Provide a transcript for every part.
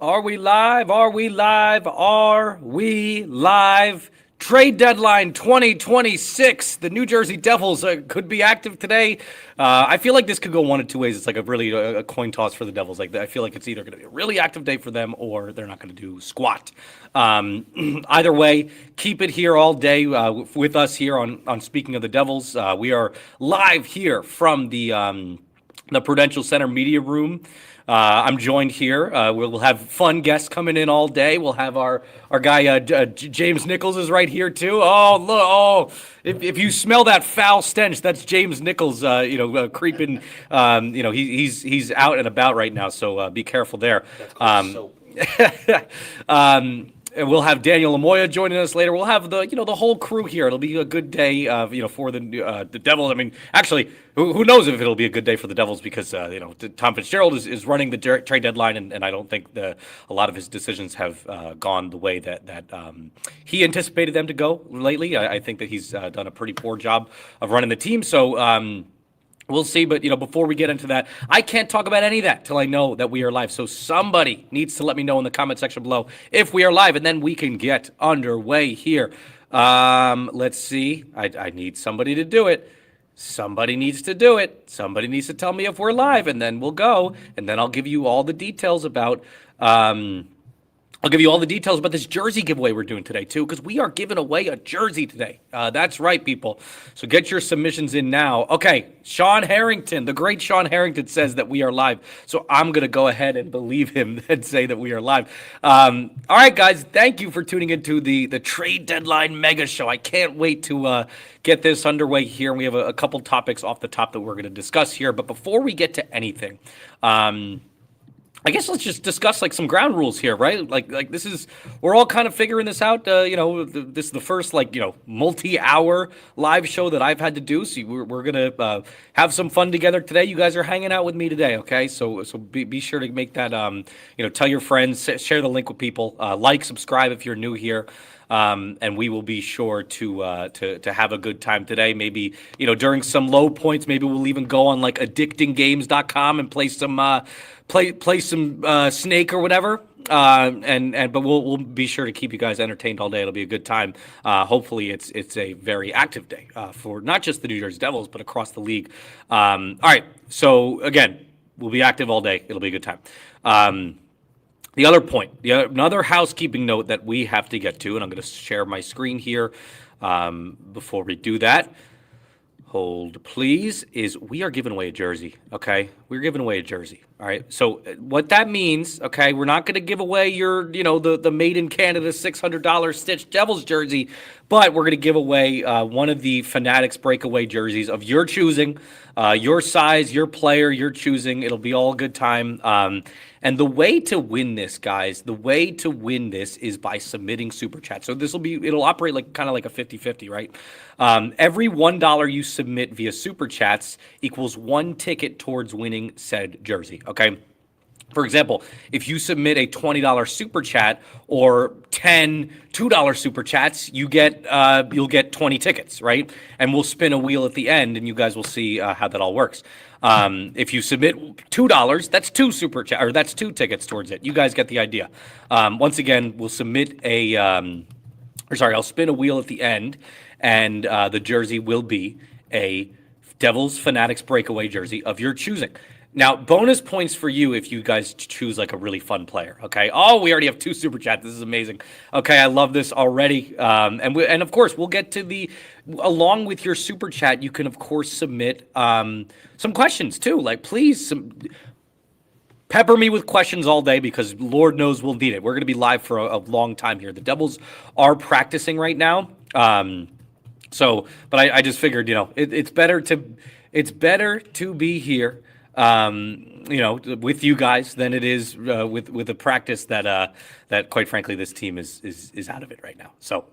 Are we live? Are we live? Are we live? Trade deadline 2026. The New Jersey Devils could be active today. I feel like this could go one of two ways. It's like a coin toss for the Devils. Like I feel like it's either going to be a really active day for them or they're not going to do squat. Either way, keep it here all day with us here on Speaking of the Devils. We are live here from the Prudential Center Media Room. I'm joined here. We'll have fun guests coming in all day. We'll have our guy James Nichols is right here too. Oh look! Oh, if you smell that foul stench, that's James Nichols. Creeping. He's out and about right now, so be careful there. And we'll have Daniel Lamoya joining us later. We'll have the whole crew here. It'll be a good day for the Devils. I mean, actually, who knows if it'll be a good day for the Devils because Tom Fitzgerald is running the trade deadline, and I don't think a lot of his decisions have gone the way that he anticipated them to go lately. I think that he's done a pretty poor job of running the team. So. We'll see, but before we get into that, I can't talk about any of that till I know that we are live. So somebody needs to let me know in the comment section below if we are live, and then we can get underway here. Let's see. I need somebody to do it. Somebody needs to do it. Somebody needs to tell me if we're live, and then we'll go, and then I'll give you all the details about. I'll give you all the details about this jersey giveaway we're doing today, too, because we are giving away a jersey today. That's right, people. So get your submissions in now. Okay, Sean Harrington, the great Sean Harrington says that we are live. So I'm going to go ahead and believe him and say that we are live. All right, guys, thank you for tuning into the Trade Deadline Mega Show. I can't wait to get this underway here. We have a couple topics off the top that we're going to discuss here. But before we get to anything, I guess let's just discuss some ground rules here, right? Like this is we're all kind of figuring this out. This is the first multi-hour live show that I've had to do. So we're gonna have some fun together today. You guys are hanging out with me today, okay? So be sure to make that tell your friends, share the link with people, subscribe if you're new here. And we will be sure to have a good time today. Maybe during some low points, maybe we'll even go on addictinggames.com and play some Snake or whatever. But we'll be sure to keep you guys entertained all day. It'll be a good time. Hopefully it's a very active day for not just the New Jersey Devils but across the league. All right. So again, we'll be active all day. It'll be a good time. The other point, another housekeeping note that we have to get to, and I'm going to share my screen here before we do that. Hold, please, is we are giving away a jersey, okay? We're giving away a jersey, all right? So what that means, okay, we're not going to give away your, the Made in Canada $600 Stitch Devils jersey, but we're going to give away one of the Fanatics breakaway jerseys of your choosing, your size, your player, your choosing. It'll be all good time. And the way to win this, guys, is by submitting Super Chat. So it'll operate kind of like a 50-50, right? Every $1 you submit via Super Chats equals one ticket towards winning said jersey, okay? For example, if you submit a $20 Super Chat or 10 $2 Super Chats, you'll get 20 tickets, right? And we'll spin a wheel at the end, and you guys will see how that all works. If you submit $2, that's that's 2 tickets towards it. You guys get the idea. Once again, we'll submit I'll spin a wheel at the end, and the jersey will be a Devils Fanatics breakaway jersey of your choosing. Now, bonus points for you if you guys choose a really fun player, okay? Oh, we already have 2 Super Chats. This is amazing. Okay, I love this already. And of course, we'll get to along with your Super Chat, you can, of course, submit some questions, too. Please, pepper me with questions all day because Lord knows we'll need it. We're going to be live for a long time here. The Devils are practicing right now. But I just figured, it's better to be here with you guys than it is with a practice that quite frankly this team is out of it right now. So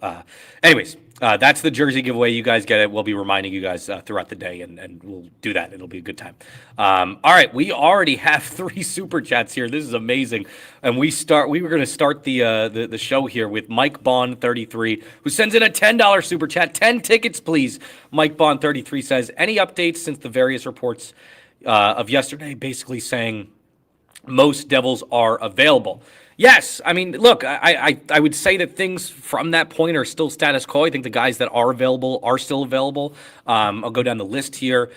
anyways, that's the jersey giveaway. You guys get it. We'll be reminding you guys throughout the day, and we'll do that. It'll be a good time. All right, we already have 3 Super Chats here. This is amazing. And we were going to start the show here with Mike Bond 33, who sends in a $10 Super Chat. 10 tickets, please. Mike Bond 33 says, any updates since the various reports of yesterday, basically saying most Devils are available. Yes, I mean, look, I would say that things from that point are still status quo. I think the guys that are available are still available. I'll go down the list here.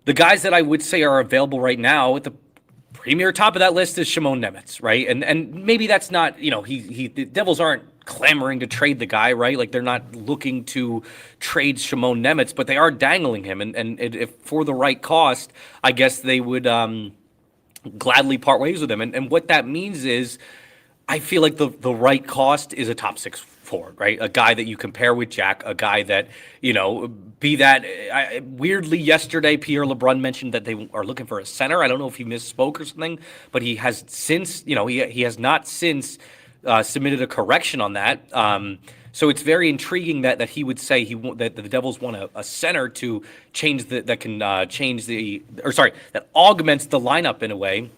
The guys that I would say are available right now at the premier top of that list is Shimon Nemec, right? And maybe that's not, the Devils aren't clamoring to trade the guy, right? Like they're not looking to trade Shimon Nemec, but they are dangling him. And if for the right cost, I guess they would gladly part ways with him. And what that means is I feel like the right cost is a top six forward, right? A guy that you compare with Jack, a guy that, weirdly yesterday, Pierre LeBrun mentioned that they are looking for a center. I don't know if he misspoke or something, but he has since, he has not since submitted a correction on that. So it's very intriguing that he would say that the Devils want a center to change that augments the lineup in a way.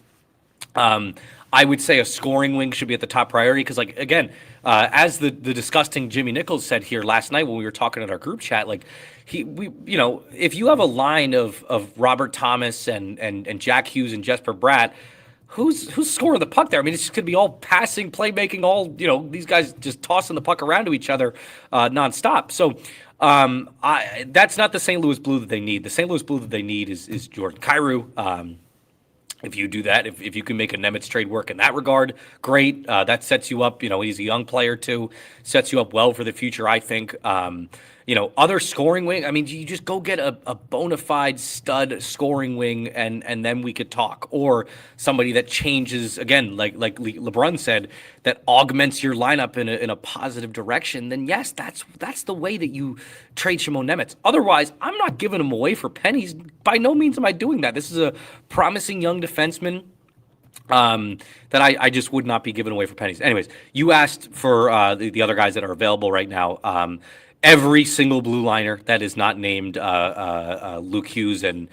I would say a scoring wing should be at the top priority because, like, again, as the disgusting Jimmy Nichols said here last night when we were talking at our group chat, like if you have a line of Robert Thomas and Jack Hughes and Jesper Bratt, who's scoring the puck there? I mean, it's going to be all passing, playmaking, all these guys just tossing the puck around to each other nonstop. So that's not the St. Louis Blue that they need. The St. Louis Blue that they need is Jordan Kyrou. If you do that, if you can make a Nemec trade work in that regard, great. That sets you up. He's a young player too. Sets you up well for the future, I think. Other scoring wing. I mean, you just go get a bona fide stud scoring wing, and then we could talk. Or somebody that changes again, like LeBrun said, that augments your lineup in a positive direction. Then yes, that's the way that you trade Shimon Nemec. Otherwise, I'm not giving him away for pennies. By no means am I doing that. This is a promising young defenseman that I just would not be giving away for pennies. Anyways, you asked for the other guys that are available right now. Every single blue liner that is not named Luke Hughes and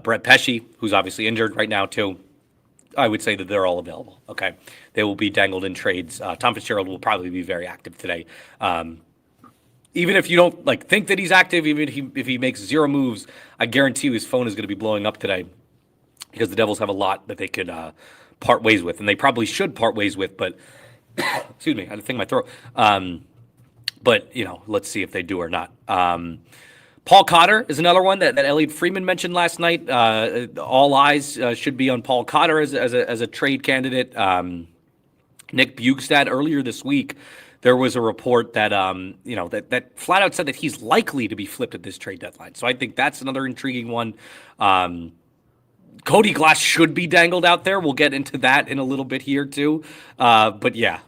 Brett Pesce, who's obviously injured right now too, I would say that they're all available. Okay, they will be dangled in trades. Tom Fitzgerald will probably be very active today. Even if you don't think that he's active, even if he makes zero moves, I guarantee you his phone is going to be blowing up today because the Devils have a lot that they could part ways with, and they probably should part ways with. But excuse me, I had a thing in my throat. But, let's see if they do or not. Paul Cotter is another one that Elliot Freeman mentioned last night. All eyes should be on Paul Cotter as a trade candidate. Nick Bugstad earlier this week, there was a report that that flat out said that he's likely to be flipped at this trade deadline. So I think that's another intriguing one. Cody Glass should be dangled out there. We'll get into that in a little bit here too. But yeah,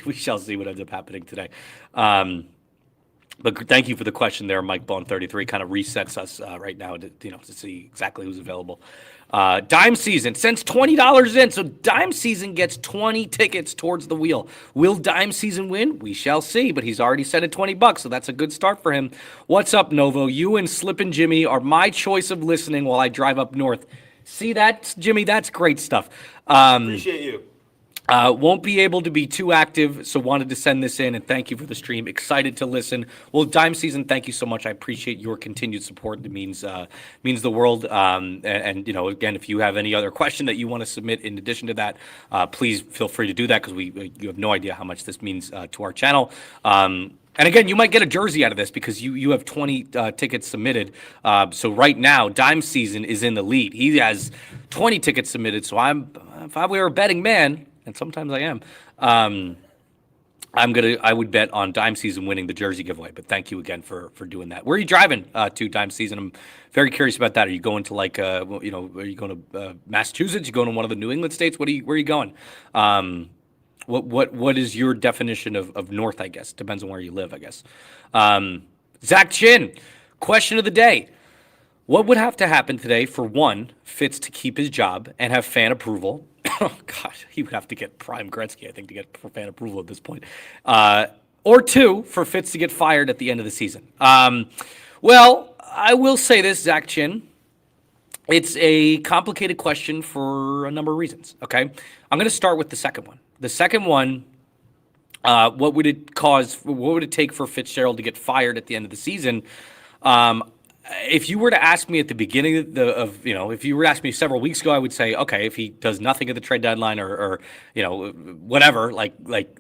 we shall see what ends up happening today. But thank you for the question there, Mike Bone 33. Kind of resets us right now to see exactly who's available. Dime season sends $20 in, so Dime season gets 20 tickets towards the wheel. Will Dime season win? We shall see. But he's already sent it $20, so that's a good start for him. What's up, Novo? You and Slippin' Jimmy are my choice of listening while I drive up north. See that, Jimmy? That's great stuff. Appreciate you. Won't be able to be too active, so wanted to send this in, and thank you for the stream. Excited to listen. Well, Dime Season, thank you so much. I appreciate your continued support. It means the world. And again, if you have any other question that you want to submit in addition to that, please feel free to do that because you have no idea how much this means to our channel. And again, you might get a jersey out of this because you have 20 tickets submitted. So right now, Dime Season is in the lead. He has 20 tickets submitted. So if I were a betting man, and sometimes I am, I would bet on Dime Season winning the jersey giveaway. But thank you again for doing that. Where are you driving to Dime Season? I'm very curious about that. Are you going to are you going to Massachusetts? You going to one of the New England states? Where are you going? What is your definition of north, I guess? Depends on where you live, I guess. Zach Chin, question of the day. What would have to happen today for one, Fitz to keep his job and have fan approval? Oh, God, he would have to get prime Gretzky, I think, to get fan approval at this point. Or two, for Fitz to get fired at the end of the season. Well, I will say this, Zach Chin. It's a complicated question for a number of reasons, okay? I'm going to start with the second one. The second one, what would it take for Fitzgerald to get fired at the end of the season? if you were to ask me at the beginning if you were to ask me several weeks ago, I would say, okay, if he does nothing at the trade deadline or whatever,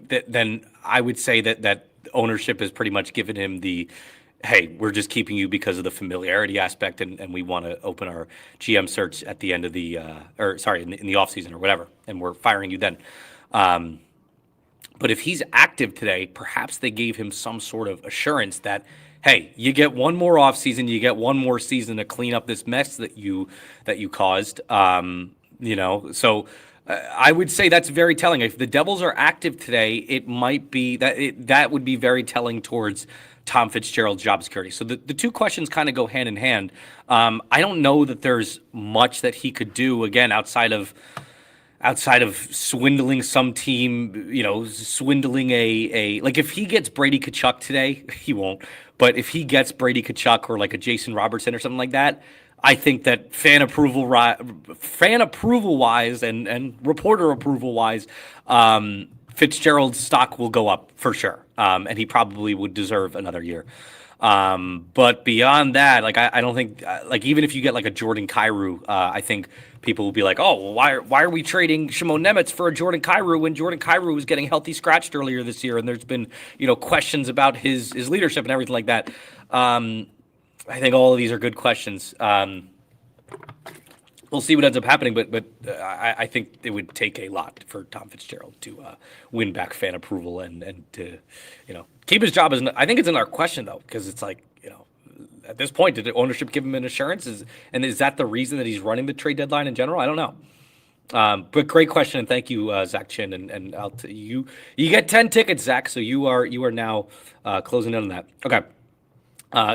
then I would say that ownership has pretty much given him the, hey, we're just keeping you because of the familiarity aspect, and we want to open our GM search at the end of the in the offseason or whatever, and we're firing you then. But if he's active today, perhaps they gave him some sort of assurance that, hey, you get one more offseason, you get one more season to clean up this mess that you caused. So I would say that's very telling. If the Devils are active today, it might be that would be very telling towards Tom Fitzgerald's job security. So the two questions kind of go hand in hand. I don't know that there's much that he could do, again, outside of swindling some team, swindling like if he gets Brady Tkachuk today, he won't. But if he gets Brady Tkachuk or like a Jason Robertson or something like that, I think that fan approval wise and reporter approval wise, Fitzgerald's stock will go up for sure, and he probably would deserve another year. But beyond that, I don't think even if you get like a Jordan Kyrou, I think people will be like, oh, why are we trading Shimon Nemec for a Jordan Kyrou when Jordan Kyrou was getting healthy scratched earlier this year, and there's been questions about his leadership and everything like that. I think all of these are good questions. We'll see what ends up happening, but I think it would take a lot for Tom Fitzgerald to win back fan approval and to keep his job. I think it's another question though, because it's like at this point, did the ownership give him an assurance? Is that the reason that he's running the trade deadline in general? I don't know. But great question, and thank you, Zach Chin, and you get 10 tickets, Zach. So you are now closing in on that. Okay,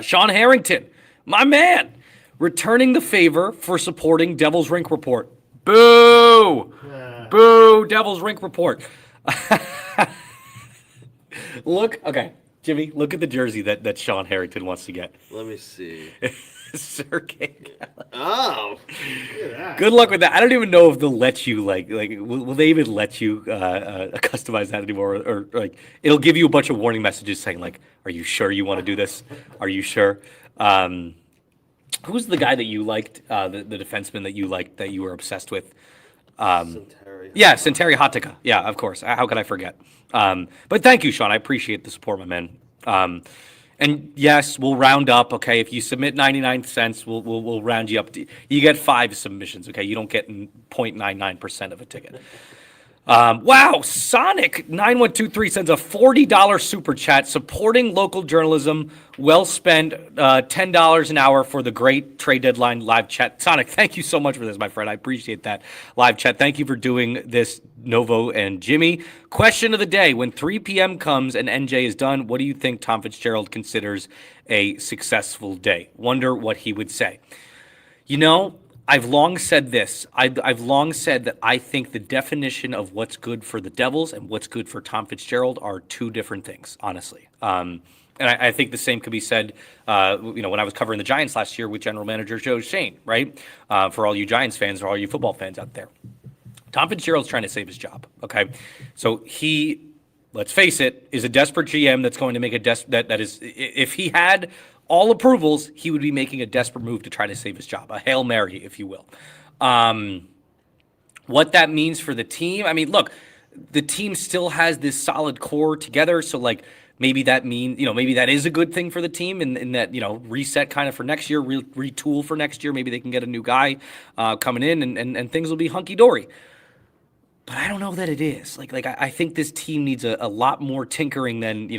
Sean Harrington, my man, returning the favor for supporting Devil's Rink Report. Boo! Yeah. Boo! Devil's Rink Report. Okay, Jimmy, look at the jersey that Sean Harrington wants to get. Let me see. Sergey. Oh, look at that. Good luck with that. I don't even know if they'll let you will they even let you customize that anymore, or like it'll give you a bunch of warning messages saying like, are you sure you want to do this? Are you sure? Who's the guy that you liked, the defenseman that you liked, that you were obsessed with? Yeah, Santeri Hatakka. Yeah, of course. How could I forget? But thank you, Sean. I appreciate the support, my man. And yes, we'll round up. Okay, if you submit 99 cents, we'll round you up. You get 5 submissions. Okay, you don't get 0.99% of a ticket. Wow, Sonic 9123 sends a $40 super chat supporting local journalism. Well spent, $10 an hour for the great trade deadline live chat. Sonic, thank you so much for this, my friend. I appreciate that live chat. Thank you for doing this, Novo and Jimmy. Question of the day: when 3 p.m. comes and NJ is done, what do you think Tom Fitzgerald considers a successful day? Wonder what he would say. I've long said this. I've long said that I think the definition of what's good for the Devils and what's good for Tom Fitzgerald are two different things, honestly. And I think the same could be said, when I was covering the Giants last year with general manager Joe Shane, right? For all you Giants fans or all you football fans out there. Tom Fitzgerald's trying to save his job, okay? So he, let's face it, is a desperate GM that's going to make if he had all approvals, he would be making a desperate move to try to save his job, a Hail Mary, if you will. What that means for the team, I mean, look, the team still has this solid core together, so maybe that maybe that is a good thing for the team in that, reset kind of for next year, retool for next year. Maybe they can get a new guy coming in and things will be hunky-dory. But I don't know that it is. I think this team needs a lot more tinkering than,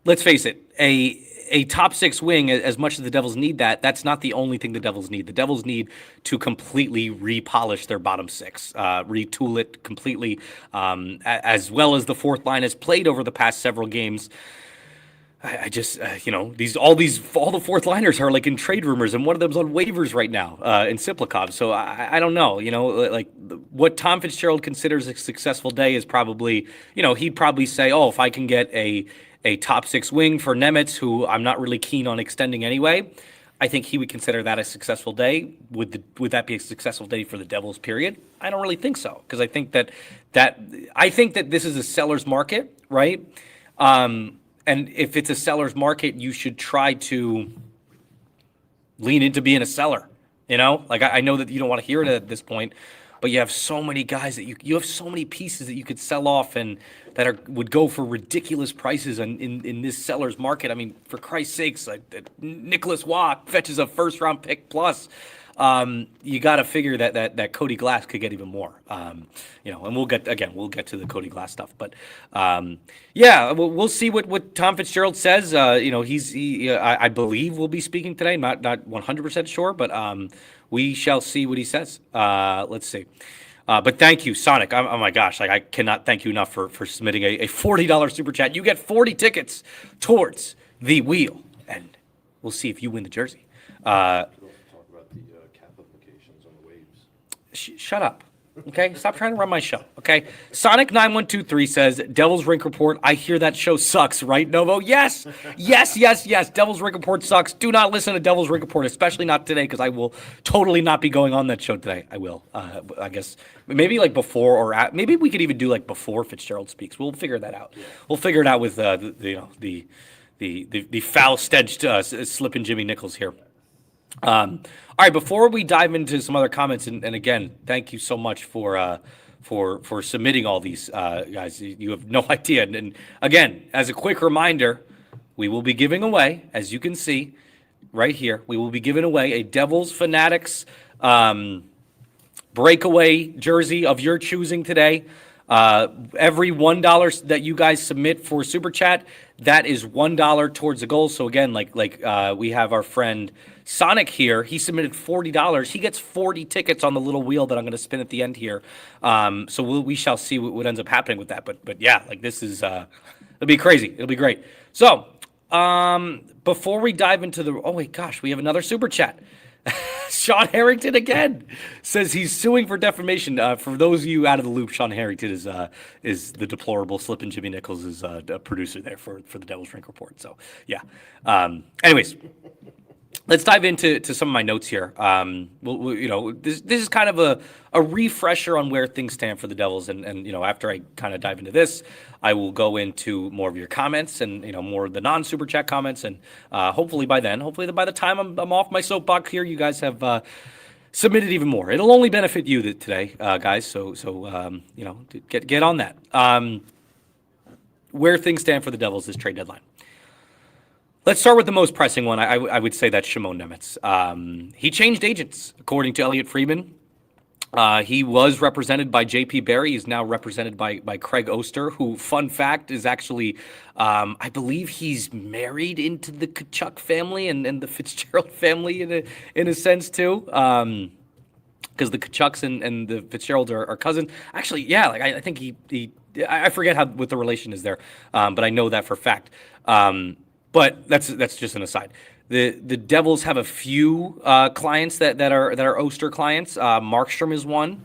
let's face it, a top 6 wing, as much as the Devils need that's not the only thing the Devils need. The Devils need to completely repolish their bottom 6, retool it completely, as well as the fourth line has played over the past several games. I just, all the fourth liners are in trade rumors, and one of them's on waivers right now, in Siplikov. So I don't know, what Tom Fitzgerald considers a successful day is probably, he'd probably say, oh, if I can get a top 6 wing for Nemec, who I'm not really keen on extending anyway, I think he would consider that a successful day. Would that be a successful day for the Devils, period? I don't really think so, because I think that this is a seller's market, right? And if it's a seller's market, you should try to lean into being a seller. Like I know that you don't want to hear it at this point, but you have so many guys that you have so many pieces that you could sell off and that would go for ridiculous prices in this seller's market. I mean, for Christ's sakes, like Nicholas Waugh fetches a first-round pick plus. You got to figure that Cody Glass could get even more. And we'll get to the Cody Glass stuff, but we'll see what Tom Fitzgerald says. I believe will be speaking today. Not 100% sure, but we shall see what he says. Let's see. But thank you, Sonic. Oh my gosh, like I cannot thank you enough for submitting a $40 super chat. You get 40 tickets towards the wheel, and we'll see if you win the jersey. Shut up. Okay, stop trying to run my show. Okay, Sonic9123 says Devil's Rink Report. I hear that show sucks, right, Novo? Yes. Devil's Rink Report sucks. Do not listen to Devil's Rink Report, especially not today, because I will totally not be going on that show today. I will. I guess maybe like before or at. Maybe we could even do like before Fitzgerald speaks. We'll figure that out. Yeah. We'll figure it out with the foul-stench slipping Jimmy Nichols here. All right, before we dive into some other comments, and again, thank you so much for submitting all these, guys. You have no idea. And again, as a quick reminder, we will be giving away, as you can see right here, we will be giving away a Devils Fanatics breakaway jersey of your choosing today. Every $1 that you guys submit for Super Chat, that is $1 towards the goal. So again, like we have our friend Sonic here. He submitted $40. He gets 40 tickets on the little wheel that I'm going to spin at the end here. So we shall see what ends up happening with that. But yeah, like this is it'll be crazy. It'll be great. So before we dive into we have another Super Chat. Sean Harrington again says he's suing for defamation. For those of you out of the loop, Sean Harrington is the deplorable Slippin' Jimmy Nichols is a producer there for the Devil's Rink Report. So yeah. Anyways, let's dive into some of my notes here. This is kind of a refresher on where things stand for the Devils, and after I kind of dive into this, I will go into more of your comments and more of the non-super chat comments, and hopefully by the time I'm off my soapbox here, you guys have submitted even more. It'll only benefit you today, guys. So get on that. Where things stand for the Devils this trade deadline. Let's start with the most pressing one. I would say that's Shimon Nemec. He changed agents, according to Elliot Friedman. He was represented by J.P. Barry. He's now represented by Craig Oster, who, fun fact, is actually, I believe he's married into the Tkachuk family and the Fitzgerald family in a sense, too. Because the Tkachuks and the Fitzgeralds are cousins. Actually, yeah, like I think I forget what the relation is there, but I know that for a fact. But that's just an aside. The Devils have a few clients that are Oster clients. Markstrom is one.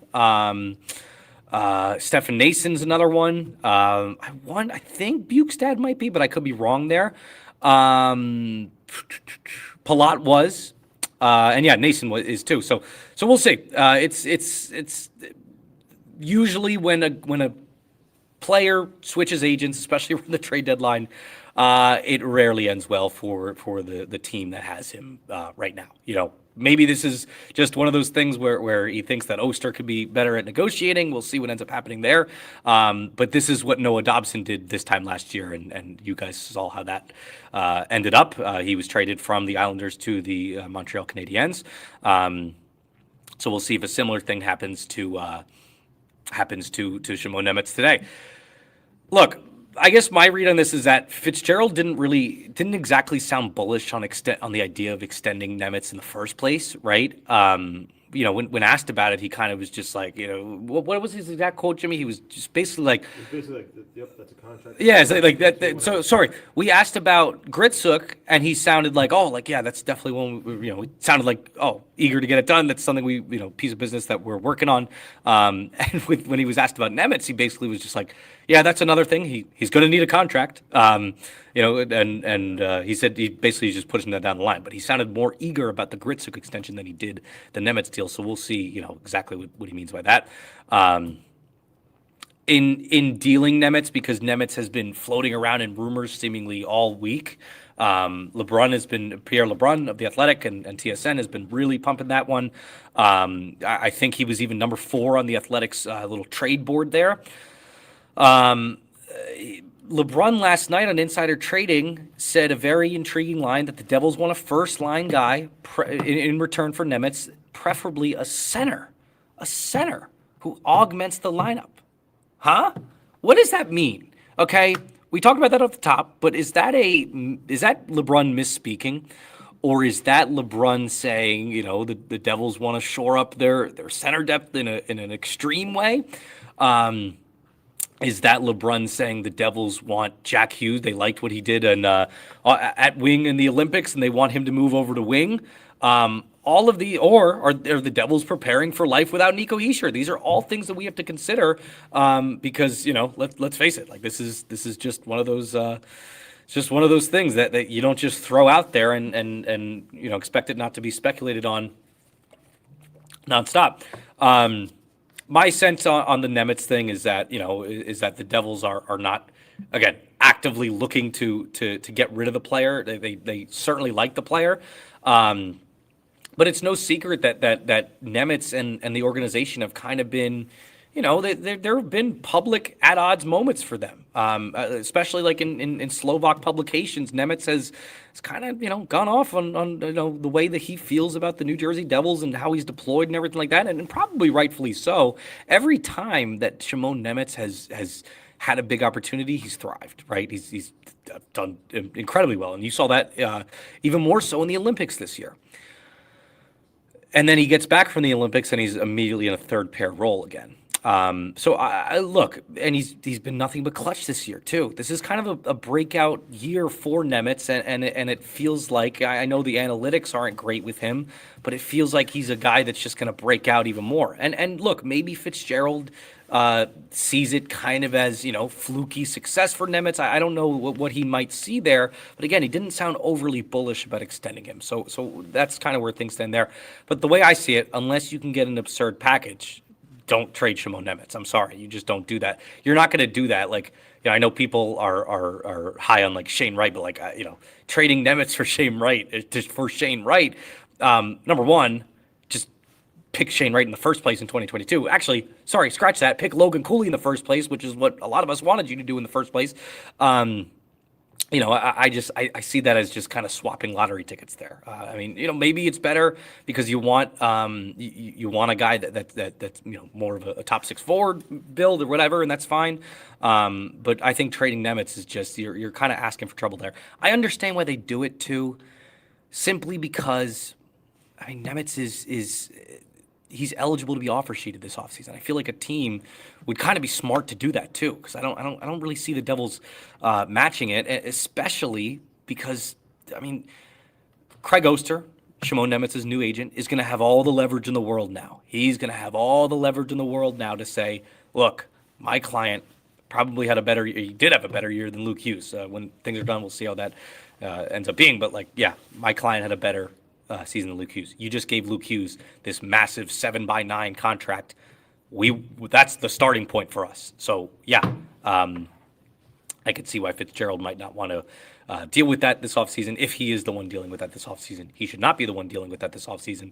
Stefan Nason's another one. I think Bukestad might be, but I could be wrong there. Palat was, and yeah, Nason is too. So we'll see. It's usually when a player switches agents, especially from the trade deadline. It rarely ends well for the team that has him right now. Maybe this is just one of those things where he thinks that Oster could be better at negotiating. We'll see what ends up happening there. But this is what Noah Dobson did this time last year, and you guys saw how that ended up. He was traded from the Islanders to the Montreal Canadiens. So we'll see if a similar thing happens to Shimon Nemec today. Look, I guess my read on this is that Fitzgerald didn't exactly sound bullish on the idea of extending Nemec in the first place, right? When asked about it, he kind of was just like, what was his exact quote, Jimmy? He was just basically like, yep, that's a contract. Yeah, it's like that. So sorry, we asked about Gritsuk, and he sounded like, yeah, that's definitely one. It sounded like, eager to get it done. That's something we, piece of business that we're working on. And when he was asked about Nemec, he basically was just like, yeah, that's another thing. He's going to need a contract. And he said he basically just pushing that down the line. But he sounded more eager about the Gritsuk extension than he did the Nemec deal. So we'll see, exactly what he means by that. in dealing Nemec, because Nemec has been floating around in rumors seemingly all week. Pierre LeBrun of The Athletic and TSN has been really pumping that one. I think he was even number 4 on The Athletic's little trade board there. LeBrun last night on Insider Trading said a very intriguing line that the Devils want a first-line guy in return for Nemec, preferably a center who augments the lineup. Huh? What does that mean? Okay, we talked about that off the top, but is that LeBrun misspeaking, or is that LeBrun saying, the Devils want to shore up their center depth in an extreme way? Is that LeBrun saying the Devils want Jack Hughes? They liked what he did at wing in the Olympics, and they want him to move over to wing. Or are the Devils preparing for life without Nico Hischier? These are all things that we have to consider, because let's face it, like this is just one of those things that you don't just throw out there and expect it not to be speculated on nonstop. My sense on the Nemec thing is that the Devils are not, again, actively looking to get rid of the player. They certainly like the player. But it's no secret that Nemec and the organization have kind of been, there have been public at odds moments for them, especially like in Slovak publications. Nemec has kind of gone off on the way that he feels about the New Jersey Devils and how he's deployed and everything like that, and probably rightfully so. Every time that Shimon Nemec has had a big opportunity, he's thrived, right? He's done incredibly well, and you saw that even more so in the Olympics this year. And then he gets back from the Olympics and he's immediately in a third pair role again. So I look, and he's been nothing but clutch this year too. This is kind of a breakout year for Nemec, and it feels like, I know the analytics aren't great with him, but it feels like he's a guy that's just going to break out even more. And look, maybe Fitzgerald sees it kind of as fluky success for Nemec. I don't know what he might see there, but again, he didn't sound overly bullish about extending him. So that's kind of where things stand there. But the way I see it, unless you can get an absurd package, don't trade Shimon Nemec. I'm sorry, you just don't do that. You're not going to do that. Like, I know people are high on like Shane Wright, but like trading Nemec for Shane Wright, number one, just pick Shane Wright in the first place in 2022. Actually, sorry, scratch that. Pick Logan Cooley in the first place, which is what a lot of us wanted you to do in the first place. I see that as just kind of swapping lottery tickets there. Maybe it's better because you want you want a guy that's more of a top 6 forward build or whatever, and that's fine. But I think trading Nemec is just you're kind of asking for trouble there. I understand why they do it too, simply because Nemec is he's eligible to be offer sheeted this offseason. I feel like a team would kind of be smart to do that too, because I don't really see the Devils matching it, especially because Craig Oster, Shimon Nemec's new agent, is going to have all the leverage in the world now. He's going to have all the leverage in the world now to say, look, my client probably he did have a better year than Luke Hughes. When things are done, we'll see how that ends up being. But my client had a better season than Luke Hughes. You just gave Luke Hughes this massive 7x9 contract. That's the starting point for us. So I could see why Fitzgerald might not want to deal with that this offseason. If he is the one dealing with that this offseason, he should not be the one dealing with that this offseason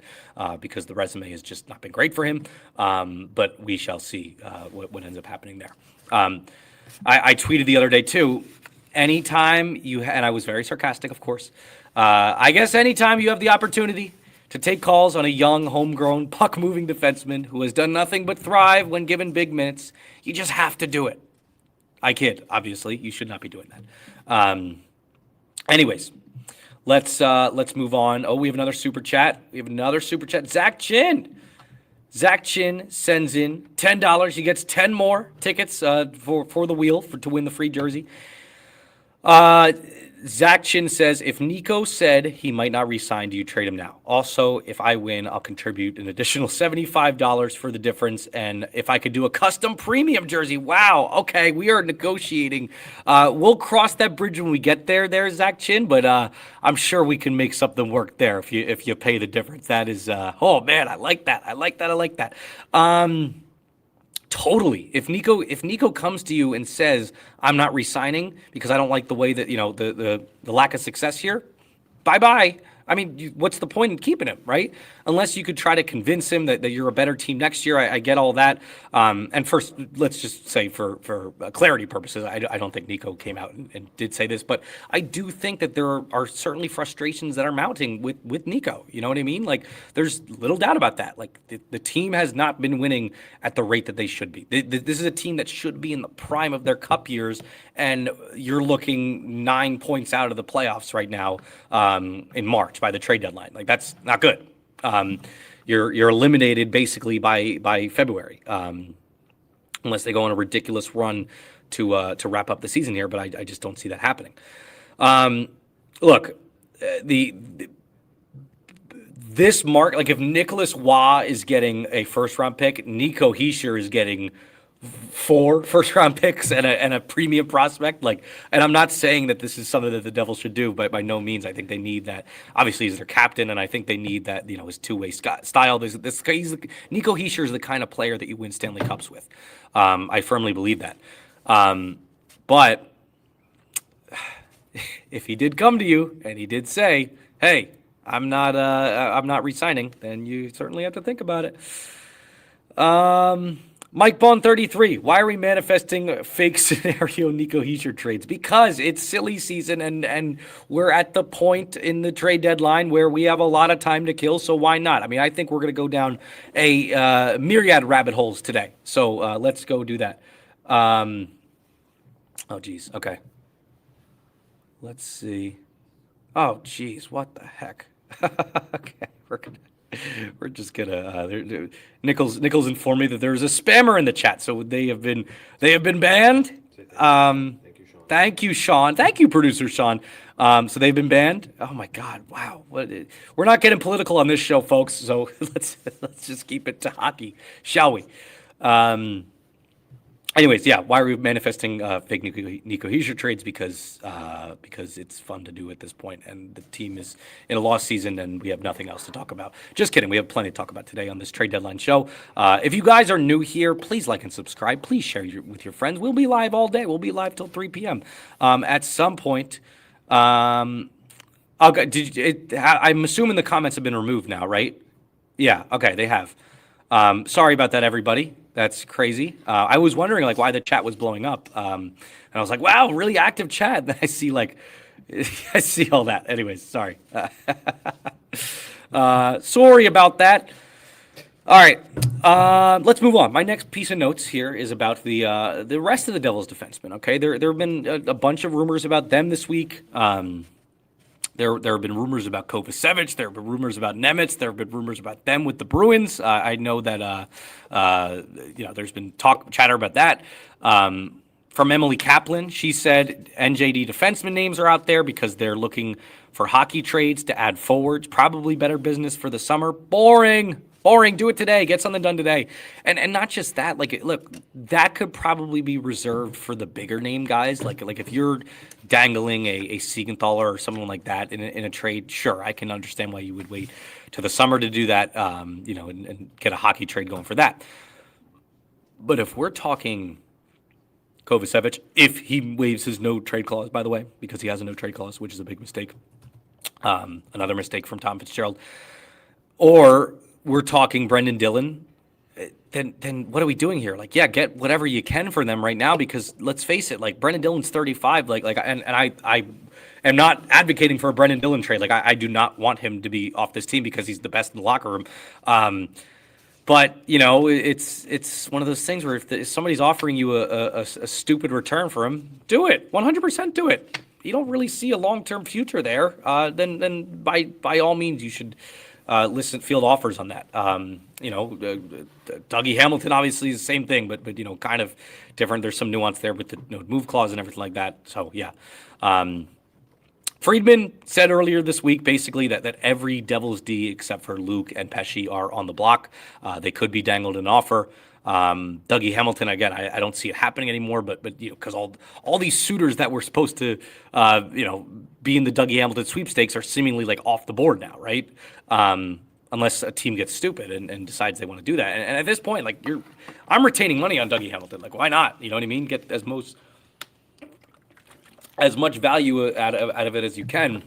because the resume has just not been great for him. But we shall see what ends up happening there. I tweeted the other day too. Anytime and I was very sarcastic, of course. I guess anytime you have the opportunity to take calls on a young, homegrown, puck-moving defenseman who has done nothing but thrive when given big minutes, you just have to do it. I kid, obviously. You should not be doing that. Anyways, let's move on. Oh, we have another super chat. Zach Chin. Zach Chin sends in $10. He gets 10 more tickets for the wheel to win the free jersey. Zach Chin says, if Nico said he might not re-sign, do you trade him now? Also, if I win, I'll contribute an additional $75 for the difference. And if I could do a custom premium jersey, wow, okay, we are negotiating. We'll cross that bridge when we get there, Zach Chin. But I'm sure we can make something work there if you pay the difference. That is, oh man, I like that. Totally. If Nico comes to you and says, "I'm not re-signing because I don't like the way that the lack of success here," bye bye. I mean, what's the point in keeping him, right? Unless you could try to convince him that you're a better team next year. I get all that. And first, let's just say for clarity purposes, I don't think Nico came out and did say this, but I do think that there are certainly frustrations that are mounting with Nico. You know what I mean? Like, there's little doubt about that. Like, the team has not been winning at the rate that they should be. This is a team that should be in the prime of their cup years, and you're looking 9 points out of the playoffs right now in March by the trade deadline. Like, that's not good. You're eliminated basically by February, unless they go on a ridiculous run to wrap up the season here. But I just don't see that happening. Look, this mark, like, if Nicholas Waugh is getting a first round pick, Nico Hischier is getting 4 first-round picks and a premium prospect. Like, and I'm not saying that this is something that the Devils should do, but by no means. I think they need that. Obviously, he's their captain, and I think they need that. His two-way style. Nico Hischier is the kind of player that you win Stanley Cups with. I firmly believe that. But if he did come to you and he did say, "Hey, I'm not re-signing," then you certainly have to think about it. Mike Bond 33. Why are we manifesting fake scenario Nico Hischier trades? Because it's silly season and we're at the point in the trade deadline where we have a lot of time to kill. So why not? I mean, I think we're going to go down a myriad rabbit holes today. So let's go do that. Oh, geez. Okay. Let's see. Oh, geez. What the heck? Okay. We're just gonna. Nichols informed me that there's a spammer in the chat, so they have been banned. Thank you, Sean. Thank you, producer Sean. So they've been banned. Oh my God! Wow. We're not getting political on this show, folks. So let's just keep it to hockey, shall we? Anyways, yeah. Why are we manifesting fake Nico Hischier trades? Because it's fun to do at this point, and the team is in a lost season, and we have nothing else to talk about. Just kidding. We have plenty to talk about today on this trade deadline show. If you guys are new here, please like and subscribe. Please share with your friends. We'll be live all day. We'll be live till 3 p.m. At some point. Okay. I'm assuming the comments have been removed now, right? Yeah. Okay. They have. Sorry about that, everybody. That's crazy. I was wondering why the chat was blowing up. And I was like, wow, really active chat. And then I see all that. Anyways, sorry. Sorry about that. All right. Let's move on. My next piece of notes here is about the rest of the Devils defensemen. Okay. There have been a bunch of rumors about them this week. There have been rumors about Kovacevic. There have been rumors about Nemec. There have been rumors about them with the Bruins. I know that there's been chatter about that. From Emily Kaplan, she said NJD defenseman names are out there because they're looking for hockey trades to add forwards. Probably better business for the summer. Boring. Do it today. Get something done today. And not just that. Look, that could probably be reserved for the bigger name guys. Like if you're dangling a Siegenthaler or someone like that in a trade, sure, I can understand why you would wait to the summer to do that. And get a hockey trade going for that. But if we're talking Kovacevic, if he waives his no trade clause, by the way, because he has a no trade clause, which is a big mistake. Another mistake from Tom Fitzgerald. Or we're talking Brendan Dillon, then what are we doing here? Get whatever you can for them right now, because let's face it, Brendan Dillon's 35, and I am not advocating for a Brendan Dillon trade. I do not want him to be off this team because he's the best in the locker room. But it's one of those things where if somebody's offering you a stupid return for him, do it. 100% do it. You don't really see a long-term future there, then by all means you should field offers on that. Dougie Hamilton obviously is the same thing, but kind of different. There's some nuance there with the move clause and everything like that. So yeah. Friedman said earlier this week basically that every Devils D except for Luke and Pesci are on the block. They could be dangled an offer. Dougie Hamilton, again, I don't see it happening anymore, but because all these suitors that were supposed to be in the Dougie Hamilton sweepstakes are seemingly off the board now, right? unless a team gets stupid and decides they want to do that. And at this point, like I'm retaining money on Dougie Hamilton. Like, why not? You know what I mean? Get as much value out of it as you can.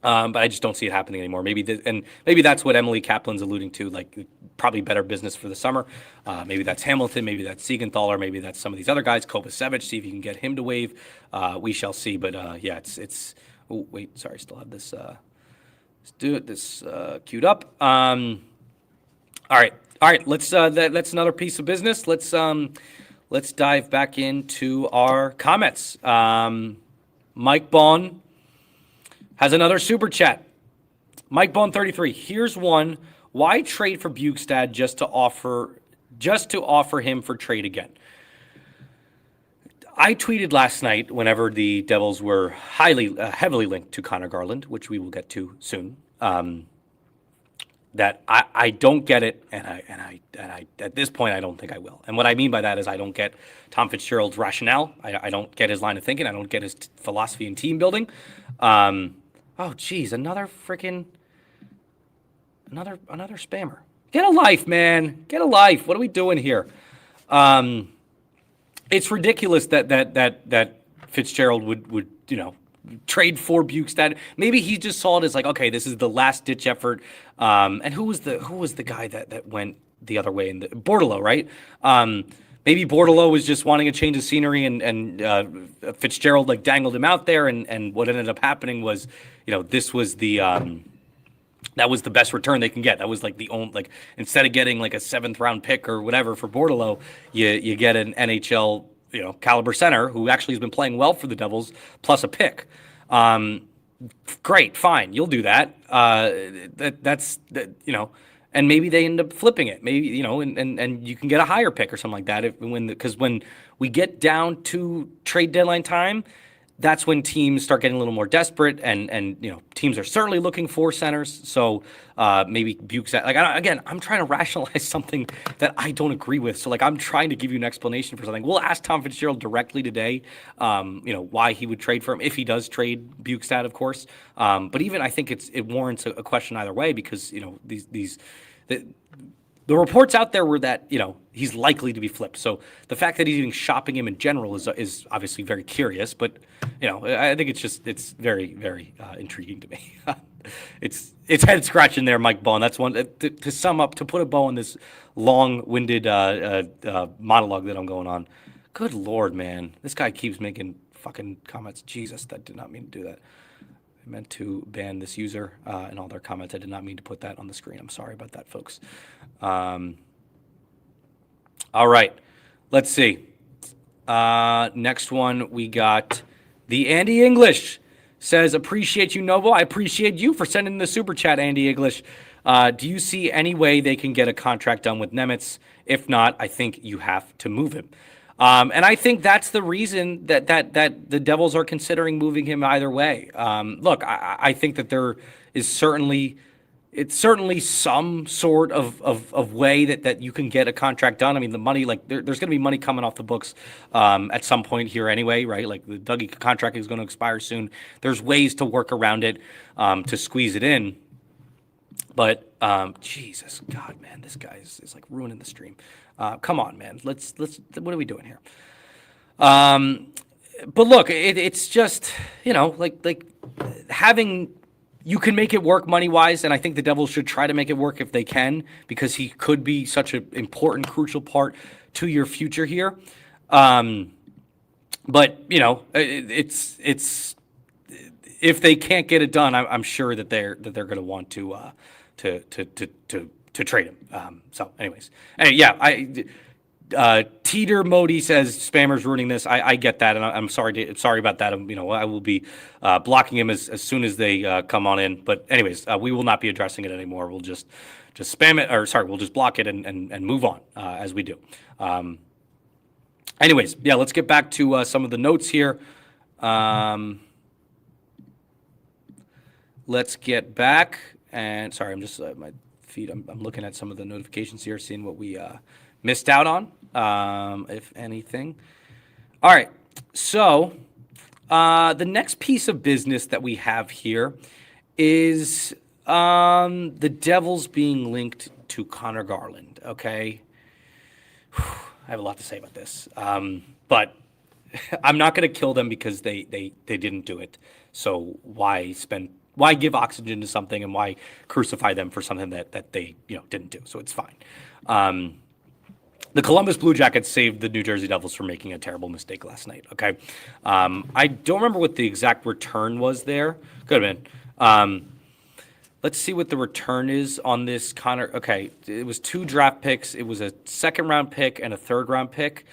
But I just don't see it happening anymore. Maybe that's what Emily Kaplan's alluding to. Like, probably better business for the summer. Maybe that's Hamilton. Maybe that's Siegenthaler. Maybe that's some of these other guys. Kovacevic. See if you can get him to waive. We shall see. But yeah, it's. Oh wait, sorry. Still have this. Let's do it. This queued up. All right. Let's. That's another piece of business. Let's dive back into our comments. Mike Bond has another super chat. Mike Bone 33. Here's one. Why trade for Bukestad just to offer him for trade again? I tweeted last night whenever the Devils were heavily linked to Connor Garland, which we will get to soon. That I don't get it, and I at this point I don't think I will. And what I mean by that is I don't get Tom Fitzgerald's rationale. I don't get his line of thinking. I don't get his philosophy in team building. Oh, geez, another spammer. Get a life, man. Get a life. What are we doing here? It's ridiculous that Fitzgerald would trade for Bukestad. Maybe he just saw it as like, okay, this is the last ditch effort. And who was the guy that went the other way in Bordelot, right? Maybe Bordelot was just wanting a change of scenery, and Fitzgerald like dangled him out there, and what ended up happening was, this was that was the best return they can get. That was like the only, like, instead of getting like a 7th round pick or whatever for Bordelot, you get an NHL caliber center who actually has been playing well for the Devils plus a pick. Great, fine, you'll do that. And maybe they end up flipping it. Maybe, and you can get a higher pick or something like that. Because when we get down to trade deadline time, that's when teams start getting a little more desperate, and teams are certainly looking for centers. So maybe Bukestad. Like, I'm trying to rationalize something that I don't agree with. So like, I'm trying to give you an explanation for something. We'll ask Tom Fitzgerald directly today. Why he would trade for him if he does trade Bukestad, of course. But even I think it warrants a question either way, because the reports out there were that he's likely to be flipped. So the fact that he's even shopping him in general is obviously very curious. But I think it's very, very intriguing to me. It's head scratching there, Mike Bond. That's one to sum up, to put a bow on this long-winded monologue that I'm going on. Good Lord, man, this guy keeps making fucking comments. Jesus, that did not mean to do that. I meant to ban this user and all their comments. I did not mean to put that on the screen. I'm sorry about that, folks. All right, let's see. Next one, we got the Andy English says, appreciate you, Novo. I appreciate you for sending the super chat, Andy English. Do you see any way they can get a contract done with Nemec? If not, I think you have to move him. And I think that's the reason that the Devils are considering moving him either way. Look, I think that there is certainly some sort of way that you can get a contract done. I mean, the money, like there's going to be money coming off the books at some point here anyway, right? Like the Dougie contract is going to expire soon. There's ways to work around it to squeeze it in. But Jesus, God, man, this guy is like ruining the stream. Come on, man. Let's. What are we doing here? But look, it's just like having. You can make it work money-wise, and I think the Devils should try to make it work if they can, because he could be such an important, crucial part to your future here. But it's if they can't get it done, I'm sure that they're going to want to trade him. So, anyways, Teeter Modi says spammers ruining this. I get that, and I'm sorry about that. I will be blocking him as soon as they come on in. But anyways, we will not be addressing it anymore. We'll just spam it, we'll just block it and move on as we do. Anyways, let's get back to some of the notes here. Let's get back, and sorry, I'm just my feed. I'm looking at some of the notifications here, seeing what we missed out on, if anything. All right, so the next piece of business that we have here is The Devils being linked to Connor Garland. Okay, I have a lot to say about this. But I'm not going to kill them because they didn't do it. So why give oxygen to something, and why crucify them for something that they didn't do? So it's fine. The Columbus Blue Jackets saved the New Jersey Devils from making a terrible mistake last night. Okay, I don't remember what the exact return was there. Could have been. Let's see what the return is on this Connor. Okay, it was 2 draft picks. It was a 2nd round pick and a 3rd round pick.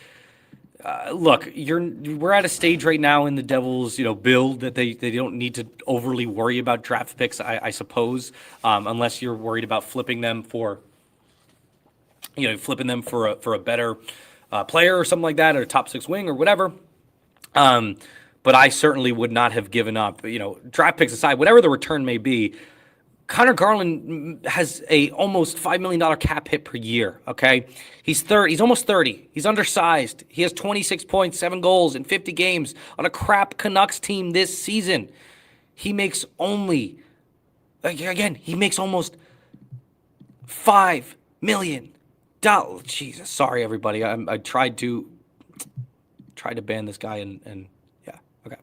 Look, we're at a stage right now in the Devils, build that they don't need to overly worry about draft picks, I suppose, unless you're worried about flipping them for a better player or something like that, or a top 6 wing or whatever. But I certainly would not have given up. Draft picks aside, whatever the return may be, Connor Garland has a almost $5 million cap hit per year, okay? He's almost 30. He's undersized. He has 26 points, 7 goals in 50 games on a crap Canucks team this season. He makes almost $5 million. Jesus, sorry, everybody. I tried to ban this guy and yeah, okay.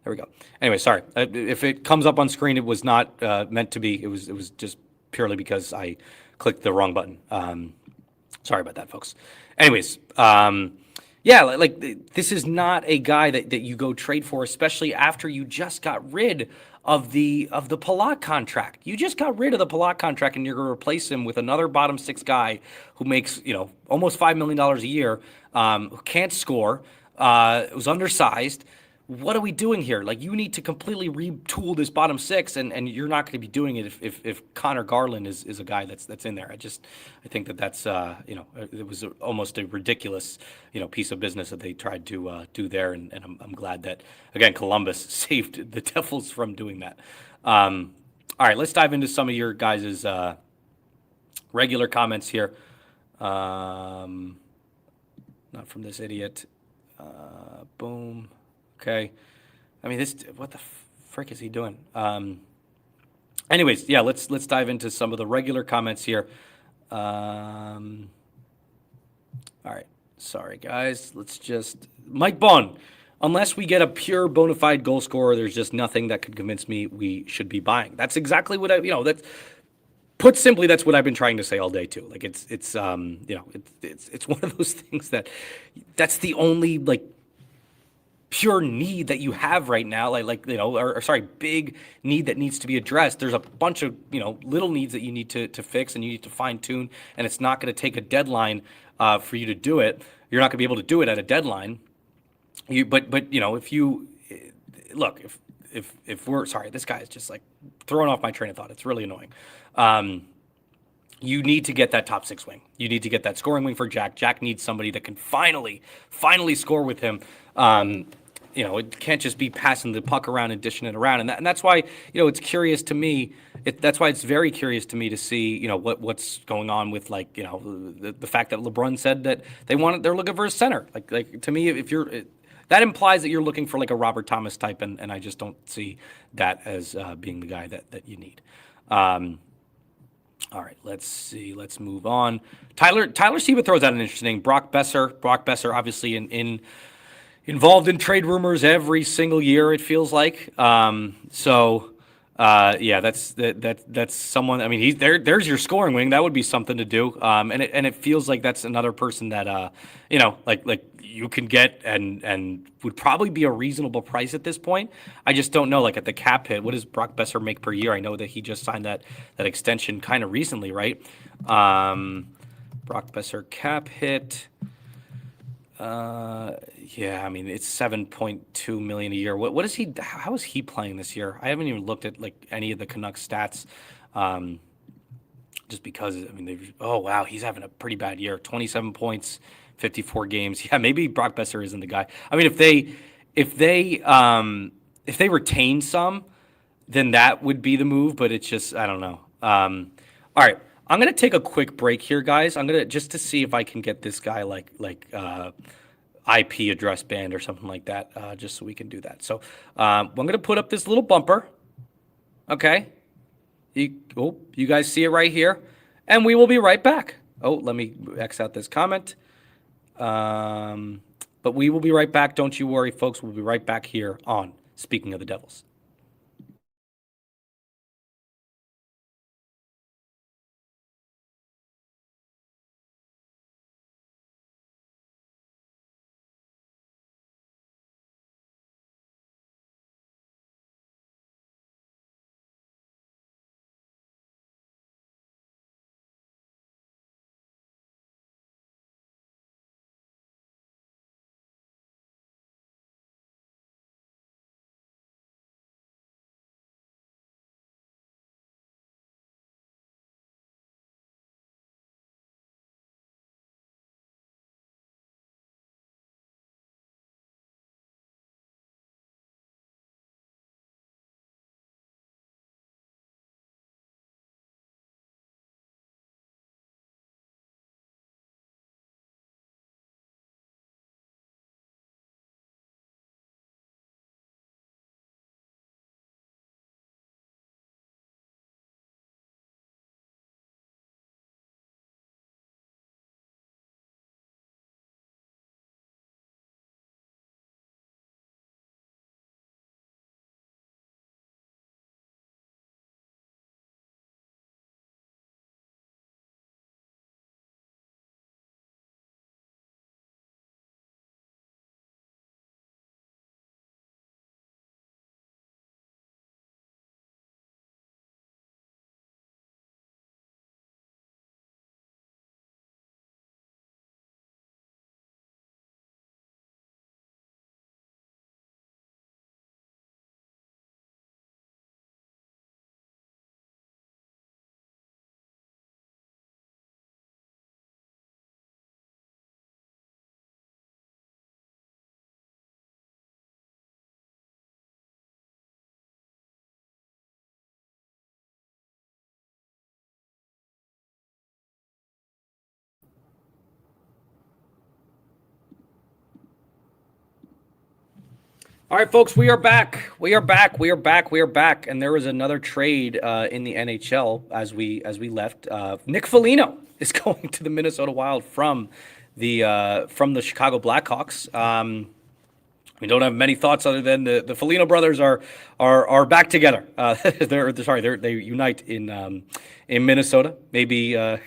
There we go. Anyway, sorry. If it comes up on screen, it was not meant to be. It was just purely because I clicked the wrong button. Sorry about that, folks. Anyways, this is not a guy that you go trade for, especially after you just got rid of the Palat contract. You just got rid of the Palat contract, and you're going to replace him with another bottom 6 guy who makes almost $5 million a year, who can't score, was undersized. What are we doing here? You need to completely retool this bottom 6, and you're not going to be doing it if Connor Garland is a guy that's in there. I think that's it was almost a ridiculous piece of business that they tried to do there, and I'm glad that again Columbus saved the Devils from doing that. All right, let's dive into some of your guys' regular comments here. Not from this idiot. Boom. Okay. I mean, what the frick is he doing? Anyways, yeah, let's dive into some of the regular comments here. All right. Sorry, guys. Mike Bond. Unless we get a pure bona fide goal scorer, there's just nothing that could convince me we should be buying. That's exactly what that's put simply, that's what I've been trying to say all day too. It's one of those things that's the only pure need that you have right now, big need that needs to be addressed. There's a bunch of little needs that you need to fix and you need to fine tune, and it's not going to take a deadline for you to do it. You're not going to be able to do it at a deadline. If you look, if we're sorry, this guy is just throwing off my train of thought. It's really annoying. You need to get that top 6 wing. You need to get that scoring wing for Jack. Jack needs somebody that can finally score with him. It can't just be passing the puck around and dishing it around, and that's why it's curious to me. That's why it's very curious to me to see what's going on with the fact that LeBron said that they're looking for a center. To me, if you're that implies that you're looking for a Robert Thomas type, and I just don't see that as being the guy that you need. All right, let's see. Let's move on. Tyler Sieba throws out an interesting Brock Besser. Brock Besser, obviously involved in trade rumors every single year. It feels like. That's someone. I mean, there's your scoring wing. That would be something to do. And it feels like that's another person that you can get and would probably be a reasonable price at this point. I just don't know. At the cap hit, what does Brock Besser make per year? I know that he just signed that extension kind of recently, right? Brock Besser cap hit. I mean, it's $7.2 million a year. What is he? How is he playing this year? I haven't even looked at any of the Canucks stats. Just because I mean, he's having a pretty bad year. 27 points, 54 games. Yeah, maybe Brock Besser isn't the guy. I mean, if they retain some, then that would be the move. But it's just I don't know. All right. I'm going to take a quick break here, guys. I'm going to just to see if I can get this guy IP address banned or something like that, just so we can do that. So I'm going to put up this little bumper. Okay. You guys see it right here. And we will be right back. Oh, let me X out this comment. But we will be right back. Don't you worry, folks. We'll be right back here on Speaking of the Devils. All right, folks, we are back. We are back. And there was another trade in the NHL as we left. Nick Foligno is going to the Minnesota Wild from the Chicago Blackhawks. We don't have many thoughts other than the Foligno brothers are back together. They unite in Minnesota. Maybe. Oh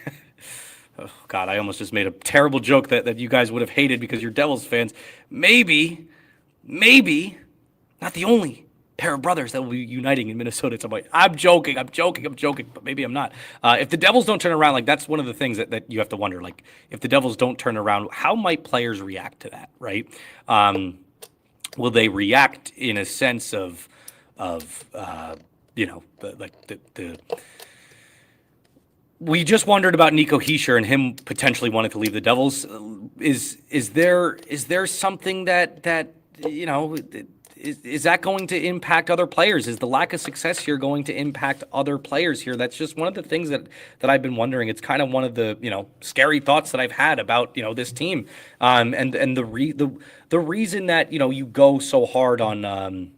God, I almost just made a terrible joke that you guys would have hated because you're Devils fans. Maybe not the only pair of brothers that will be uniting in Minnesota at some point. I'm joking, but maybe I'm not. If the Devils don't turn around, like that's one of the things that you have to wonder. Like if the Devils don't turn around, how might players react to that, right? Will they react in a sense of we just wondered about Nico Hischier and him potentially wanting to leave the Devils. Is there something that is that going to impact other players? Is the lack of success here going to impact other players here? That's just one of the things that I've been wondering. It's kind of one of the scary thoughts that I've had about this team, and the reason that you go so hard on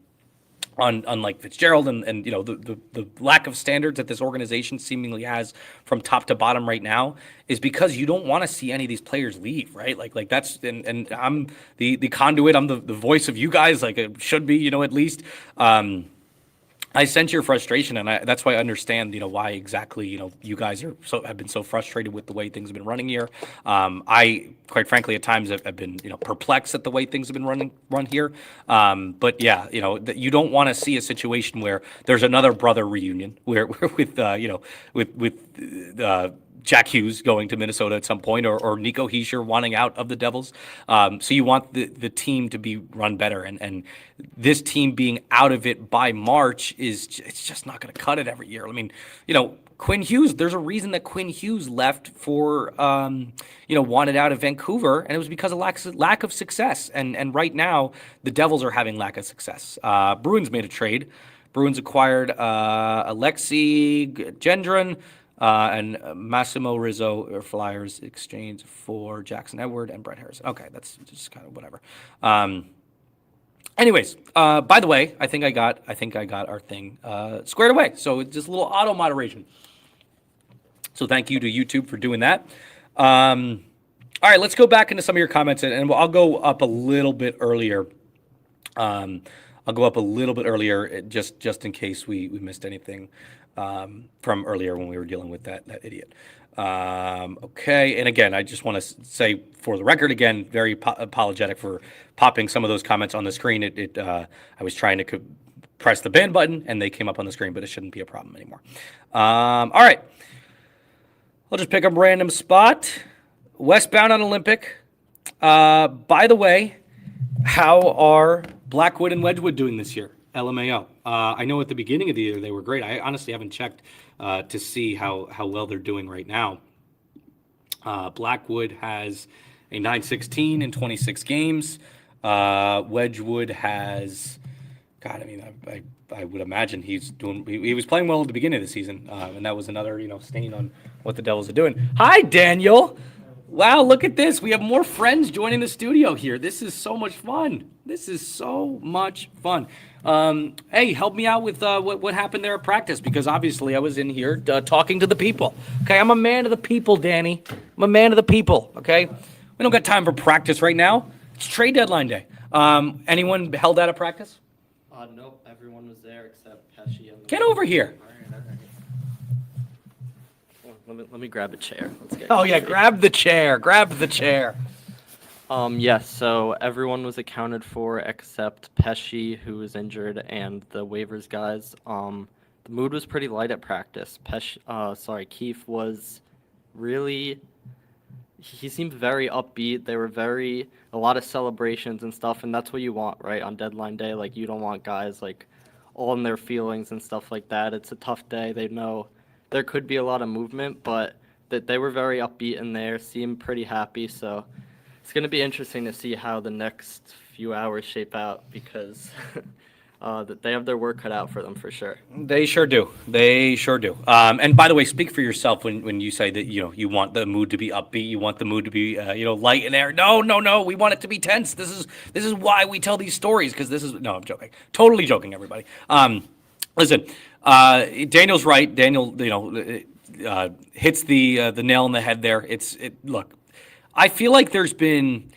like Fitzgerald and the lack of standards that this organization seemingly has from top to bottom right now is because you don't want to see any of these players leave, right? Like that's and I'm the conduit, I'm the voice of you guys, like it should be, at least. I sense your frustration, and that's why I understand, why exactly, you guys have been so frustrated with the way things have been running here. I, quite frankly, at times have been, perplexed at the way things have been run here. But yeah, you don't want to see a situation where there's another brother reunion where with Jack Hughes going to Minnesota at some point, or Nico Hischier wanting out of the Devils. So you want the team to be run better, and this team being out of it by March it's just not going to cut it every year. I mean, Quinn Hughes, there's a reason that Quinn Hughes left for, wanted out of Vancouver, and it was because of lack of success. And right now, the Devils are having lack of success. Bruins made a trade. Bruins acquired Alexei Gendron, and Massimo Rizzo Flyers exchange for Jackson Edward and Brett Harrison. Okay, that's just kind of whatever. Anyways, by the way, I think I got our thing squared away. So it's just a little auto moderation. So thank you to YouTube for doing that. All right, let's go back into some of your comments, and I'll go up a little bit earlier. Just in case we missed anything from earlier when we were dealing with that idiot. Okay, and again, I just want to say for the record, again, very apologetic for popping some of those comments on the screen. I was trying to press the ban button, and they came up on the screen, but it shouldn't be a problem anymore. All right, I'll just pick a random spot. Westbound on Olympic. By the way, how are Blackwood and Wedgwood doing this year? LMAO. I know at the beginning of the year they were great. I honestly haven't checked to see how well they're doing right now. Blackwood has a 916 in 26 games. Wedgwood has, God, I mean, I would imagine he's doing. He was playing well at the beginning of the season, and that was another stain on what the Devils are doing. Hi, Daniel. Wow, look at this. We have more friends joining the studio here. This is so much fun. Hey, help me out with what happened there at practice, because obviously I was in here talking to the people. Okay, I'm a man of the people, Danny. I'm a man of the people, okay? We don't got time for practice right now. It's trade deadline day. Anyone held out of practice? Nope, everyone was there except Pesci. Get over here. Let me grab a chair. Let's get. Oh, yeah, grab the chair. Yes, so everyone was accounted for except Pesci, who was injured, and the waivers guys. The mood was pretty light at practice. Keefe was really. He seemed very upbeat. There were a lot of celebrations and stuff, and that's what you want, right, on deadline day. Like, you don't want guys, like, all in their feelings and stuff like that. It's a tough day. They know there could be a lot of movement, but that they were very upbeat in there, seemed pretty happy. So it's going to be interesting to see how the next few hours shape out, because that they have their work cut out for them for sure. They sure do. And by the way, speak for yourself when you say that you want the mood to be upbeat, you want the mood to be light in air. No, we want it to be tense. This is why we tell these stories, because I'm joking. Totally joking, everybody. Listen, Daniel's right. Daniel, hits the nail on the head there. Look, I feel like there's been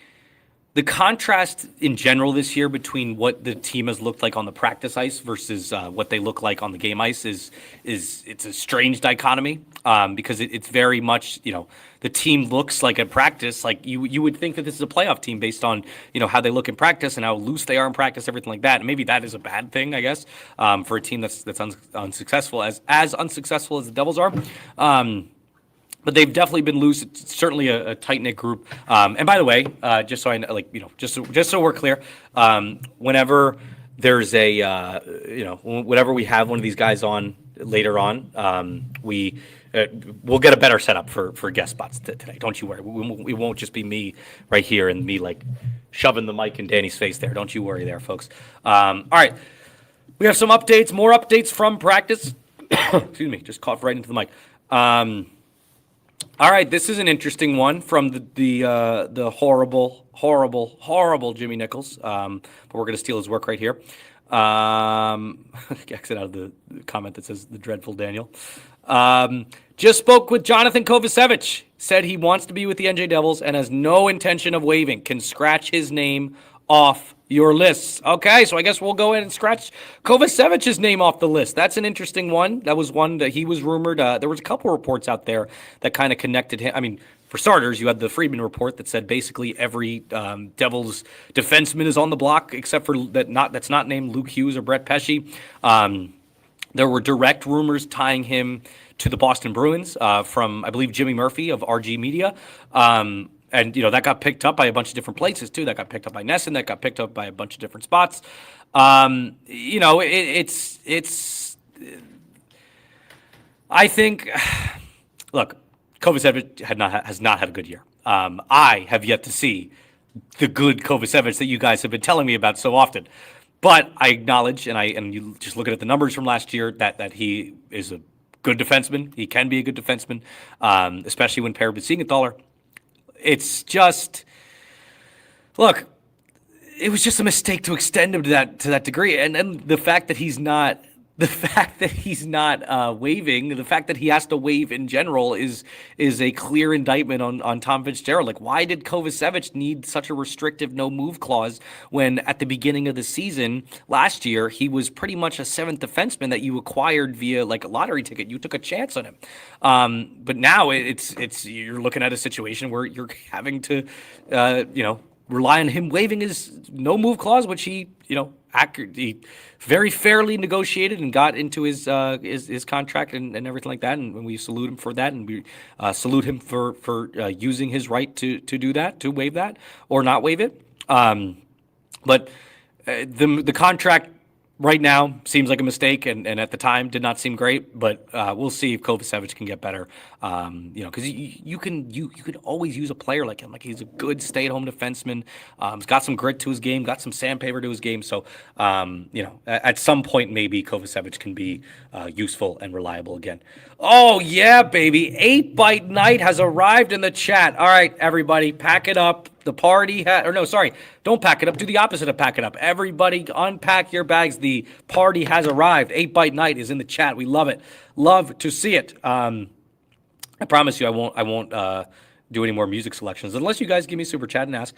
the contrast in general this year between what the team has looked like on the practice ice versus what they look like on the game ice is it's a strange dichotomy, because it's very much, the team looks like at practice, like you would think that this is a playoff team based on, how they look in practice and how loose they are in practice, everything like that. And maybe that is a bad thing, I guess, for a team that's unsuccessful, as unsuccessful as the Devils are. But they've definitely been loose. It's certainly a tight-knit group. And by the way, just so I know, just so we're clear, whenever there's whenever we have one of these guys on later on, we'll get a better setup for guest spots today. Don't you worry. It won't just be me right here and me shoving the mic in Danny's face there. Don't you worry there, folks. All right, we have some updates, more updates from practice. Excuse me, just coughed right into the mic. All right, this is an interesting one from the horrible Jimmy Nichols. But we're going to steal his work right here. Exit out of the comment that says the dreadful Daniel. Just spoke with Johnathan Kovacevic. Said he wants to be with the NJ Devils and has no intention of waiving. Can scratch his name off your lists. Okay, so I guess we'll go in and scratch Kovacevic's name off the list. That's an interesting one. That was one that he was rumored. There was a couple reports out there that kind of connected him. I mean, for starters, you had the Friedman report that said basically every Devils defenseman is on the block except for that's not named Luke Hughes or Brett Pesci. There were direct rumors tying him to the Boston Bruins from, I believe, Jimmy Murphy of RG Media. And, that got picked up by a bunch of different places, too. That got picked up by Nesson. That got picked up by a bunch of different spots. It's I think, look, Kovacevic has not had a good year. I have yet to see the good Kovacevic that you guys have been telling me about so often. But I acknowledge, and you just looking at the numbers from last year, that he is a good defenseman. He can be a good defenseman, especially when paired with Siegenthaler. It's just, look, it was just a mistake to extend him to that degree, and the fact that he's not. The fact that he's not waiving, the fact that he has to waive in general is a clear indictment on Tom Fitzgerald. Like, why did Kovacevic need such a restrictive no move clause when at the beginning of the season last year he was pretty much a seventh defenseman that you acquired via like a lottery ticket? You took a chance on him, but now it's you're looking at a situation where you're having to rely on him waiving his no move clause, which he he very fairly negotiated and got into his contract and everything like that, and we salute him for that, and we salute him for using his right to do that, to waive that or not waive it. But the contract right now seems like a mistake, and at the time did not seem great. But we'll see if Kovacevic can get better. Because you can always use a player like him. Like, he's a good stay-at-home defenseman. He's got some grit to his game, got some sandpaper to his game. So at some point maybe Kovacevic can be useful and reliable again. Oh yeah, baby! 8-Bite Night has arrived in the chat. All right, everybody, pack it up. The party don't pack it up. Do the opposite of pack it up. Everybody unpack your bags. The party has arrived. 8-Bite Night is in the chat. We love it. Love to see it. I promise you I won't do any more music selections unless you guys give me super chat and ask.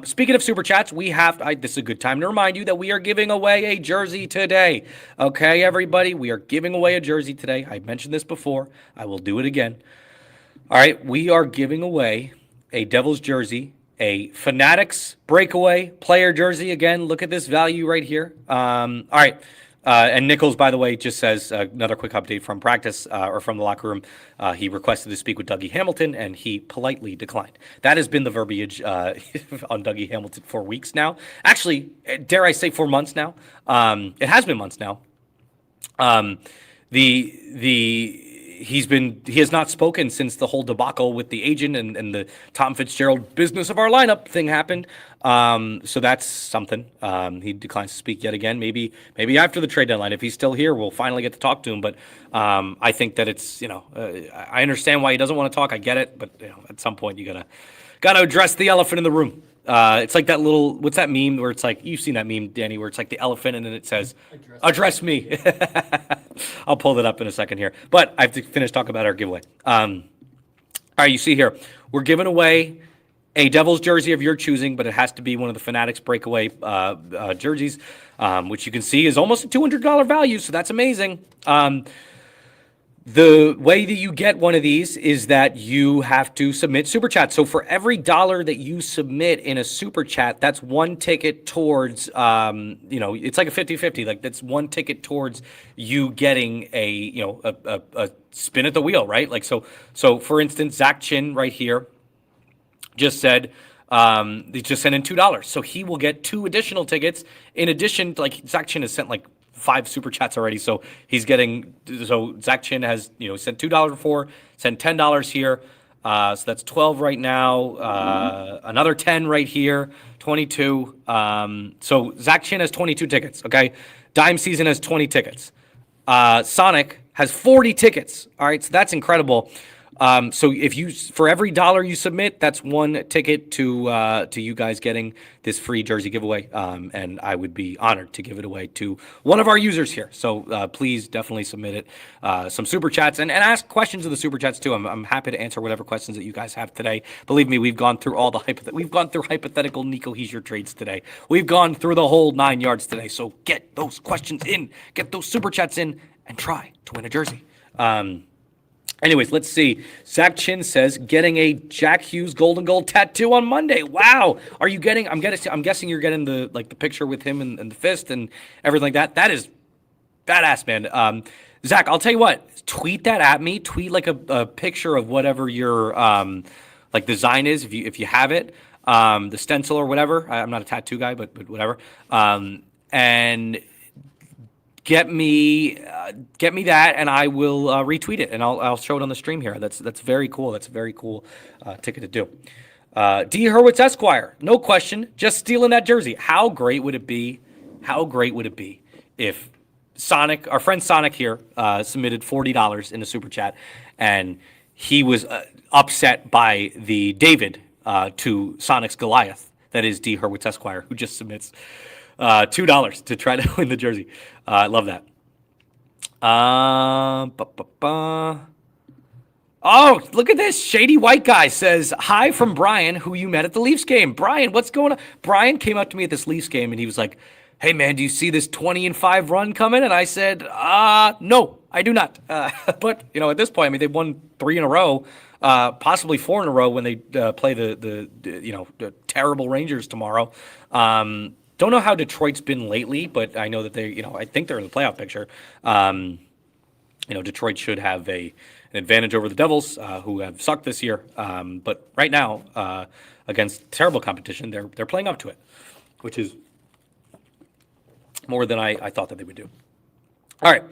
Speaking of super chats, this is a good time to remind you that we are giving away a jersey today. Okay, everybody, we are giving away a jersey today. I mentioned this before. I will do it again. All right, we are giving away a Devils jersey, a Fanatics breakaway player jersey. Again, look at this value right here. All right. And Nichols, by the way, just says another quick update from practice or from the locker room. He requested to speak with Dougie Hamilton, and he politely declined. That has been the verbiage on Dougie Hamilton for weeks now. Actually, dare I say 4 months now? It has been months now. He has not spoken since the whole debacle with the agent and the Tom Fitzgerald business of our lineup thing happened. So that's something. He declines to speak yet again. Maybe after the trade deadline, if he's still here, we'll finally get to talk to him. But I think that it's I understand why he doesn't want to talk. I get it, but at some point you gotta address the elephant in the room. It's like that little, what's that meme where it's like, you've seen that meme, Danny, where it's like the elephant and then it says, address me. I'll pull that up in a second here. But I have to finish talking about our giveaway. All right, you see here, we're giving away a Devils jersey of your choosing, but it has to be one of the Fanatics breakaway jerseys, which you can see is almost a $200 value, so that's amazing. The way that you get one of these is that you have to submit super chat. So for every $1 that you submit in a super chat, that's one ticket towards, it's like a 50-50. Like, that's one ticket towards you getting a spin at the wheel, right? Like, so for instance, Zach Chin right here just said, he just sent in $2. So he will get 2 additional tickets. In addition, like, Zach Chin has sent like 5 super chats already, so he's getting. So Zach Chin has sent $2 before, sent $10 here, so that's 12 right now. Another 10 right here, 22. So Zach Chin has 22 tickets. Okay, Dime Season has 20 tickets. Sonic has 40 tickets. All right, so that's incredible. So for every $1 you submit, that's one ticket to you guys getting this free jersey giveaway. And I would be honored to give it away to one of our users here. So please definitely submit it. Some super chats and ask questions in the super chats too. I'm happy to answer whatever questions that you guys have today. Believe me, we've gone through all the we've gone through hypothetical Nico Hischier trades today. We've gone through the whole 9 yards today. So get those questions in, get those super chats in, and try to win a jersey. Anyways, let's see. Zach Chin says, getting a Jack Hughes golden goal tattoo on Monday. Wow. Are you getting, I'm guessing you're getting the picture with him and the fist and everything like that. That is badass, man. Zach, I'll tell you what, tweet that at me. Tweet like a picture of whatever your design is, if you have it, the stencil or whatever. I'm not a tattoo guy, but whatever. And get me that, and I will retweet it, and I'll show it on the stream here. That's very cool. That's a very cool ticket to do. D. Hurwitz Esquire, no question, just stealing that jersey. How great would it be? How great would it be if Sonic, our friend Sonic here, submitted $40 in a super chat, and he was upset by the David to Sonic's Goliath That is D. Hurwitz Esquire, who just submits $2 to try to win the jersey. I love that. Oh, look at this. Shady White Guy says, hi from Brian, who you met at the Leafs game. Brian, what's going on? Brian came up to me at this Leafs game, and he was like, hey, man, do you see this 20-5 run coming? And I said, no, I do not. But, at this point, I mean, they've won 3 in a row, possibly 4 in a row when they play the terrible Rangers tomorrow. Don't know how Detroit's been lately, but I know that I think they're in the playoff picture. Detroit should have an advantage over the Devils, who have sucked this year. But right now, against terrible competition, they're playing up to it, which is more than I thought that they would do. All right.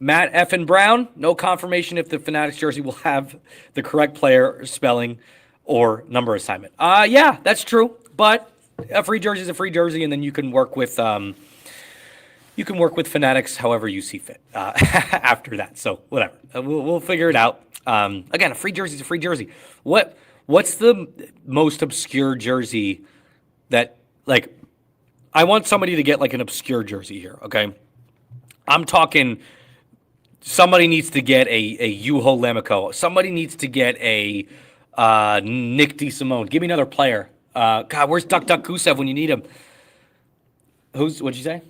Matt F. and Brown, no confirmation if the Fanatics jersey will have the correct player spelling or number assignment. Yeah, that's true. But a free jersey is a free jersey, and then you can work with Fanatics however you see fit after that. So whatever, we'll figure it out. Again, a free jersey is a free jersey. What's the most obscure jersey that, like, I want somebody to get like an obscure jersey here, okay? I'm talking somebody needs to get a Juho Lemiko. Somebody needs to get a Nick DeSimone. Give me another player. God, where's Duck Gusev when you need him? What'd you say?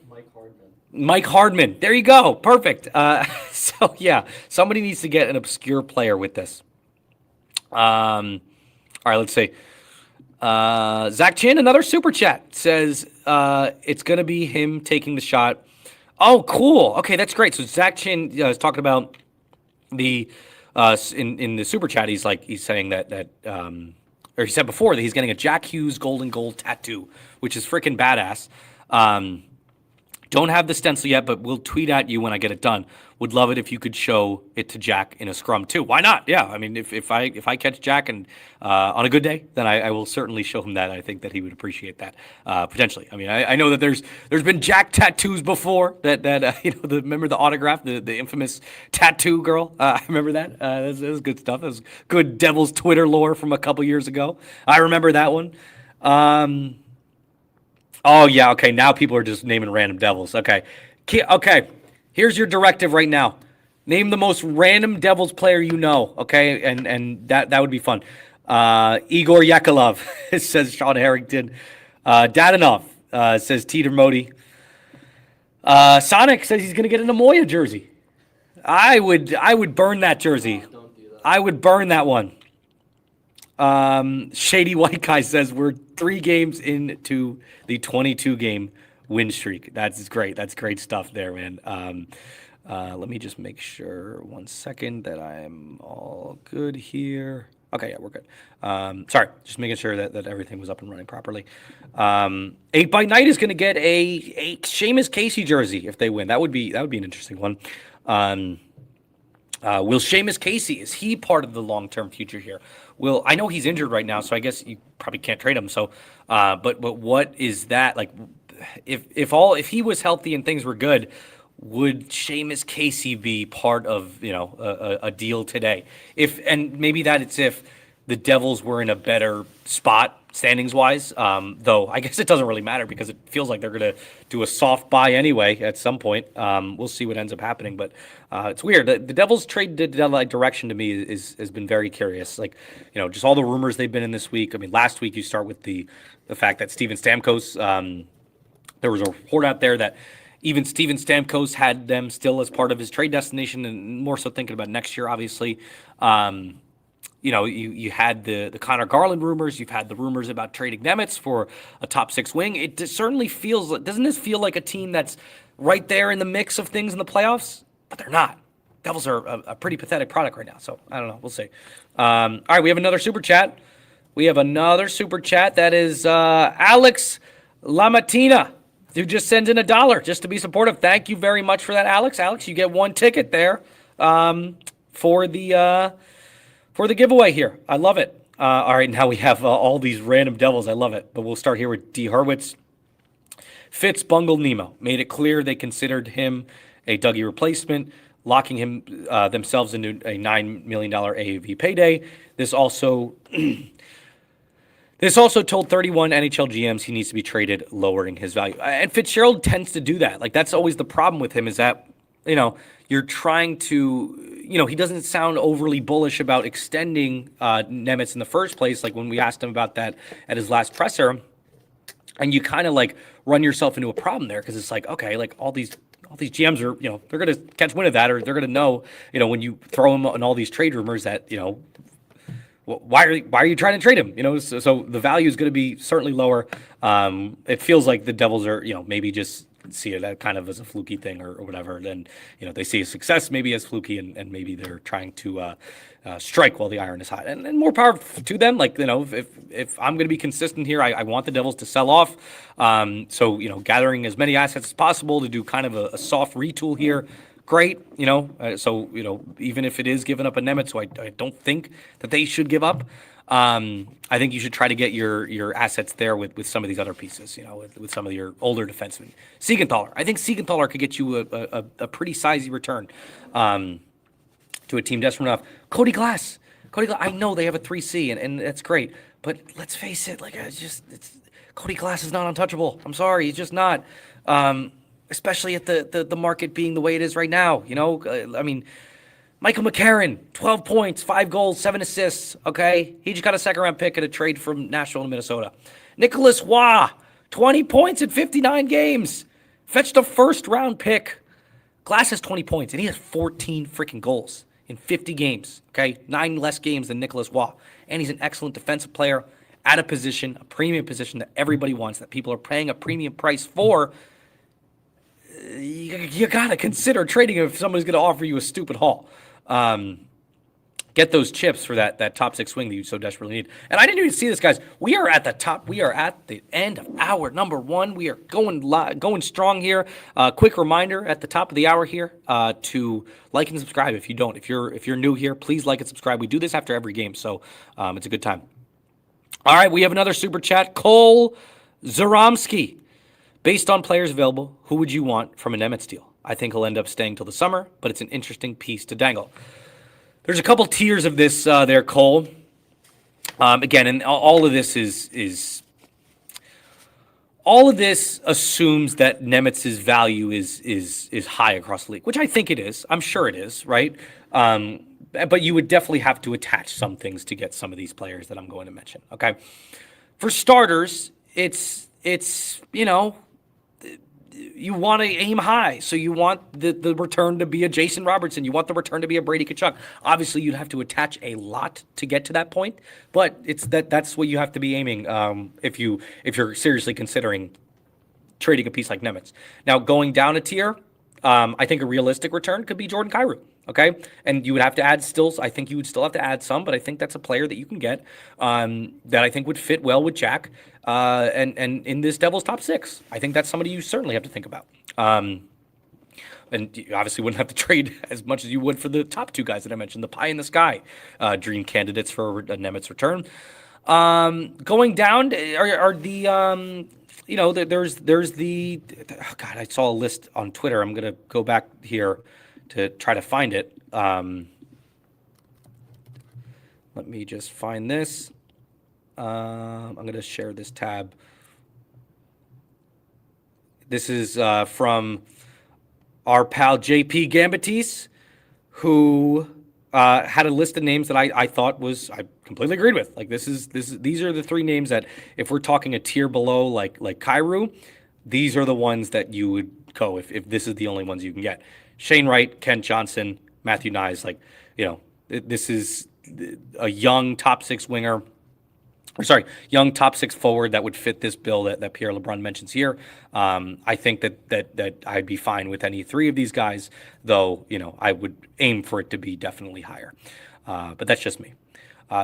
Mike Hardman. There you go. Perfect. So, yeah, somebody needs to get an obscure player with this. All right, let's see. Zach Chin, another super chat, says it's going to be him taking the shot. Oh, cool. Okay, that's great. So Zach Chin is talking about the in the super chat. He's saying that or he said before that he's getting a Jack Hughes golden goal tattoo, which is freaking badass. Don't have the stencil yet, but we'll tweet at you when I get it done. Would love it if you could show it to Jack in a scrum too. Why not? Yeah, I mean, if I catch Jack and on a good day, then I will certainly show him that. I think that he would appreciate that potentially. I mean, I know that there's been Jack tattoos before. Remember the autograph, the infamous tattoo girl. I remember that. That was good stuff. That was good Devil's Twitter lore from a couple years ago. I remember that one. Oh, yeah, okay, now people are just naming random Devils. Okay, here's your directive right now. Name the most random Devils player you know, okay? And that would be fun. Igor Yakovlev, says Sean Harrington. Dadanov, says Teeter Modi. Sonic says he's going to get an Amoya jersey. I would burn that jersey. Don't do that. I would burn that one. Shady White Guy says we're 3 games into the 22-game win streak. That's great. That's great stuff there, man. Let me just make sure 1 second that I'm all good here. Okay, yeah, we're good. Sorry, just making sure that everything was up and running properly. 8 by Night is going to get a Seamus Casey jersey if they win. That would be an interesting one. Will Seamus Casey, is he part of the long-term future here? I know he's injured right now, so I guess you probably can't trade him. So, but what is that like? If he was healthy and things were good, would Seamus Casey be part of a deal today? And maybe that it's if the Devils were in a better spot standings wise. Though I guess it doesn't really matter because it feels like they're going to do a soft buy anyway at some point. We'll see what ends up happening, but it's weird. The Devils trade deadline direction to me has been very curious. Like, just all the rumors they've been in this week. I mean, last week you start with the fact that Steven Stamkos, there was a report out there that even Steven Stamkos had them still as part of his trade destination, and more so thinking about next year, obviously. You had the Connor Garland rumors. You've had the rumors about trading Nemec for a top 6 wing. It certainly feels like, doesn't this feel like a team that's right there in the mix of things in the playoffs? But they're not. Devils are a pretty pathetic product right now. So I don't know. We'll see. All right, we have another super chat. That is Alex Lamatina, who just sends in $1 just to be supportive. Thank you very much for that, Alex. Alex, you get 1 ticket there for the giveaway here. I love it. All right, now we have all these random Devils. I love it. But we'll start here with D. Hurwitz. Fitz bungled Nemo. Made it clear they considered him a Dougie replacement, locking him themselves into a $9 million AAV payday. This also This also told 31 NHL GMs he needs to be traded, lowering his value. And Fitzgerald tends to do that. Like, that's always the problem with him, is that, you're trying to, he doesn't sound overly bullish about extending Nemec in the first place. Like when we asked him about that at his last presser, and you kind of like run yourself into a problem there, because it's like, okay, like all these GMs are, they're going to catch wind of that, or they're going to know, when you throw them on all these trade rumors that, why are you trying to trade him? So the value is going to be certainly lower. It feels like the Devils are, maybe just see it kind of as a fluky thing or whatever. Then, they see a success maybe as fluky, and maybe they're trying to strike while the iron is hot. And more power to them. Like, if I'm going to be consistent here, I want the Devils to sell off. So, gathering as many assets as possible to do kind of a soft retool here. Great, so, even if it is giving up a Nemec, so I don't think that they should give up. I think you should try to get your assets there with some of these other pieces, with some of your older defensemen. Siegenthaler. I think Siegenthaler could get you a pretty sizey return to a team desperate enough. Cody Glass. I know they have a 3C, and that's great. But let's face it, like, Cody Glass is not untouchable. I'm sorry, he's just not. Especially at the market being the way it is right now. I mean, Michael McCarron, 12 points, 5 goals, 7 assists, okay? He just got a second-round pick at a trade from Nashville to Minnesota. Nicolas Waugh, 20 points in 59 games. Fetched a first-round pick. Glass has 20 points, and he has 14 freaking goals in 50 games, okay? 9 less games than Nicolas Waugh. And he's an excellent defensive player at a position, a premium position that everybody wants, that people are paying a premium price for. You got to consider trading him if somebody's going to offer you a stupid haul. Get those chips for that top 6 swing that you so desperately need. And I didn't even see this, guys. We are at the top. We are at the end of hour number 1. We are going strong here. Quick reminder at the top of the hour here to like and subscribe if you don't. If you're new here, please like and subscribe. We do this after every game, so it's a good time. All right, we have another super chat. Cole Zaromsky. Based on players available, who would you want from a Nemec deal? I think he'll end up staying till the summer, but it's an interesting piece to dangle. There's a couple tiers of this there, Cole. Again, and all of this is all of this assumes that Nemec's value is high across the league, which I think it is. I'm sure it is, right? But you would definitely have to attach some things to get some of these players that I'm going to mention. Okay, for starters, it's you want to aim high. So you want the return to be a Jason Robertson. You want the return to be a Brady Tkachuk. Obviously, you'd have to attach a lot to get to that point, but it's that's what you have to be aiming if you're seriously considering trading a piece like Nemec. Now, going down a tier, I think a realistic return could be Jordan Kyrou. Okay, and you would have to add stills. I think you would still have to add some, but I think that's a player that you can get that I think would fit well with Jack and in this Devils top 6. I think that's somebody you certainly have to think about. And you obviously wouldn't have to trade as much as you would for the top 2 guys that I mentioned, the pie in the sky dream candidates for a Nemec return. Going down are the there's the God, I saw a list on Twitter. I'm gonna go back here to try to find it. Let me just find this. I'm going to share this tab. This is from our pal JP Gambatis, who had a list of names that I thought I completely agreed with. Like these are the 3 names that if we're talking a tier below, like Kyrou, these are the ones that you would go if this is the only ones you can get. Shane Wright, Kent Johnson, Matthew Nyes, this is a young top 6 winger. Young top 6 forward that would fit this bill that Pierre LeBrun mentions here. I think that I'd be fine with any 3 of these guys, though, I would aim for it to be definitely higher. But that's just me.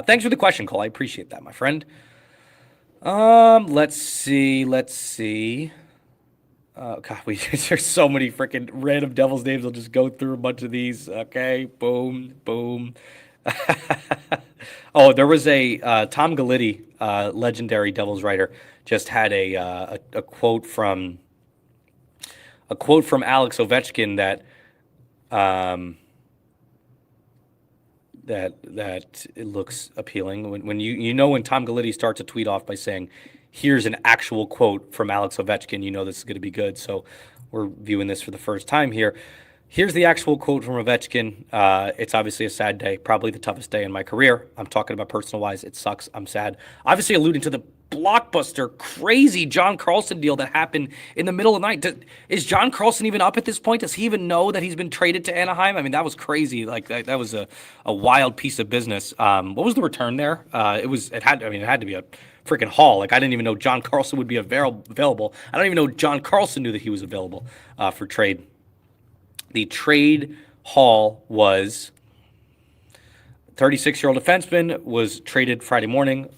Thanks for the question, Cole. I appreciate that, my friend. Let's see. God, there's so many freaking random Devils names. I'll just go through a bunch of these. Okay, boom. Oh, there was a Tom Galitti, legendary Devils writer, just had a quote from Alex Ovechkin that that it looks appealing. When when Tom Galletti starts a tweet off by saying, "Here's an actual quote from Alex Ovechkin," you know this is going to be good. So we're viewing this for the first time here. Here's the actual quote from Ovechkin. It's obviously a sad day, probably the toughest day in my career. I'm talking about personal-wise. It sucks. I'm sad. Obviously alluding to the blockbuster, crazy John Carlson deal that happened in the middle of the night. Is John Carlson even up at this point? Does he even know that he's been traded to Anaheim? I mean, that was crazy. Like that was a wild piece of business. What was the return there? It had to be a freaking haul. Like I didn't even know John Carlson would be available. I don't even know John Carlson knew that he was available for trade. The trade haul was 36-year-old defenseman was traded Friday morning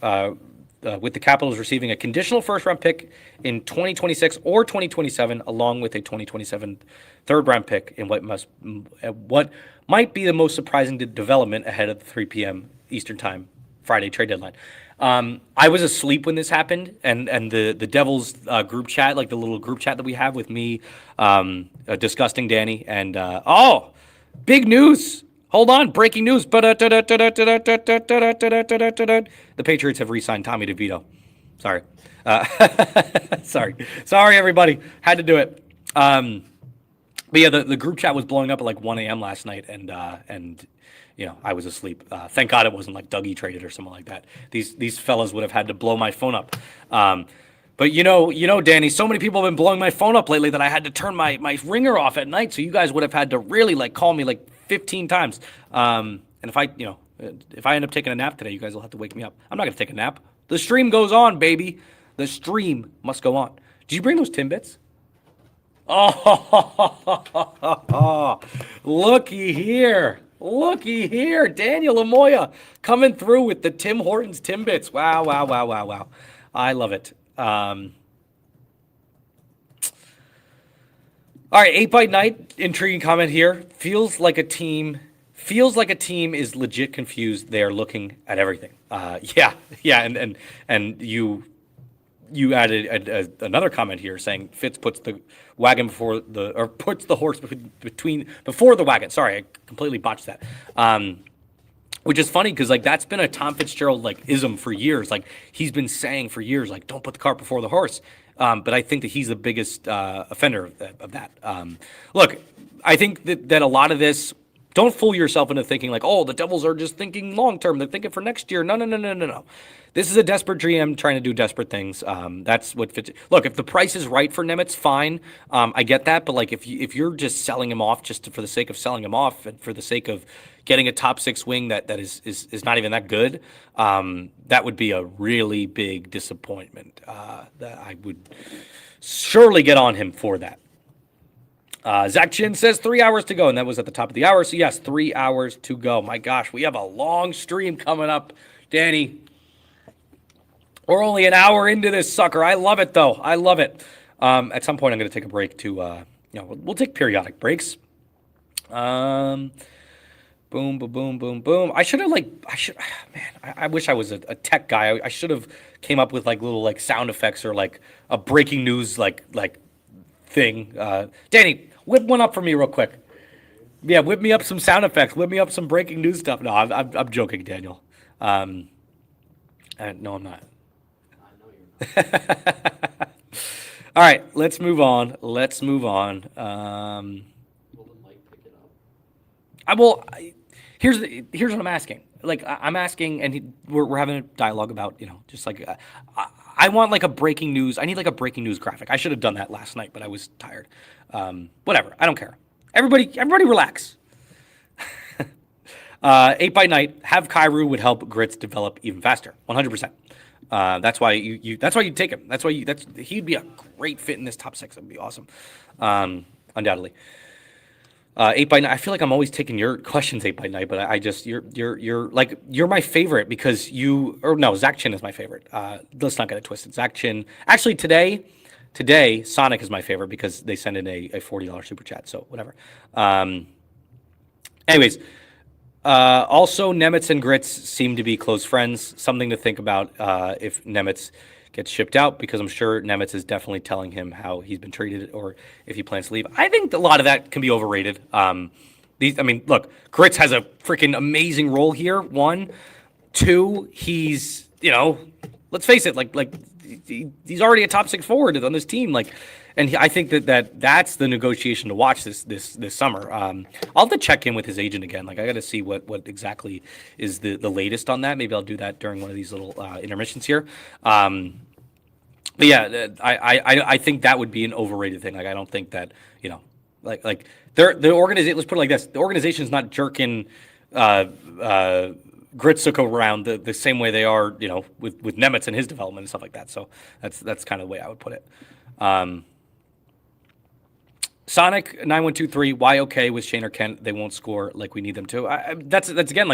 with the Capitals receiving a conditional first-round pick in 2026 or 2027, along with a 2027 third-round pick in what might be the most surprising development ahead of the 3 p.m. Eastern Time Friday trade deadline. I was asleep when this happened, and the Devils group chat, like the little group chat that we have with me, disgusting Danny, and big news. Hold on, breaking news. The Patriots have re-signed Tommy DeVito. Sorry. Sorry, everybody. Had to do it. But yeah, the group chat was blowing up at like 1 a.m. last night, and I was asleep. Thank God it wasn't like Dougie traded or something like that. These fellas would have had to blow my phone up. But Danny, so many people have been blowing my phone up lately that I had to turn my ringer off at night. So you guys would have had to really like call me like 15 times. And if I end up taking a nap today, you guys will have to wake me up. I'm not gonna take a nap. The stream goes on, baby. The stream must go on. Did you bring those Timbits? Oh, looky here. Daniel Lamoya coming through with the Tim Hortons Timbits. Wow. I love it. All right, 8 by Night, intriguing comment here. Feels like a team is legit confused. They are looking at everything. Yeah, and you added another comment here saying Fitz puts the wagon puts the horse before the wagon. Sorry, I completely botched that. Which is funny because like that's been a Tom Fitzgerald like ism for years. Like he's been saying for years, like don't put the cart before the horse. But I think that he's the biggest offender of that. Look, I think that a lot of this. Don't fool yourself into thinking like, oh, the Devils are just thinking long term. They're thinking for next year. No. This is a desperate GM trying to do desperate things. That's what fits. Look, if the price is right for Nemec, fine. I get that, but like if you're just selling him off just for the sake of selling him off and for the sake of getting a top 6 wing that is not even that good, that would be a really big disappointment. That I would surely get on him for that. Zach Chin says 3 hours to go, and that was at the top of the hour. So yes, 3 hours to go. My gosh, we have a long stream coming up, Danny. We're only an hour into this sucker. I love it, though. I love it. At some point, I'm going to take a break to, we'll take periodic breaks. Boom. I wish I was a tech guy. I should have came up with like little like sound effects or like a breaking news like thing. Danny, whip one up for me real quick. Yeah, whip me up some sound effects. Whip me up some breaking news stuff. No, I'm joking, Daniel. No, I'm not. All right, let's move on. Will the mic pick it up? Here's what I'm asking. Like I'm asking, and we're having a dialogue about just like I want like a breaking news. I need like a breaking news graphic. I should have done that last night, but I was tired. Whatever. I don't care. Everybody relax. 8 by Night. Have Kyrou would help Grits develop even faster. 100%. That's why you take him. He'd be a great fit in this top 6. That'd be awesome. Undoubtedly. 8 by Night. I feel like I'm always taking your questions 8 by Night, but you're my favorite because Zach Chin is my favorite. Let's not get it twisted. Zach Chin. Actually, today Sonic is my favorite because they send in a $40 super chat. So whatever. Anyways. Also, Nemec and Grits seem to be close friends. Something to think about if Nemec gets shipped out, because I'm sure Nemec is definitely telling him how he's been treated or if he plans to leave. I think a lot of that can be overrated. Look, Grits has a freaking amazing role here. 1, 2, he's, let's face it, he's already a top 6 forward on this team. I think that's the negotiation to watch this summer. I'll have to check in with his agent again. I got to see what exactly is the latest on that. Maybe I'll do that during one of these little intermissions here. But yeah, I think that would be an overrated thing. I don't think that, the organization. Let's put it like this: the organization is not jerking Gritsuk around the same way they are, with Nemec and his development and stuff like that. So that's kind of the way I would put it. Sonic 9123, why okay with Shane or Kent? They won't score like we need them to. That's again,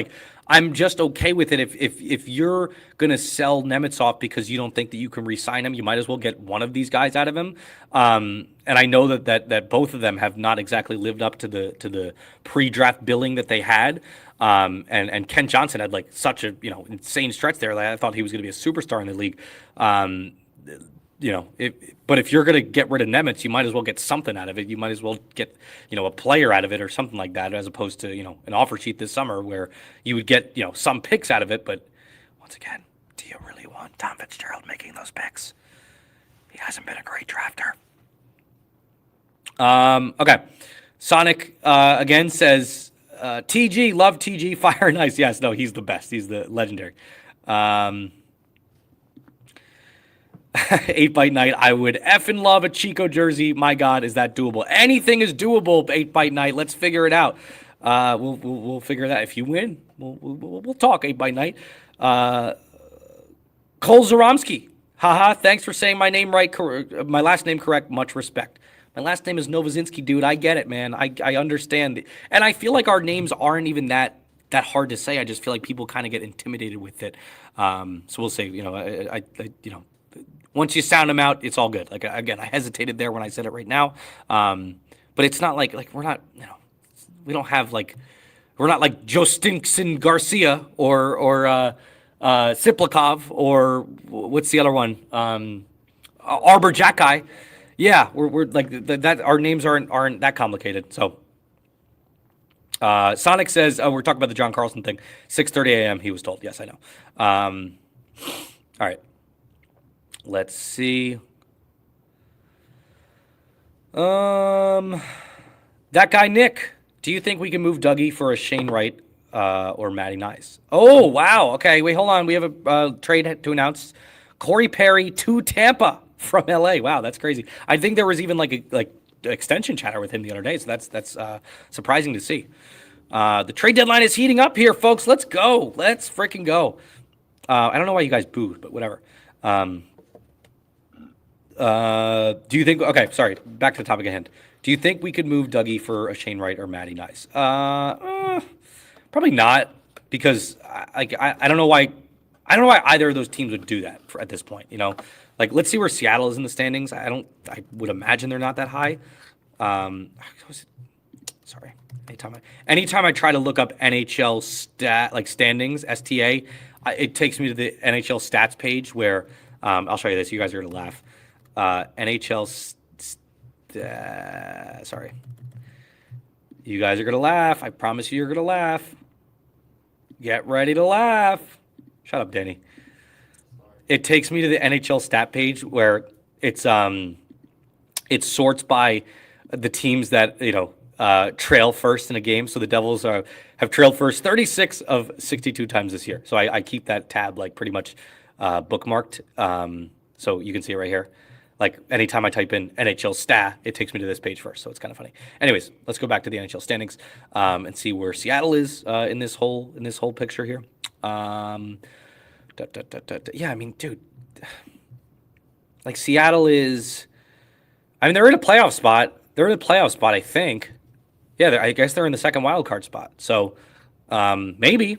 I'm just okay with it. If you're gonna sell Nemec off because you don't think that you can re-sign him, you might as well get one of these guys out of him. And I know that both of them have not exactly lived up to the pre-draft billing that they had. And Ken Johnson had such a insane stretch there. I thought he was gonna be a superstar in the league. But if you're going to get rid of Nemec, you might as well get something out of it. You might as well get, a player out of it or something like that, as opposed to, an offer sheet this summer where you would get, some picks out of it. But once again, do you really want Tom Fitzgerald making those picks? He hasn't been a great drafter. Okay. Sonic, again, says, TG, love TG, fire and ice. Yes, no, he's the best. He's the legendary. 8-Byte Night, I would effing love a Chico jersey. My God, is that doable? Anything is doable, 8-Byte Night. Let's figure it out. We'll figure it out. If you win, we'll talk, 8-Byte Night. Cole Zaromsky. Haha, thanks for saying my name right. My last name correct. Much respect. My last name is Novozinsky, dude. I get it, man. I understand. And I feel like our names aren't even that hard to say. I just feel like people kind of get intimidated with it. So we'll say, once you sound them out, it's all good. Again, I hesitated there when I said it right now. But it's not like we're not, we don't have we're not like Jostinkson Garcia or Siplikov or what's the other one? Arbor Jacki. Yeah, we're like that. Our names aren't that complicated. So Sonic says, we're talking about the John Carlson thing. 6:30 a.m. He was told. Yes, I know. All right. Let's see. That guy Nick. Do you think we can move Dougie for a Shane Wright or Matty Nice? Oh wow. Okay, wait, hold on. We have a trade to announce. Corey Perry to Tampa from LA. Wow, that's crazy. I think there was even a extension chatter with him the other day, so that's surprising to see. The trade deadline is heating up here, folks. Let's go. Let's freaking go. I don't know why you guys booed, but whatever. Do you think? Okay, sorry. Back to the topic at hand. Do you think we could move Dougie for a Shane Wright or Matty Nice? Probably not, because I don't know why. I don't know why either of those teams would do that at this point. Let's see where Seattle is in the standings. I would imagine they're not that high. Sorry. Anytime I try to look up NHL standings, STA, it takes me to the NHL stats page where I'll show you this. You guys are gonna laugh. NHL. Sorry. You guys are gonna laugh. I promise you're gonna laugh. Get ready to laugh. Shut up, Danny. It takes me to the NHL stat page where it sorts by the teams that trail first in a game. So the Devils have trailed first 36 of 62 times this year. So I keep that tab pretty much bookmarked. So you can see it right here. Anytime I type in NHL stat, it takes me to this page first. So it's kind of funny. Anyways, let's go back to the NHL standings and see where Seattle is in this whole picture here. Yeah, I mean, dude, Seattle is. I mean, they're in a playoff spot. I think. Yeah, I guess they're in the second wild card spot. So maybe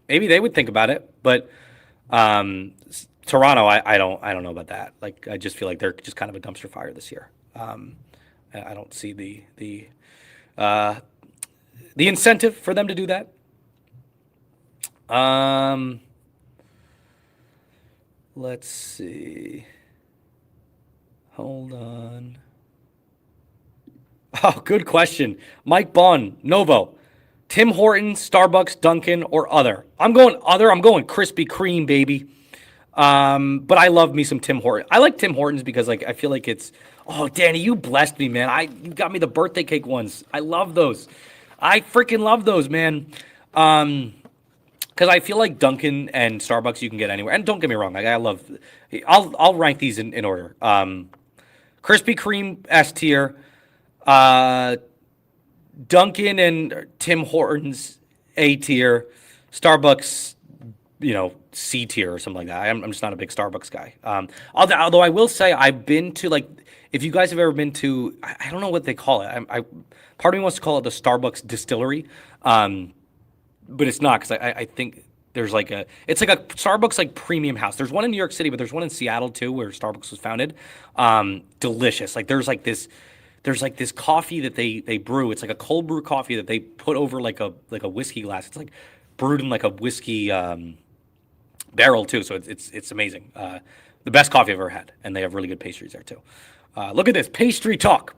they would think about it, but Toronto, I don't know about that. I just feel like they're just kind of a dumpster fire this year. I don't see the incentive for them to do that. Let's see. Hold on. Oh, good question. Mike Bond, Novo. Tim Hortons, Starbucks, Dunkin', or other. I'm going other. I'm going Krispy Kreme, baby. But I love me some Tim Hortons. I like Tim Hortons because like I feel like it's. Oh, Danny, you blessed me, man. You got me the birthday cake ones. I love those. I freaking love those, man. Because I feel like Dunkin' and Starbucks you can get anywhere. And don't get me wrong, like I love. I'll rank these in order. Krispy Kreme S tier. Dunkin' and Tim Hortons A tier. Starbucks, C tier or something like that. I'm just not a big Starbucks guy. Although I will say I've been to like, if you guys have ever been to, I don't know what they call it. Part of me wants to call it the Starbucks distillery, but it's not because I think there's like it's like a Starbucks like premium house. There's one in New York City, but there's one in Seattle too where Starbucks was founded. Delicious. Like there's like this coffee that they brew. It's like a cold brew coffee that they put over like a whiskey glass. It's like brewed in like a whiskey barrel too, so it's amazing. The best coffee I've ever had, and they have really good pastries there too. Look at this pastry talk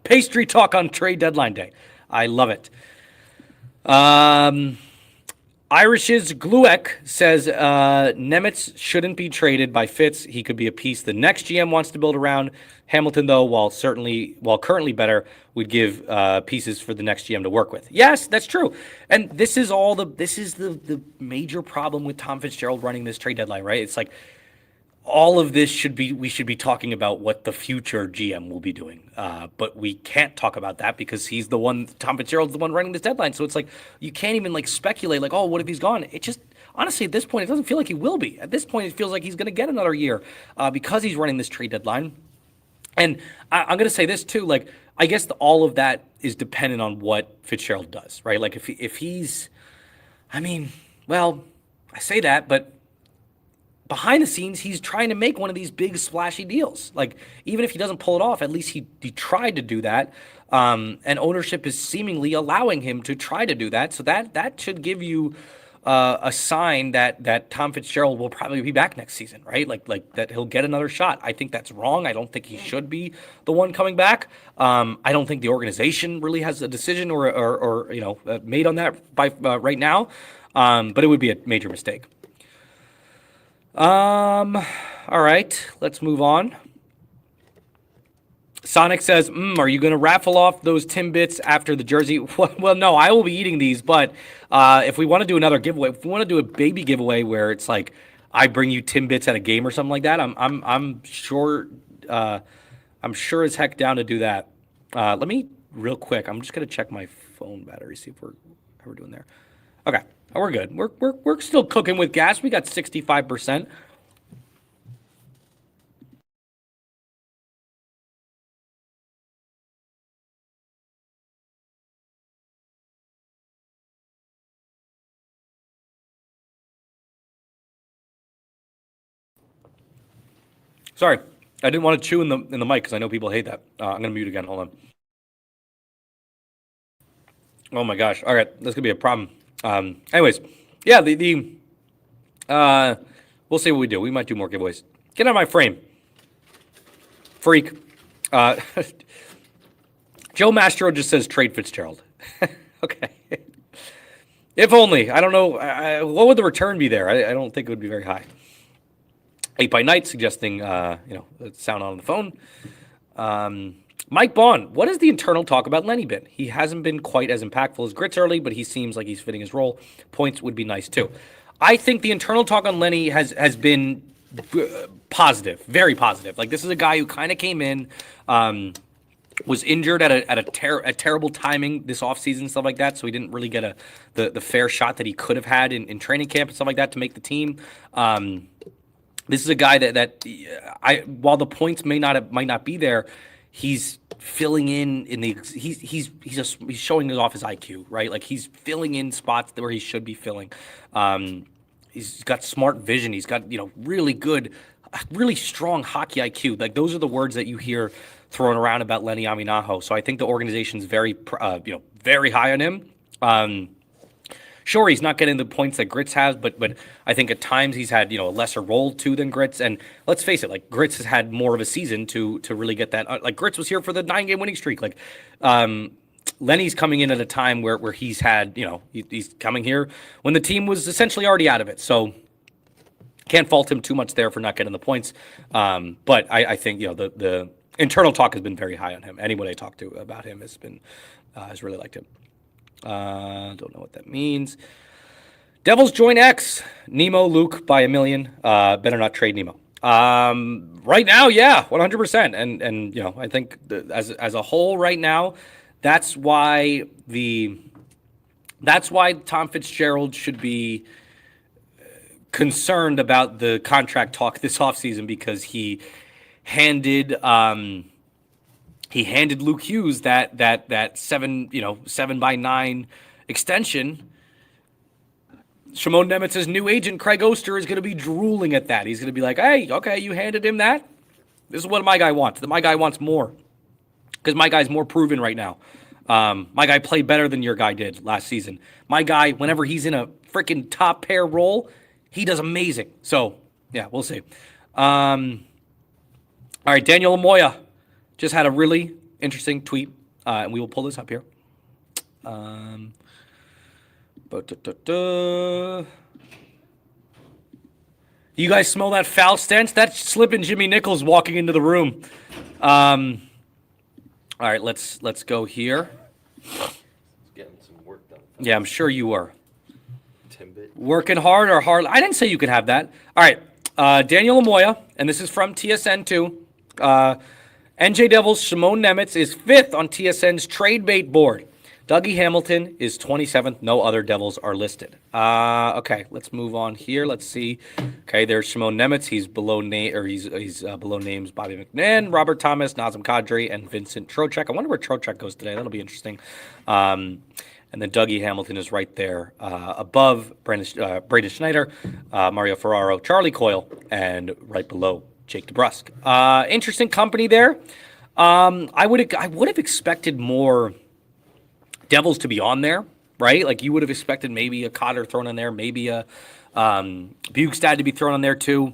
on trade deadline day. I love it. Irish's Gluek says Nemec shouldn't be traded by Fitz. He could be a piece the next GM wants to build around. Hamilton, though, while currently better, would give pieces for the next GM to work with. Yes, that's true. And this is the major problem with Tom Fitzgerald running this trade deadline, right? It's like all of this we should be talking about what the future GM will be doing. But we can't talk about that because Tom Fitzgerald's the one running this deadline. So it's like, you can't even like speculate like, oh, what if he's gone? It just, honestly, at this point, it doesn't feel like he will be. At this point, it feels like he's going to get another year because he's running this trade deadline. And I'm going to say this too, like, I guess all of that is dependent on what Fitzgerald does, right? Like if he's, I say that, but behind the scenes, he's trying to make one of these big splashy deals. Like, even if he doesn't pull it off, at least he tried to do that. And ownership is seemingly allowing him to try to do that. So that should give you a sign that Tom Fitzgerald will probably be back next season, right? Like that he'll get another shot. I think that's wrong. I don't think he should be the one coming back. I don't think the organization really has a decision or made on that by right now. But it would be a major mistake. All right, let's move on. Sonic says, are you going to raffle off those Timbits after the jersey? Well, no, I will be eating these, but if we want to do another giveaway, if we want to do a baby giveaway where it's like I bring you Timbits at a game or something like that, I'm sure as heck down to do that. Let me real quick. I'm just going to check my phone battery, see if how we're doing there. Okay, we're good. We're still cooking with gas. We got 65%. Sorry, I didn't want to chew in the mic because I know people hate that. I'm gonna mute again. Hold on. Oh my gosh! All right, this could be a problem. Anyways, yeah, we'll see what we do. We might do more giveaways. Get out of my frame, freak. Joe Mastro just says trade Fitzgerald. Okay. If only. I don't know. What would the return be there? I don't think it would be very high. 8 by Night suggesting, sound on the phone. Mike Bond, what is the internal talk about Lenny been? He hasn't been quite as impactful as Grits early, but he seems like he's fitting his role. Points would be nice too. I think the internal talk on Lenny has been positive, very positive. Like, this is a guy who kind of came in, was injured at terrible timing this offseason, stuff like that, so he didn't really get the fair shot that he could have had in training camp and stuff like that to make the team. This is a guy that while the points might not be there, he's filling in the he's showing off his IQ, right? Like, he's filling in spots where he should be filling. He's got smart vision. He's got really good, really strong hockey IQ. Like, those are the words that you hear thrown around about Lenny Aminaho. So I think the organization's very very high on him. Sure, he's not getting the points that Grits has, but I think at times he's had a lesser role too than Grits. And let's face it, like, Grits has had more of a season to really get that. Like, Grits was here for the 9-game winning streak. Like, Lenny's coming in at a time where he's had, he's coming here when the team was essentially already out of it. So can't fault him too much there for not getting the points. But I think, the internal talk has been very high on him. Anyone I talked to about him has really liked him. Don't know what that means. Devils join X. Nemo, Luke by 1 million. Better not trade Nemo. Right now, yeah, 100%. And I think as a whole right now, that's why Tom Fitzgerald should be concerned about the contract talk this offseason, because he handed Luke Hughes that 7x9 extension. Shimon Nemec's new agent, Craig Oster, is going to be drooling at that. He's going to be like, hey, okay, you handed him that? This is what my guy wants. My guy wants more, because my guy's more proven right now. My guy played better than your guy did last season. My guy, whenever he's in a freaking top pair role, he does amazing. So, yeah, we'll see. All right, Daniel Amoya just had a really interesting tweet, and we will pull this up here. You guys smell that foul stench? That's slipping Jimmy Nichols walking into the room. All right, let's go here. Getting some work done. Yeah, I'm sure you were. Timbit. Working hard or hard? I didn't say you could have that. All right, Daniel Amoya, and this is from TSN too. NJ Devils Shimon Nemec is 5th on TSN's trade bait board. Dougie Hamilton is 27th. No other Devils are listed. Okay, let's move on here. Let's see. Okay, there's Shimon Nemec. He's below he's below names Bobby McNair, Robert Thomas, Nazem Kadri, and Vincent Trocheck. I wonder where Trocheck goes today. That'll be interesting. And then Dougie Hamilton is right there above Braden Schneider, Mario Ferraro, Charlie Coyle, and right below Jake DeBrusk. Interesting company there. I would have expected more Devils to be on there, right? Like you would have expected maybe a Cotter thrown in there, maybe a Bukestad to be thrown on there too.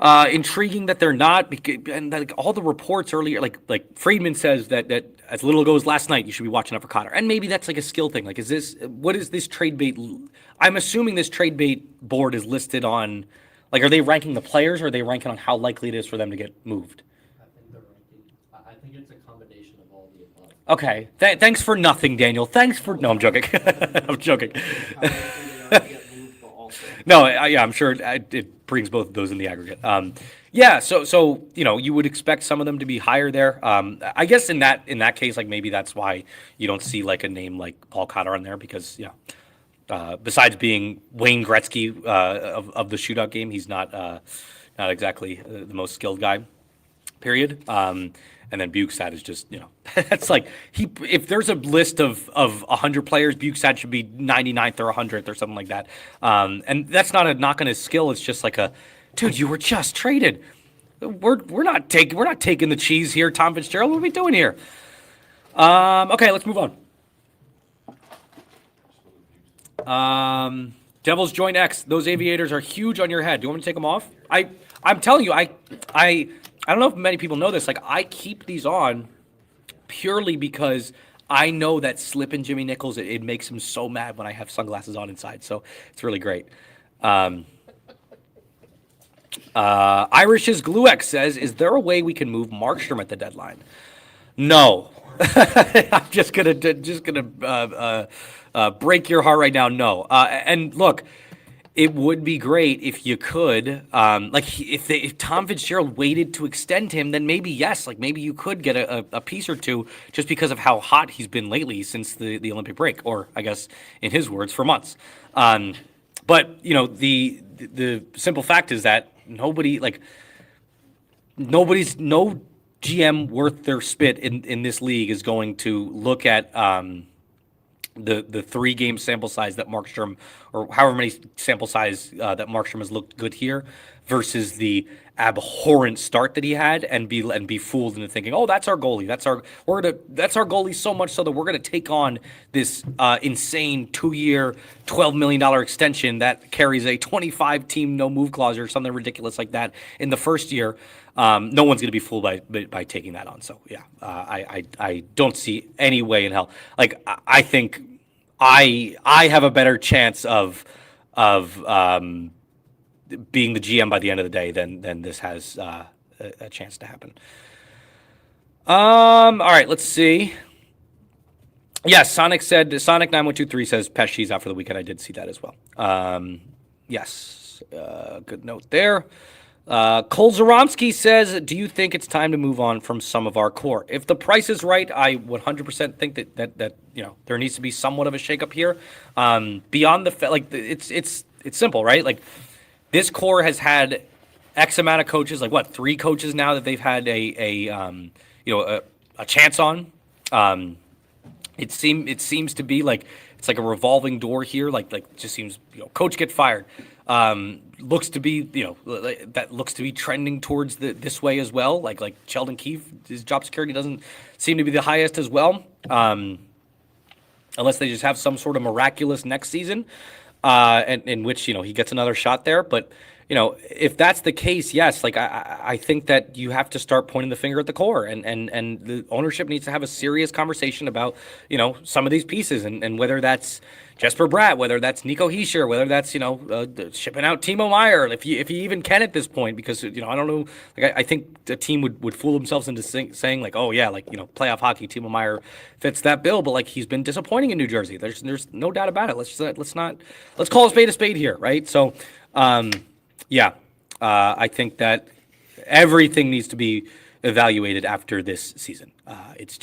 Intriguing that they're not, and like all the reports earlier, like Friedman says that as little ago as last night, you should be watching out for Cotter, and maybe that's like a skill thing. Like, what is this trade bait? I'm assuming this trade bait board is listed on, like, are they ranking the players, or are they ranking on how likely it is for them to get moved? I think it's a combination of all the above. Okay. Thanks for nothing, Daniel. No, I'm joking. I'm joking. No, yeah, I'm sure it brings both of those in the aggregate. Yeah, so you would expect some of them to be higher there. I guess in that case, like maybe that's why you don't see like a name like Paul Cotter on there, because besides being Wayne Gretzky of the shootout game, he's not exactly the most skilled guy. Period. And then Bukestad is just, that's like, if there's a list of 100 players, Bukestad should be 99th or 100th or something like that. And that's not a knock on his skill. It's just like dude, you were just traded. We're not taking the cheese here, Tom Fitzgerald. What are we doing here? Okay, let's move on. Devils join X. Those aviators are huge on your head. Do you want me to take them off? I'm telling you, I don't know if many people know this. Like, I keep these on purely because I know that slipping Jimmy Nichols, it makes him so mad when I have sunglasses on inside. So it's really great. Irish's Gluex says, "Is there a way we can move Markstrom at the deadline?" No. I'm just gonna break your heart right now. No. And look. It would be great if you could, if Tom Fitzgerald waited to extend him, then maybe yes, like maybe you could get a piece or two just because of how hot he's been lately since the Olympic break, or I guess in his words, for months. But the simple fact is that no GM worth their spit in this league is going to look at the 3-game sample size that Markstrom, or however many sample size that Markstrom has looked good here, versus the abhorrent start that he had, and be fooled into thinking, oh, that's our goalie. That's our goalie, so much so that we're gonna take on this insane 2-year, $12 million extension that carries a 25-team no move clause or something ridiculous like that in the first year. No one's going to be fooled by taking that on. So yeah, I don't see any way in hell. Like I think I have a better chance of being the GM by the end of the day than this has a chance to happen. All right, let's see. Yes, Sonic 9123 says Pesci's out for the weekend. I did see that as well. Yes, good note there. Cole Zaromsky says, do you think it's time to move on from some of our core? If the price is right, I 100% think that there needs to be somewhat of a shakeup here. Beyond the it's simple, right? Like this core has had X amount of coaches, like what, 3 coaches now that they've had a chance on. It seems to be like it's like a revolving door here. Like just seems coach get fired. Looks to be that looks to be trending towards this way as well. Like Sheldon Keefe, his job security doesn't seem to be the highest as well. Unless they just have some sort of miraculous next season, and in which he gets another shot there. But if that's the case, yes, like I think that you have to start pointing the finger at the core, and the ownership needs to have a serious conversation about some of these pieces, and whether that's Jesper Bratt, whether that's Nico Hischier, whether that's shipping out Timo Meier, if you even can at this point, because I don't know, like I think the team would fool themselves into saying like, oh yeah, like playoff hockey, Timo Meier fits that bill, but like he's been disappointing in New Jersey. There's no doubt about it. Let's call a spade here, right? So. Yeah, I think that everything needs to be evaluated after this season. It's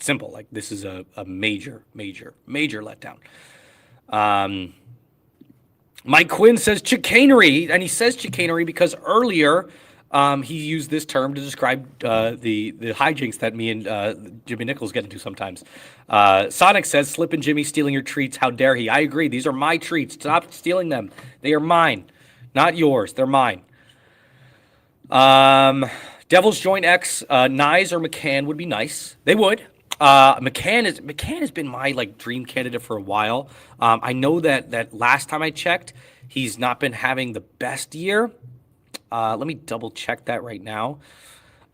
simple. Like this is a major letdown. Mike Quinn says chicanery, and he says chicanery because earlier he used this term to describe the hijinks that me and Jimmy Nichols get into sometimes. Sonic says, Slippin' Jimmy stealing your treats. How dare he? I agree. These are my treats. Stop stealing them. They are mine. Not yours. They're mine. Devil's Joint X, Nyes or McCann would be nice. They would. McCann has been my dream candidate for a while. I know that last time I checked, he's not been having the best year. Let me double check that right now.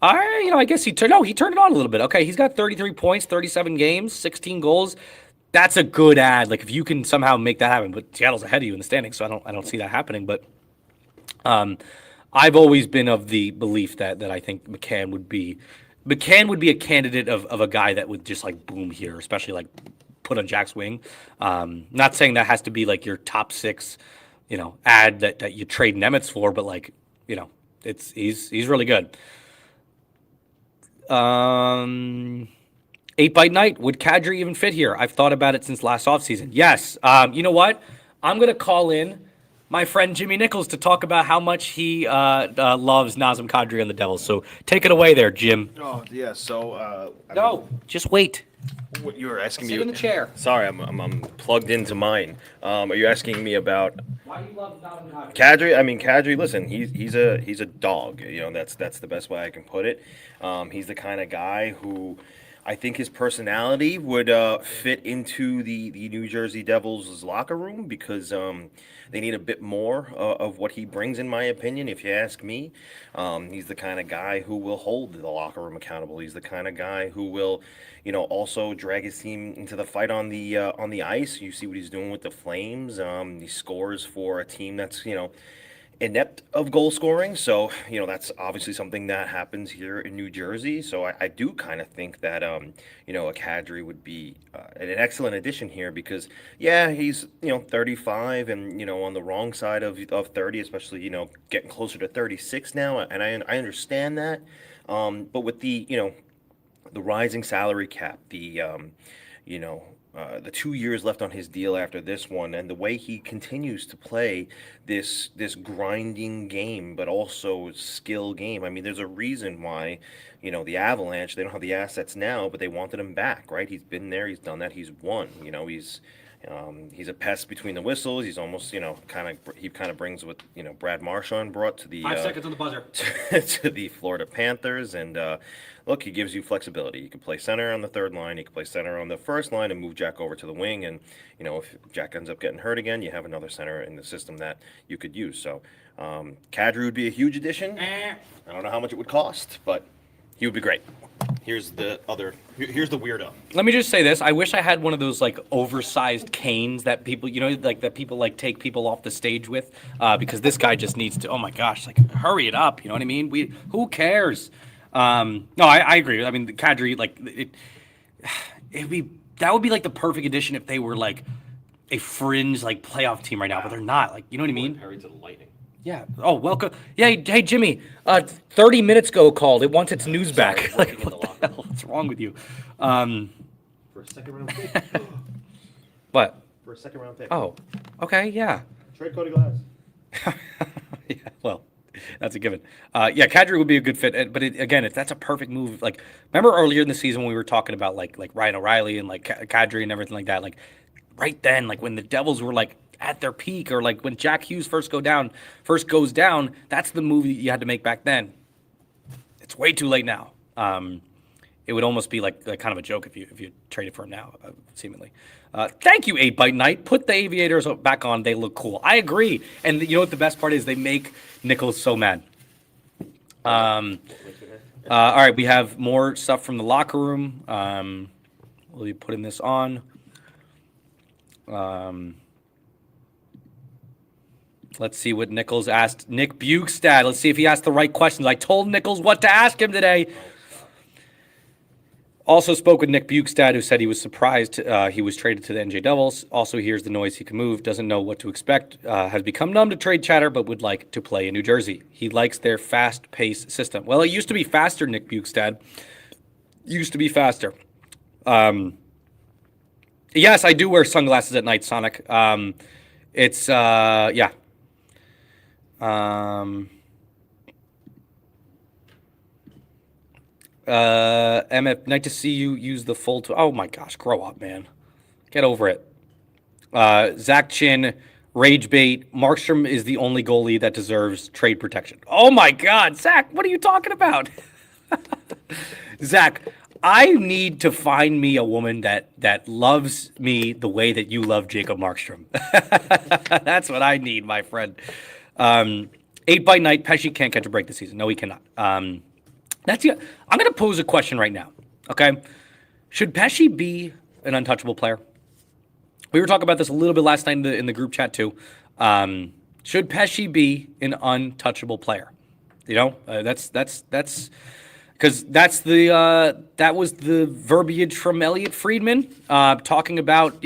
I guess he turned it on a little bit. Okay, he's got 33 points, 37 games, 16 goals. That's a good ad. Like if you can somehow make that happen, but Seattle's ahead of you in the standings, so I don't see that happening. But I've always been of the belief that I think McCann would be a candidate of a guy that would just boom here, especially put on Jack's wing. Not saying that has to be your top 6, ad that you trade Nemec for, but he's really good. 8-Bite Night, would Kadri even fit here? I've thought about it since last offseason. Yes. You know what? I'm going to call in my friend Jimmy Nichols to talk about how much he loves Nazem Kadri and the Devils. So take it away there, Jim. Oh, yeah. So, No, just wait. What you were asking me? Sit in the chair. Sorry, I'm plugged into mine. Are you asking me about Why do you love Nazem Kadri? Kadri? I mean, Kadri. Listen, he's a dog. That's the best way I can put it. He's the kind of guy who I think his personality would fit into the New Jersey Devils' locker room because they need a bit more of what he brings, in my opinion, if you ask me. He's the kind of guy who will hold the locker room accountable. He's the kind of guy who will, also drag his team into the fight on the ice. You see what he's doing with the Flames. He scores for a team that's, inept of goal scoring. So, that's obviously something that happens here in New Jersey. So I do kind of think that, a Kadri would be an excellent addition here because, yeah, he's, 35 and, on the wrong side of 30, especially, getting closer to 36 now. And I understand that. But with the rising salary cap, the 2 years left on his deal after this one, and the way he continues to play this grinding game, but also skill game. I mean, there's a reason why, the Avalanche, they don't have the assets now, but they wanted him back, right? He's been there, he's done that, he's won. He's He's a pest between the whistles. He's almost, he kind of brings what Brad Marchand brought to the 5 seconds on the buzzer. to the Florida Panthers. And look, he gives you flexibility. You can play center on the third line. You can play center on the first line and move Jack over to the wing. And if Jack ends up getting hurt again, you have another center in the system that you could use. So Kadri would be a huge addition. I don't know how much it would cost, but he would be great. Here's the weirdo. Let me just say this. I wish I had one of those like oversized canes that people, take people off the stage with, because this guy just needs to, oh my gosh, like hurry it up. You know what I mean? Who cares? No, I agree. I mean, the Kadri, that would be like the perfect addition if they were like a fringe like playoff team right now, but they're not. Like, you know what I mean? Harry to the Lightning. Yeah. Oh, welcome. Yeah. Hey, Jimmy. 30 minutes ago called. It wants its news back. Sorry, Like, what the hell? What's wrong with you? For a second round pick. What? For a second round pick. Oh. Okay. Yeah. Trade Cody Glass. Yeah. Well, that's a given. Yeah, Kadri would be a good fit, but that's a perfect move. Like, remember earlier in the season when we were talking about like Ryan O'Reilly and like Kadri and everything like that. Like, right then, like when the Devils were like at their peak, or like when Jack Hughes first goes down, that's the move you had to make back then. It's way too late now. It would almost be like kind of a joke if you traded for him now, seemingly. Thank you, 8 Night. Put the aviators back on. They look cool. I agree. And you know what the best part is? They make Nichols so mad. All right, we have more stuff from the locker room. We'll be putting this on. Let's see what Nichols asked Nick Bukestad. Let's see if he asked the right questions. I told Nichols what to ask him today. Also spoke with Nick Bukestad, who said he was surprised he was traded to the NJ Devils. Also hears the noise he can move, doesn't know what to expect, has become numb to trade chatter, but would like to play in New Jersey. He likes their fast-paced system. Well, it used to be faster, Nick Bukestad. Used to be faster. Yes, I do wear sunglasses at night, Sonic. It's, yeah. MF, nice to see you use the full. Oh my gosh, grow up, man. Get over it. Zach Chin, rage bait. Markstrom is the only goalie that deserves trade protection. Oh my God, Zach, what are you talking about? Zach, I need to find me a woman that loves me the way that you love Jacob Markstrom. That's what I need, my friend. 8 by night, Pesci can't catch a break this season. No, he cannot. That's it. I'm going to pose a question right now. Okay, should Pesci be an untouchable player? We were talking about this a little bit last night in the group chat too. Should Pesci be an untouchable player? You know, that's because that was the verbiage from Elliot Friedman talking about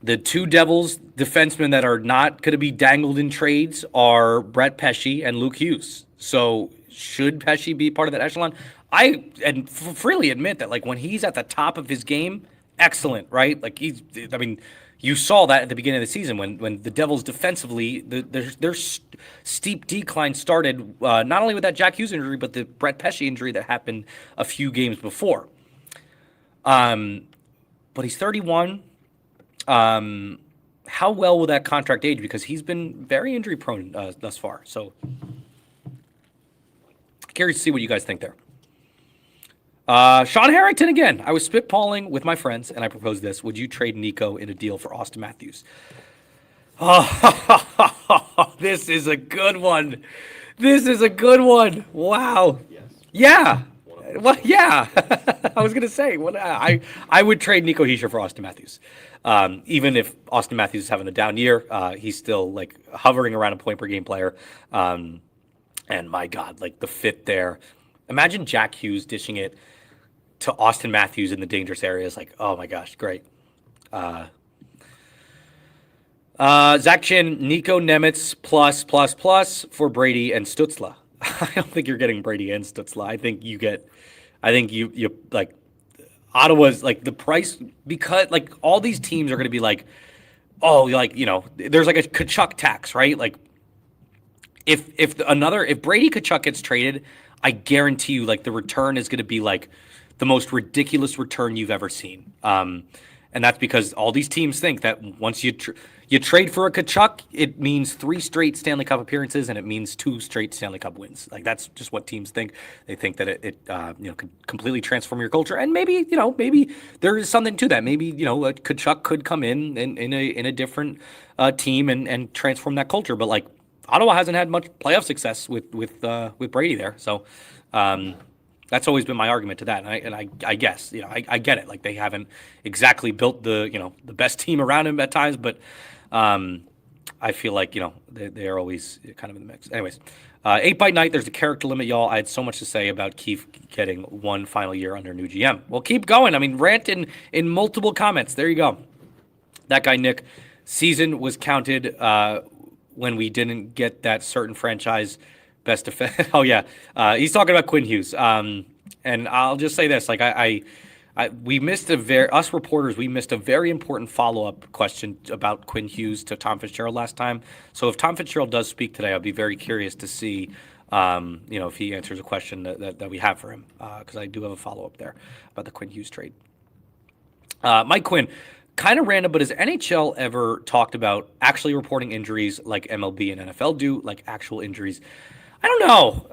the two Devils defensemen that are not going to be dangled in trades are Brett Pesci and Luke Hughes. So should Pesci be part of that echelon? I freely admit that, like, when he's at the top of his game, excellent, right? Like, you saw that at the beginning of the season when the Devils defensively, their steep decline started not only with that Jack Hughes injury, but the Brett Pesci injury that happened a few games before. But he's 31. How well will that contract age? Because he's been very injury prone thus far. So curious to see what you guys think there. Sean Harrington again. I was spitballing with my friends, and I proposed this. Would you trade Nico in a deal for Austin Matthews? Oh, this is a good one. This is a good one. Wow. Yes. Yeah. Well, yeah. I was gonna say, I would trade Nico Hischier for Austin Matthews. Even if Austin Matthews is having a down year, he's still like hovering around a point per game player. And my God, like the fit there. Imagine Jack Hughes dishing it to Austin Matthews in the dangerous areas. Like, oh my gosh, great. Zach Chin, Nico Nemec plus for Brady and Stutzla. I don't think you're getting Brady and Stutzla. I think you like Ottawa's like the price, because like all these teams are going to be like, oh, like, there's like a Kachuk tax, right? Like if Brady Kachuk gets traded, I guarantee you like the return is going to be like the most ridiculous return you've ever seen. And that's because all these teams think that once you trade for a Tkachuk, it means 3 straight Stanley Cup appearances and it means 2 straight Stanley Cup wins. Like, that's just what teams think. They think that it could completely transform your culture. And maybe there is something to that. Maybe, a Tkachuk could come in a different team and transform that culture. But like, Ottawa hasn't had much playoff success with Brady there. So, that's always been my argument to that, and I guess I get it. Like, they haven't exactly built the best team around him at times, but I feel like they are always kind of in the mix. Anyways, 8 by night. There's a character limit, y'all. I had so much to say about Keefe getting 1 final year under new GM. Well, keep going. I mean, rant in multiple comments. There you go. That guy Nick, season was counted when we didn't get that certain franchise best defense. Oh yeah, he's talking about Quinn Hughes. And I'll just say this: like we missed us reporters, we missed a very important follow-up question about Quinn Hughes to Tom Fitzgerald last time. So if Tom Fitzgerald does speak today, I'd be very curious to see, if he answers a question that we have for him, because I do have a follow-up there about the Quinn Hughes trade. Mike Quinn. Kind of random, but has NHL ever talked about actually reporting injuries like MLB and NFL do, like actual injuries? I don't know.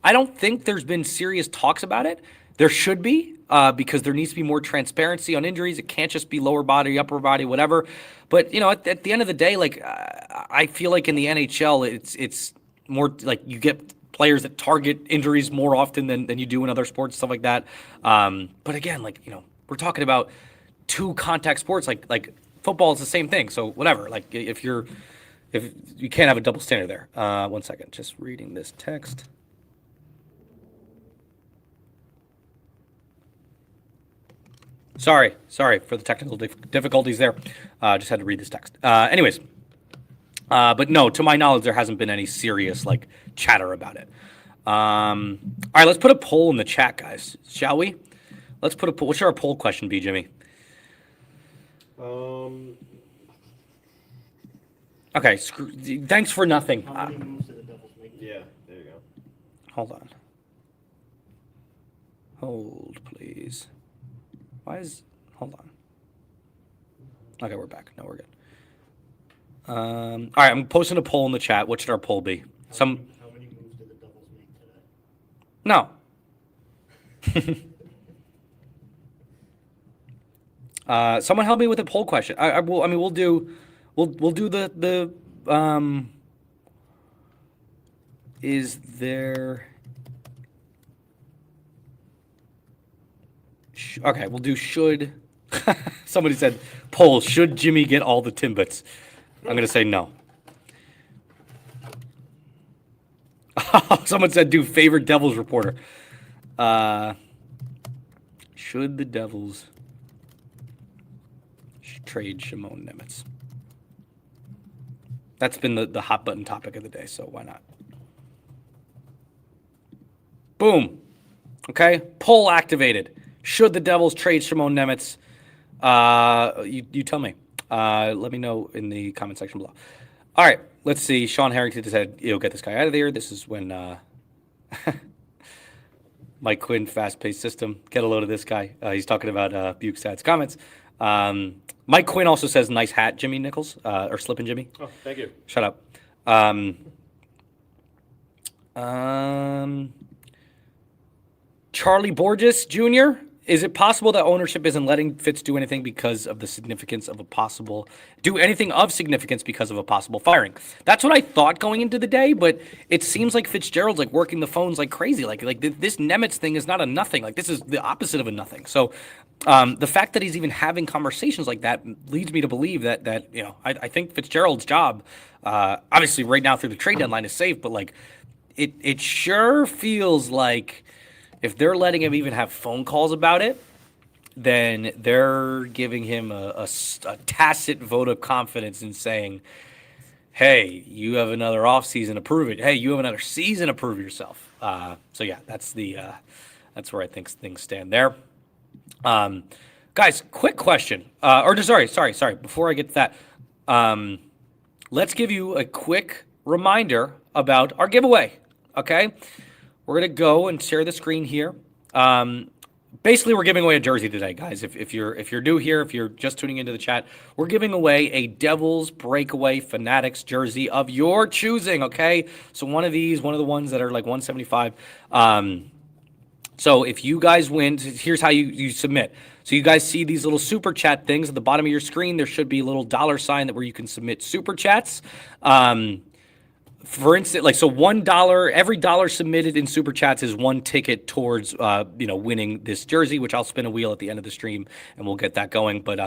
I don't think there's been serious talks about it. There should be, because there needs to be more transparency on injuries. It can't just be lower body, upper body, whatever. But at the end of the day, like I feel like in the NHL, it's more like you get players that target injuries more often than you do in other sports, stuff like that. But again, like we're talking about 2 contact sports. Like football is the same thing. So whatever. Like if you can't have a double standard there. 1 second, just reading this text. Sorry for the technical difficulties there. Just had to read this text. Anyways, but no, to my knowledge, there hasn't been any serious like chatter about it. All right, let's put a poll in the chat, guys. Shall we? Let's put a poll. What should our poll question be, Jimmy? Okay, thanks for nothing. How many moves did the Devils make? Yeah, there you go. Hold on. Hold, please. Hold on. Okay, we're back. No, we're good. All right, I'm posting a poll in the chat. What should our poll be? How many moves did the Devils make today? No. Someone help me with a poll question. We'll do the is there okay, we'll do should somebody said poll, should Jimmy get all the Timbits? I'm gonna say no. Someone said do favorite Devils reporter. Should the Devils trade Shimon Nemec? That's been the hot button topic of the day, so why not? Boom. Okay, poll activated. Should the Devils trade Shimon Nemec? You tell me. Let me know in the comment section below. All right, let's see. Sean Harrington said, get this guy out of there. This is when Mike Quinn, fast-paced system. Get a load of this guy. He's talking about Bukestad's comments. Mike Quinn also says, nice hat, Jimmy Nichols, or Slippin' Jimmy. Oh, thank you. Shut up. Charlie Borges Jr., is it possible that ownership isn't letting Fitz do anything because of the significance of a possible significance because of a possible firing? That's what I thought going into the day, but it seems like Fitzgerald's like working the phones like crazy. Like this Nemec thing is not a nothing. Like this is the opposite of a nothing. So the fact that he's even having conversations like that leads me to believe that I think Fitzgerald's job, obviously right now through the trade deadline, is safe, but like it sure feels like if they're letting him even have phone calls about it, then they're giving him a tacit vote of confidence in saying, hey, you have another offseason to prove it. Hey, you have another season to prove yourself. So yeah, that's where I think things stand there. Guys, quick question. Sorry. Before I get to that, let's give you a quick reminder about our giveaway. Okay, we're gonna go and share the screen here. basically, we're giving away a jersey today, guys. If you're new here, if you're just tuning into the chat, we're giving away a Devils Breakaway Fanatics jersey of your choosing. Okay, so one of the ones that are like 175. So if you guys win, here's how you submit. So you guys see these little super chat things at the bottom of your screen. There should be a little $sign where you can submit super chats. For instance, like, so $1, every dollar submitted in super chats is one ticket towards, winning this jersey, which I'll spin a wheel at the end of the stream and we'll get that going. But,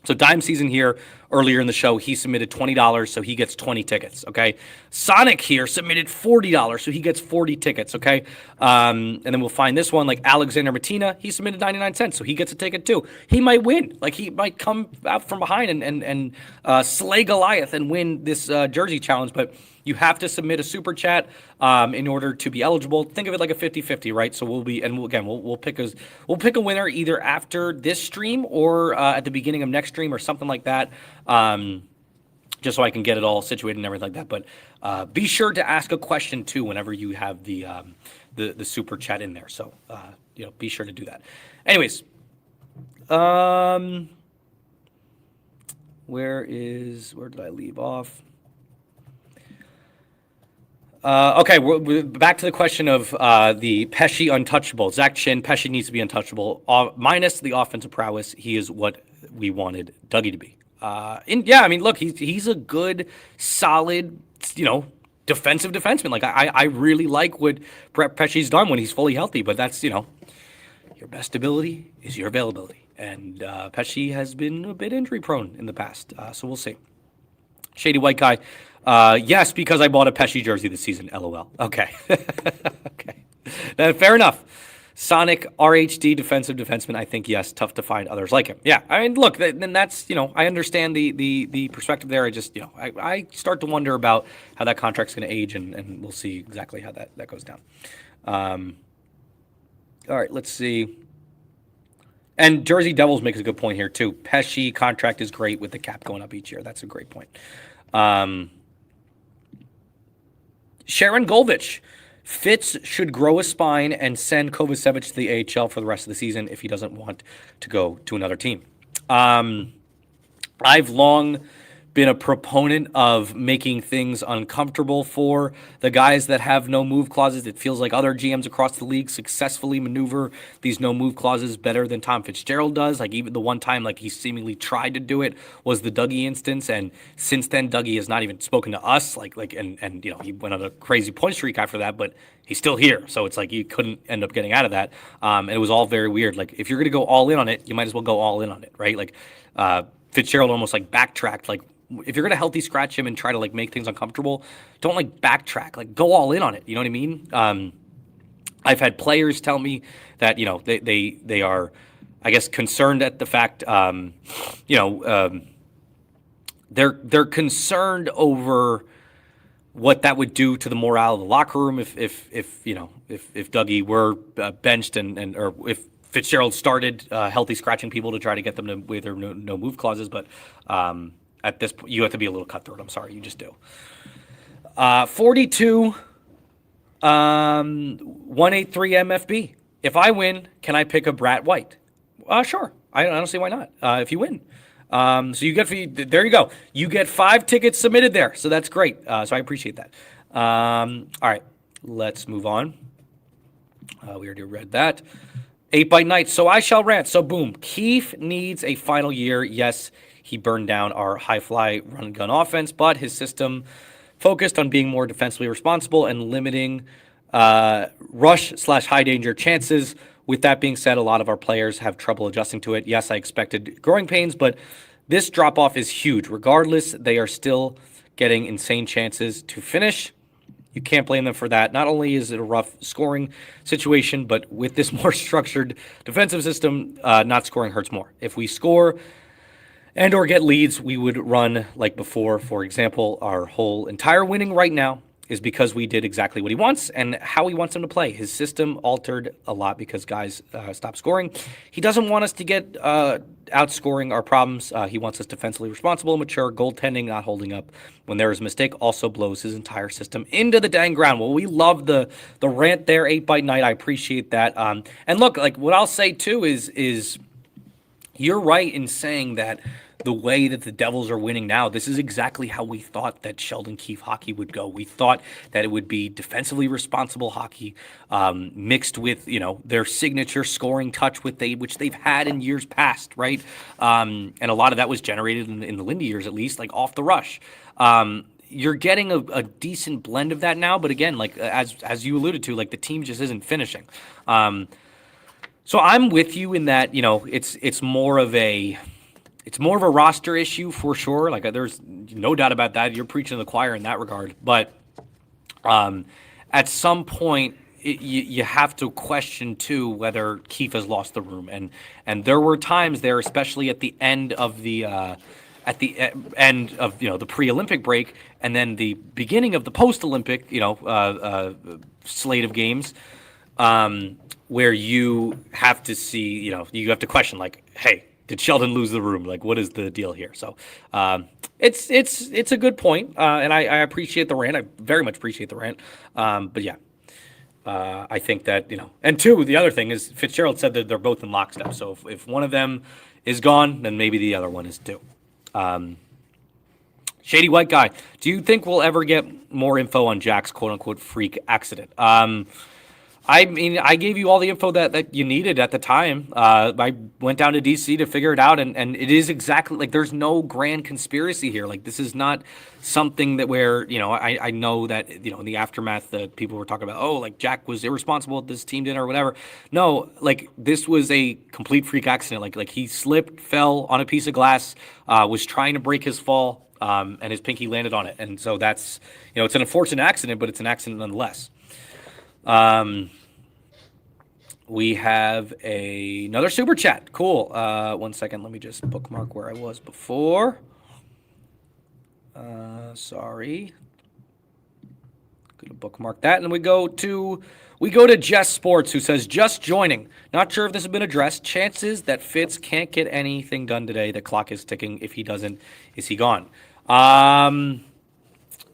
so Dime Season here earlier in the show, he submitted $20, so he gets 20 tickets, okay? Sonic here submitted $40, so he gets 40 tickets, okay? And then we'll find this one, like Alexander Matina, he submitted 99 cents, so he gets a ticket too. He might win. Like, he might come out from behind and slay Goliath and win this jersey challenge, but you have to submit a super chat in order to be eligible. Think of it like a 50-50, right? So we'll pick a winner either after this stream or at the beginning of next stream or something like that, just so I can get it all situated and everything like that. But be sure to ask a question too whenever you have the super chat in there. So be sure to do that. Anyways, where did I leave off? Okay, we're back to the question of the Pesce untouchable. Zach Chin, Pesce needs to be untouchable. Minus the offensive prowess, he is what we wanted Dougie to be. Look, he's a good, solid, defensive defenseman. Like, I really like what Brett Pesce's done when he's fully healthy, but that's, your best ability is your availability. And Pesce has been a bit injury prone in the past, so we'll see. Shady White Guy. Yes, because I bought a Pesce jersey this season. LOL. Okay. Okay. Fair enough. Sonic RHD defensive defenseman. I think yes. Tough to find others like him. Yeah. I mean, look. Then that's I understand the perspective there. I just I start to wonder about how that contract's going to age, and we'll see exactly how that goes down. All right. Let's see. And Jersey Devils makes a good point here too. Pesce contract is great with the cap going up each year. That's a great point. Sharon Golvich. Fitz should grow a spine and send Kovacevic to the AHL for the rest of the season if he doesn't want to go to another team. I've long been a proponent of making things uncomfortable for the guys that have no move clauses. It feels like other GMs across the league successfully maneuver these no move clauses better than Tom Fitzgerald does. Like, even the one time like he seemingly tried to do it was the Dougie instance, and since then Dougie has not even spoken to us. And he went on a crazy point streak after that, but he's still here. So it's like you couldn't end up getting out of that. And it was all very weird. Like, if you're gonna go all in on it, you might as well go all in on it, right? Like Fitzgerald almost like backtracked. Like, if you're going to healthy scratch him and try to like make things uncomfortable, don't like backtrack, like go all in on it. You know what I mean? I've had players tell me that, they are, I guess, concerned at the fact, they're concerned over what that would do to the morale of the locker room if Dougie were benched or if Fitzgerald started healthy scratching people to try to get them to with their no move clauses. But, at this point, you have to be a little cutthroat. I'm sorry, you just do. 42, 183 MFB. If I win, can I pick a Brat White? Sure. I don't see why not. If you win, so you get there you go. You get 5 tickets submitted there, so that's great. So I appreciate that. All right, let's move on. We already read that. 8 by night. So I shall rant. So boom, Keefe needs a final year. Yes. He burned down our high-fly run-gun offense, but his system focused on being more defensively responsible and limiting rush/high-danger chances. With that being said, a lot of our players have trouble adjusting to it. Yes, I expected growing pains, but this drop-off is huge. Regardless, they are still getting insane chances to finish. You can't blame them for that. Not only is it a rough scoring situation, but with this more structured defensive system, not scoring hurts more. If we score and or get leads, we would run like before. For example, our whole entire winning right now is because we did exactly what he wants and how he wants him to play. His system altered a lot because guys stopped scoring. He doesn't want us to get outscoring our problems. He wants us defensively responsible, mature, goaltending, not holding up when there is a mistake. Also blows his entire system into the dang ground. Well, we love the rant there, 8 Night. I appreciate that. And look, like what I'll say too is you're right in saying that the way that the Devils are winning now, this is exactly how we thought that Sheldon Keefe hockey would go. We thought that it would be defensively responsible hockey, mixed with their signature scoring touch, which they've had in years past, right? And a lot of that was generated in the Lindy years, at least, like off the rush. You're getting a decent blend of that now, but again, like as you alluded to, like the team just isn't finishing. So I'm with you in that it's more of a roster issue for sure. Like there's no doubt about that. You're preaching to the choir in that regard. But at some point, you have to question too whether Keefe has lost the room. And there were times there, especially at the end of the the pre-Olympic break, and then the beginning of the post-Olympic slate of games, where you have to see you have to question like, hey, did Sheldon lose the room? Like, what is the deal here? So it's a good point, and I appreciate the rant. I very much appreciate the rant. But yeah, I think that and two, the other thing is Fitzgerald said that they're both in lockstep. So if one of them is gone, then maybe the other one is too. Shady White Guy, do you think we'll ever get more info on Jack's quote-unquote freak accident? I mean, I gave you all the info that you needed at the time. I went down to D.C. to figure it out, and it is exactly like there's no grand conspiracy here. Like this is not something that where I know that in the aftermath that people were talking about, oh, like Jack was irresponsible at this team dinner or whatever. No, like this was a complete freak accident. Like he slipped, fell on a piece of glass, was trying to break his fall, and his pinky landed on it, and so that's it's an unfortunate accident, but it's an accident nonetheless. We have another super chat. Cool. 1 second. Let me just bookmark where I was before. Sorry. Gonna bookmark that, and we go to Jess Sports, who says just joining. Not sure if this has been addressed. Chances that Fitz can't get anything done today. The clock is ticking. If he doesn't, is he gone?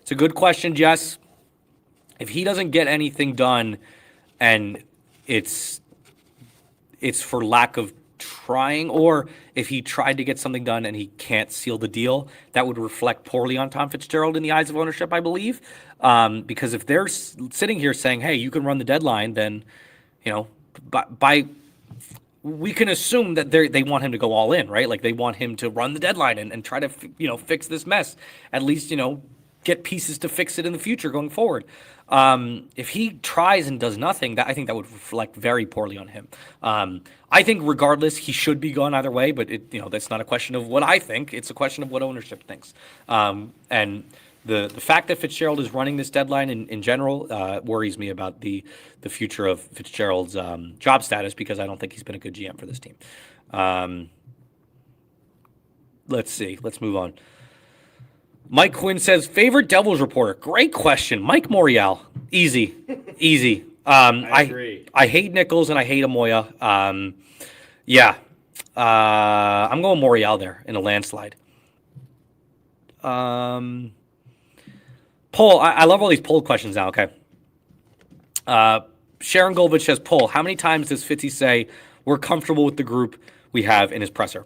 It's a good question, Jess. If he doesn't get anything done, and it's for lack of trying, or if he tried to get something done and he can't seal the deal, that would reflect poorly on Tom Fitzgerald in the eyes of ownership, I believe. Because if they're sitting here saying, hey, you can run the deadline, then, we can assume that they want him to go all in, right? Like they want him to run the deadline and try to, fix this mess. At least, get pieces to fix it in the future going forward. If he tries and does nothing, I think that would reflect very poorly on him. I think regardless, he should be gone either way, but that's not a question of what I think. It's a question of what ownership thinks. And the fact that Fitzgerald is running this deadline in general worries me about the future of Fitzgerald's job status, because I don't think he's been a good GM for this team. Let's see. Let's move on. Mike Quinn says, favorite Devils reporter? Great question. Mike Morial. Easy. I agree. I hate Nichols and I hate Amoya. I'm going Morial there in a landslide. Poll. I love all these poll questions now, okay. Sharon Goldvich says, poll, how many times does Fitzy say we're comfortable with the group we have in his presser?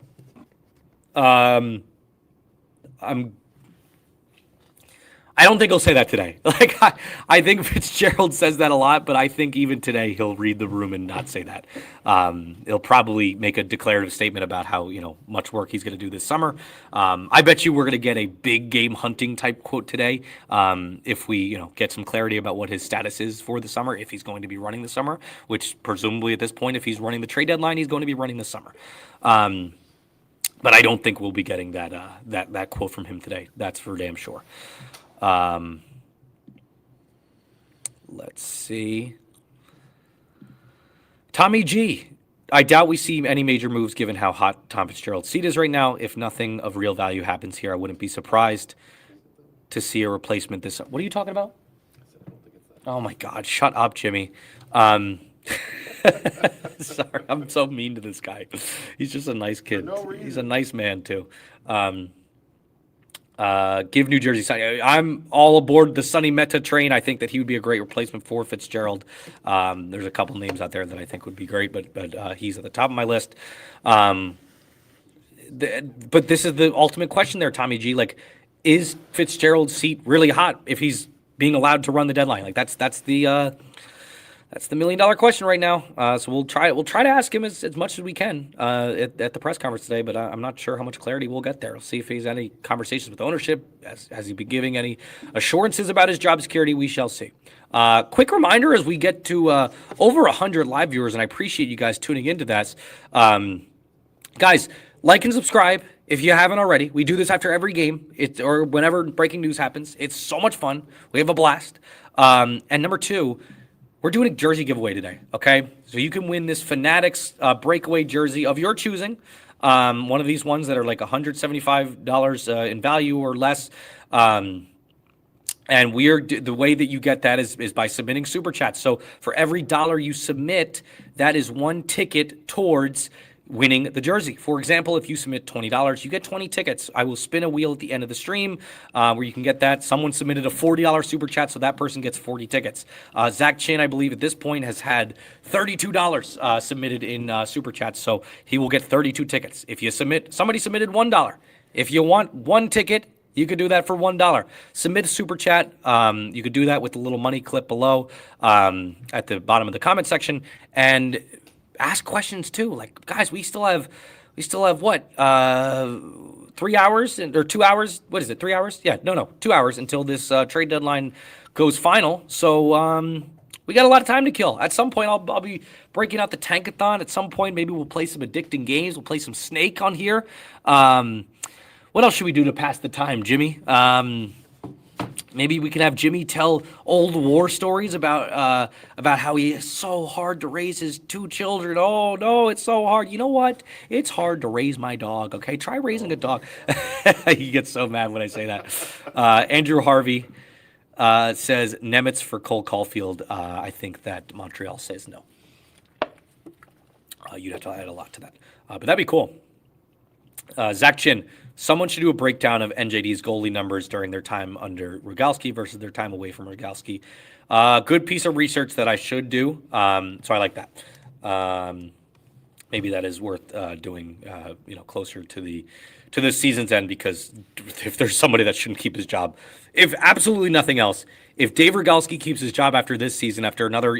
I don't think he'll say that today. Like I think Fitzgerald says that a lot, but I think even today he'll read the room and not say that. He'll probably make a declarative statement about how much work he's going to do this summer. I bet you we're going to get a big game hunting type quote today if we get some clarity about what his status is for the summer, if he's going to be running the summer, which presumably at this point, if he's running the trade deadline, he's going to be running the summer. But I don't think we'll be getting that quote from him today. That's for damn sure. Let's see. Tommy G. I doubt we see any major moves given how hot Tom Fitzgerald's seat is right now. If nothing of real value happens here, I wouldn't be surprised to see a replacement this. What are you talking about? Oh my God! Shut up, Jimmy. Sorry, I'm so mean to this guy. He's just a nice kid. no reason. He's a nice man too. Give New Jersey Sonny. I'm all aboard the Sonny Mehta train. I think that he would be a great replacement for Fitzgerald. There's a couple names out there that I think would be great, but he's at the top of my list. But this is the ultimate question there, Tommy G. Like, is Fitzgerald's seat really hot if he's being allowed to run the deadline? Like that's the $1 million question right now. So we'll try to ask him as much as we can at the press conference today, but I'm not sure how much clarity we'll get there. We'll see if he's had any conversations with ownership. Has he been giving any assurances about his job security? We shall see. Quick reminder as we get to over 100 live viewers, and I appreciate you guys tuning into that. Guys, like and subscribe if you haven't already. We do this after every game or whenever breaking news happens. It's so much fun. We have a blast. And number two, we're doing a jersey giveaway today, okay? So you can win this Fanatics breakaway jersey of your choosing. One of these ones that are like $175 in value or less. And the way that you get that is by submitting Super Chats. So for every $1 you submit, that is one ticket towards winning the jersey. For example, if you submit $20, you get 20 tickets. I will spin a wheel at the end of the stream where you can get that. Someone submitted a $40 super chat, so that person gets 40 tickets. Zach Chin, I believe, at this point has had $32 submitted in super chats, so he will get 32 tickets. If you somebody submitted $1. If you want one ticket, you could do that for $1. Submit a super chat. You could do that with the little money clip below at the bottom of the comment section, and ask questions too. Like, guys, we still have what? 3 hours or 2 hours? What is it? 3 hours? Yeah, no, 2 hours until this trade deadline goes final. So we got a lot of time to kill. At some point, I'll be breaking out the tankathon. At some point, maybe we'll play some addicting games. We'll play some Snake on here. What else should we do to pass the time, Jimmy? Maybe we can have Jimmy tell old war stories about how he is so hard to raise his 2 children. Oh, no, it's so hard. You know what? It's hard to raise my dog, okay? Try raising a dog. He gets so mad when I say that. Andrew Harvey says Nemec for Cole Caulfield. I think that Montreal says no. You'd have to add a lot to that. But that'd be cool. Zach Chin. Someone should do a breakdown of NJD's goalie numbers during their time under Rogalski versus their time away from Rogalski. Good piece of research that I should do. So I like that. Maybe that is worth doing. Closer to the season's end, because if there's somebody that shouldn't keep his job, if absolutely nothing else, if Dave Rogalski keeps his job after this season, after another,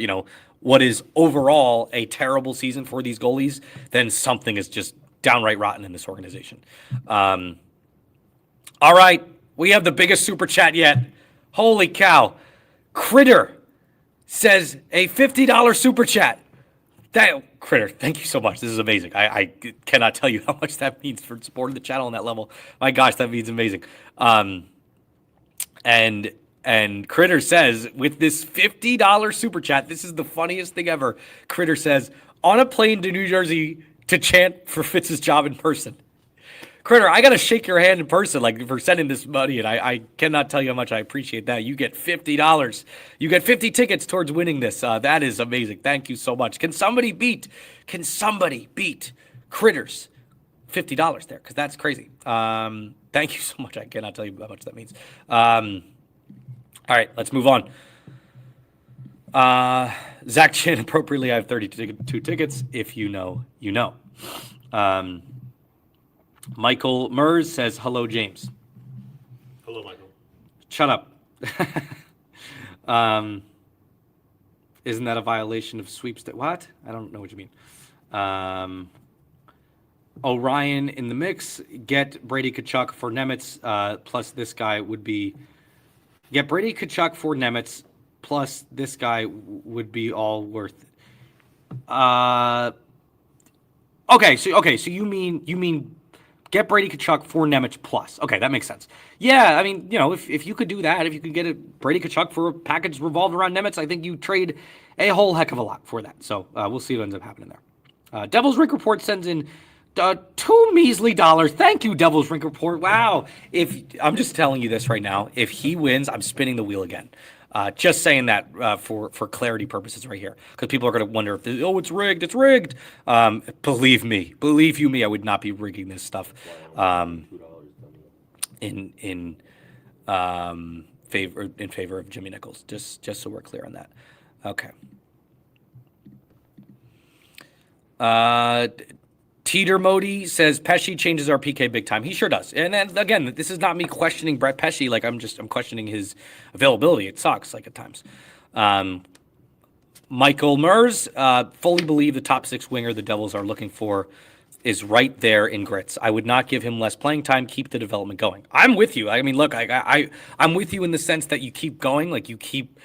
what is overall a terrible season for these goalies, then something is just downright rotten in this organization. All right, we have the biggest super chat yet. Holy cow. Critter says a $50 super chat. Critter, thank you so much. This is amazing. I cannot tell you how much that means for supporting the channel on that level. My gosh, that means amazing. And Critter says, with this $50 super chat, this is the funniest thing ever. Critter says, on a plane to New Jersey to chant for Fitz's job in person. Critter, I got to shake your hand in person, like, for sending this money, and I cannot tell you how much I appreciate that. You get $50. You get 50 tickets towards winning this. That is amazing. Thank you so much. Can somebody beat Critter's $50 there? Because that's crazy. Thank you so much. I cannot tell you how much that means. All right, let's move on. Zach Chin, appropriately, I have 32 tickets. If you know, you know. Michael Mers says, hello, James. Hello, Michael. Shut up. Isn't that a violation of sweepstakes? What? I don't know what you mean. Orion in the mix. Get Brady Tkachuk for Nemec, plus this guy would be... Get Brady Tkachuk for Nemec, plus this guy would be all worth it. Okay, so you mean get Brady Tkachuk for Nemec plus. Okay, that makes sense. Yeah, I mean, if you could do that, if you could get a Brady Tkachuk for a package revolved around Nemec, I think you trade a whole heck of a lot for that. So we'll see what ends up happening there. Devil's Rink Report sends in $2 measly. Thank you, Devil's Rink Report. Wow. I'm just telling you this right now. If he wins, I'm spinning the wheel again. Just saying that for clarity purposes right here, because people are going to wonder if it's rigged. It's rigged. Believe you me, I would not be rigging this stuff in favor of Jimmy Nichols. Just so we're clear on that. Okay. Teeter Modi says Pesci changes our PK big time. He sure does. And then again, this is not me questioning Brett Pesci. Like I'm questioning his availability. It sucks like at times. Michael Mers, fully believe the top 6 winger the Devils are looking for is right there in Grits. I would not give him less playing time. Keep the development going. I'm with you. I mean, look, I'm with you in the sense that you keep going, like you keep,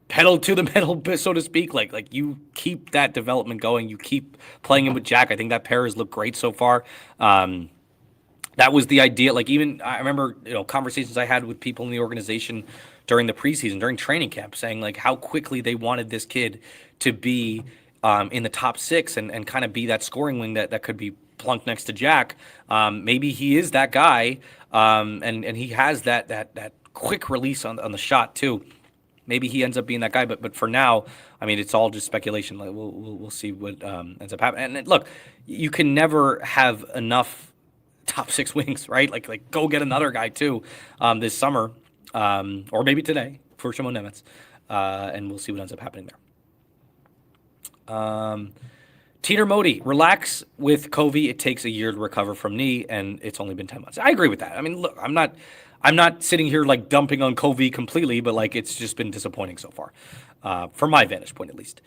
pedal to the metal, so to speak. Like you keep that development going. You keep playing him with Jack. I think that pair has looked great so far. That was the idea. Like even I remember, conversations I had with people in the organization during the preseason, during training camp, saying like how quickly they wanted this kid to be in the top 6 and kind of be that scoring wing that could be plunked next to Jack. Maybe he is that guy, and he has that quick release on the shot too. Maybe he ends up being that guy, but for now, I mean, it's all just speculation. Like we'll see what ends up happening. And look, you can never have enough top 6 wings, right? Like go get another guy too this summer, or maybe today for Shimon Nemec, and we'll see what ends up happening there. Teeter Modi, relax with Covey. It takes a year to recover from knee, and it's only been 10 months. I agree with that. I mean, look, I'm not sitting here like dumping on Covey completely, but like it's just been disappointing so far, from my vantage point at least.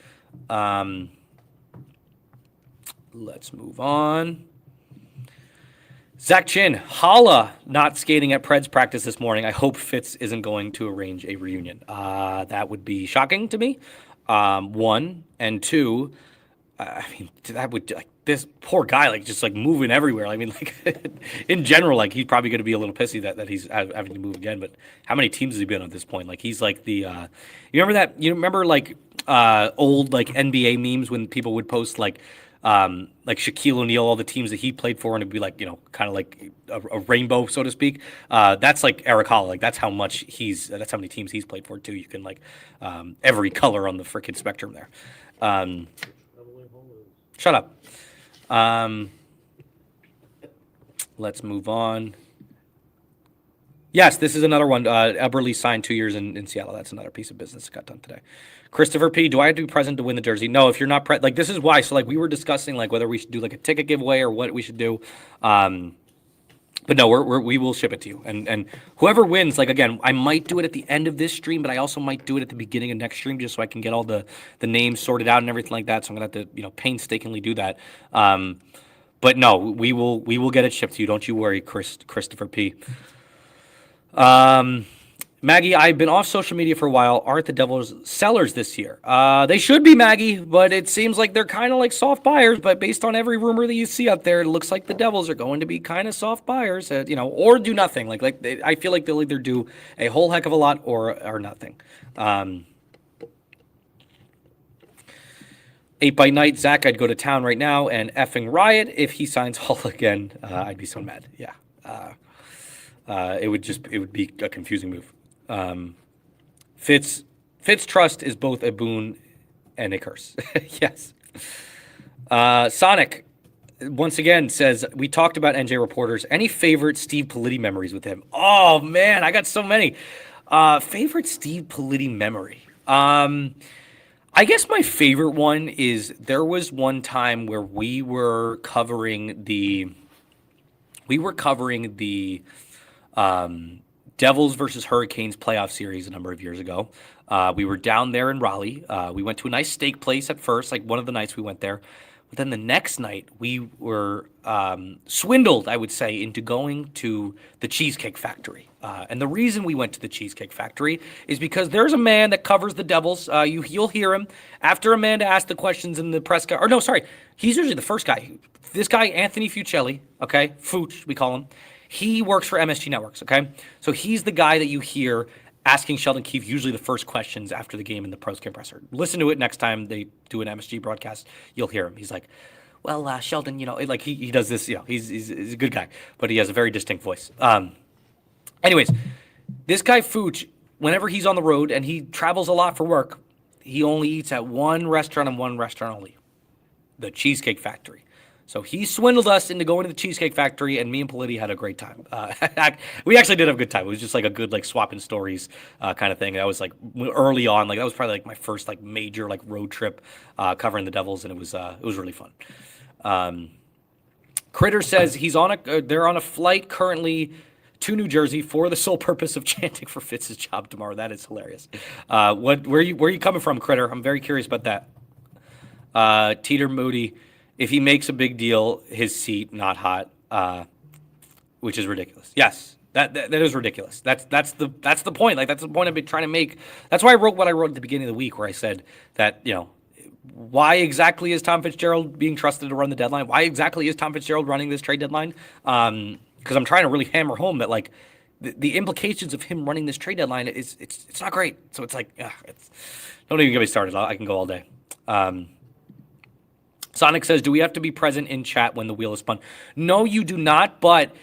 Let's move on. Zach Chin, holla, not skating at Preds practice this morning. I hope Fitz isn't going to arrange a reunion. That would be shocking to me. 1 and 2. I mean, that would like this poor guy, like just like moving everywhere. I mean, like in general, like he's probably going to be a little pissy that he's having to move again. But how many teams has he been on at this point? Like he's like the, you remember that? You remember like old like NBA memes when people would post like Shaquille O'Neal, all the teams that he played for, and it'd be like kind of like a rainbow, so to speak. That's like Eric Holla. Like that's how many teams he's played for too. You can like every color on the freaking spectrum there. Shut up. Let's move on. Yes, this is another one. Eberle signed 2 years in Seattle. That's another piece of business that got done today. Christopher P., do I have to be present to win the jersey? No, if you're not like this is why. So like we were discussing like whether we should do like a ticket giveaway or what we should do. But no, we will ship it to you. And whoever wins, like again, I might do it at the end of this stream, but I also might do it at the beginning of next stream just so I can get all the names sorted out and everything like that. So I'm gonna have to painstakingly do that. But no, we will get it shipped to you. Don't you worry, Christopher P. Maggie, I've been off social media for a while. Aren't the Devils sellers this year? They should be, Maggie, but it seems like they're kind of like soft buyers. But based on every rumor that you see out there, it looks like the Devils are going to be kind of soft buyers, or do nothing. I feel like they'll either do a whole heck of a lot or nothing. 8 by night, Zach, I'd go to town right now and effing riot if he signs Hull again. I'd be so mad. Yeah. It would be a confusing move. Fitz trust is both a boon and a curse. Yes. Sonic once again says, we talked about NJ reporters. Any favorite Steve Politi memories with him? Oh man, I got so many. Favorite Steve Politi memory. I guess my favorite one is there was one time where we were covering the Devils versus Hurricanes playoff series a number of years ago. We were down there in Raleigh. We went to a nice steak place at first, like one of the nights we went there. But then the next night, we were swindled, I would say, into going to the Cheesecake Factory. And the reason we went to the Cheesecake Factory is because there's a man that covers the Devils. You'll hear him after Amanda asked the questions in the press. He's usually the first guy. This guy, Anthony Fuccelli, okay, Fuch, we call him. He works for MSG Networks, okay? So he's the guy that you hear asking Sheldon Keefe usually the first questions after the game in the post-game presser. Listen to it next time they do an MSG broadcast. You'll hear him. He's like, well, Sheldon, like he does this, he's a good guy, but he has a very distinct voice. Anyways, this guy Fuch whenever he's on the road and he travels a lot for work, he only eats at one restaurant and one restaurant only, the Cheesecake Factory. So he swindled us into going to the Cheesecake Factory, and me and Politi had a great time. We actually did have a good time. It was just like a good like swapping stories kind of thing. That was like early on. Like that was probably like my first like major like road trip covering the Devils, and it was really fun. Critter says they're on a flight currently to New Jersey for the sole purpose of chanting for Fitz's job tomorrow. That is hilarious. Where are you coming from, Critter? I'm very curious about that. Teeter Moody, if he makes a big deal, his seat not hot, which is ridiculous. Yes, that is ridiculous. That's the point. Like that's the point I've been trying to make. That's why I wrote what I wrote at the beginning of the week, where I said that why exactly is Tom Fitzgerald being trusted to run the deadline? Why exactly is Tom Fitzgerald running this trade deadline? Because I'm trying to really hammer home that like the implications of him running this trade deadline is it's not great. So it's like don't even get me started. I can go all day. Sonic says, do we have to be present in chat when the wheel is spun? No, you do not. But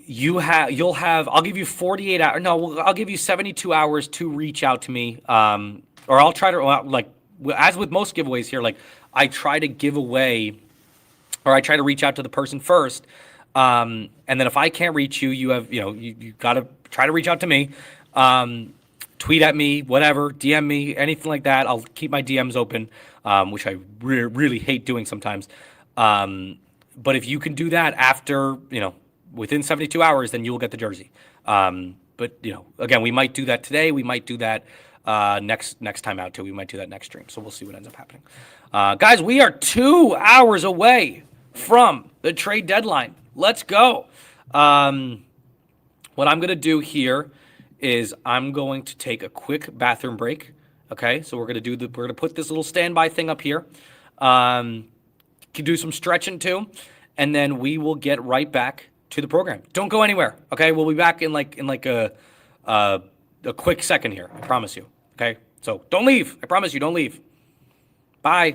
you'll have. I'll give you 48 hours. No, I'll give you 72 hours to reach out to me. Or I'll try to like. As with most giveaways here, like I try to give away, or I try to reach out to the person first, and then if I can't reach you, you got to try to reach out to me, tweet at me, whatever, DM me, anything like that. I'll keep my DMs open, which I really hate doing sometimes. But if you can do that after within 72 hours, then you will get the jersey. But again, we might do that today. We might do that. Next time out too. We might do that next stream. So we'll see what ends up happening. Guys, we are 2 hours away from the trade deadline. Let's go. What I'm going to do here is I'm going to take a quick bathroom break. Okay. So we're going to put this little standby thing up here. Can do some stretching too. And then we will get right back to the program. Don't go anywhere. Okay. We'll be back in like a quick second here. I promise you. Okay, so don't leave. I promise you, don't leave. Bye.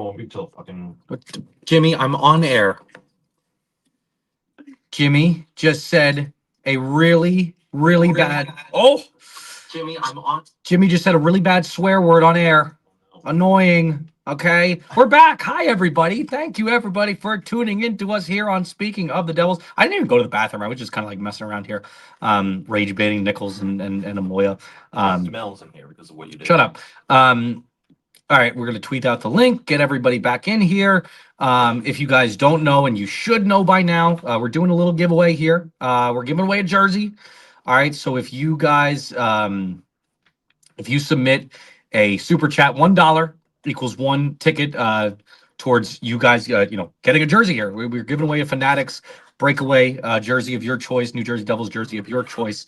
won't be till fucking. Jimmy, I'm on air. Jimmy just said a really, really bad. Oh, Jimmy, I'm on. Jimmy just said a really bad swear word on air. Annoying. Okay, we're back. Hi, everybody. Thank you, everybody, for tuning in to us here on Speaking of the Devils. I didn't even go to the bathroom. I was just kind of like messing around here, rage baiting Nichols and Amoya. Smells in here because of what you did. Shut up. All right, we're going to tweet out the link, get everybody back in here. If you guys don't know, and you should know by now, we're doing a little giveaway here. We're giving away a jersey. All right, so if you guys, if you submit a super chat, $1 equals one ticket towards you guys, getting a jersey here. We're giving away a Fanatics breakaway jersey of your choice, New Jersey Devils jersey of your choice.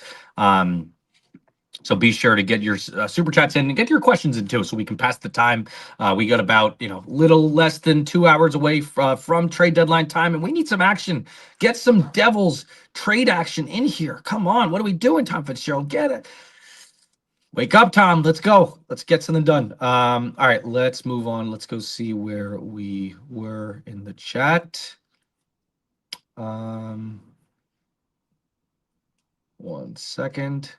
So be sure to get your super chats in and get your questions in too, so we can pass the time. We got about little less than 2 hours away from trade deadline time, and we need some action. Get some Devils trade action in here. Come on, what are we doing, Tom Fitzgerald? Get it. Wake up, Tom. Let's go. Let's get something done. All right, let's move on. Let's go see where we were in the chat. 1 second.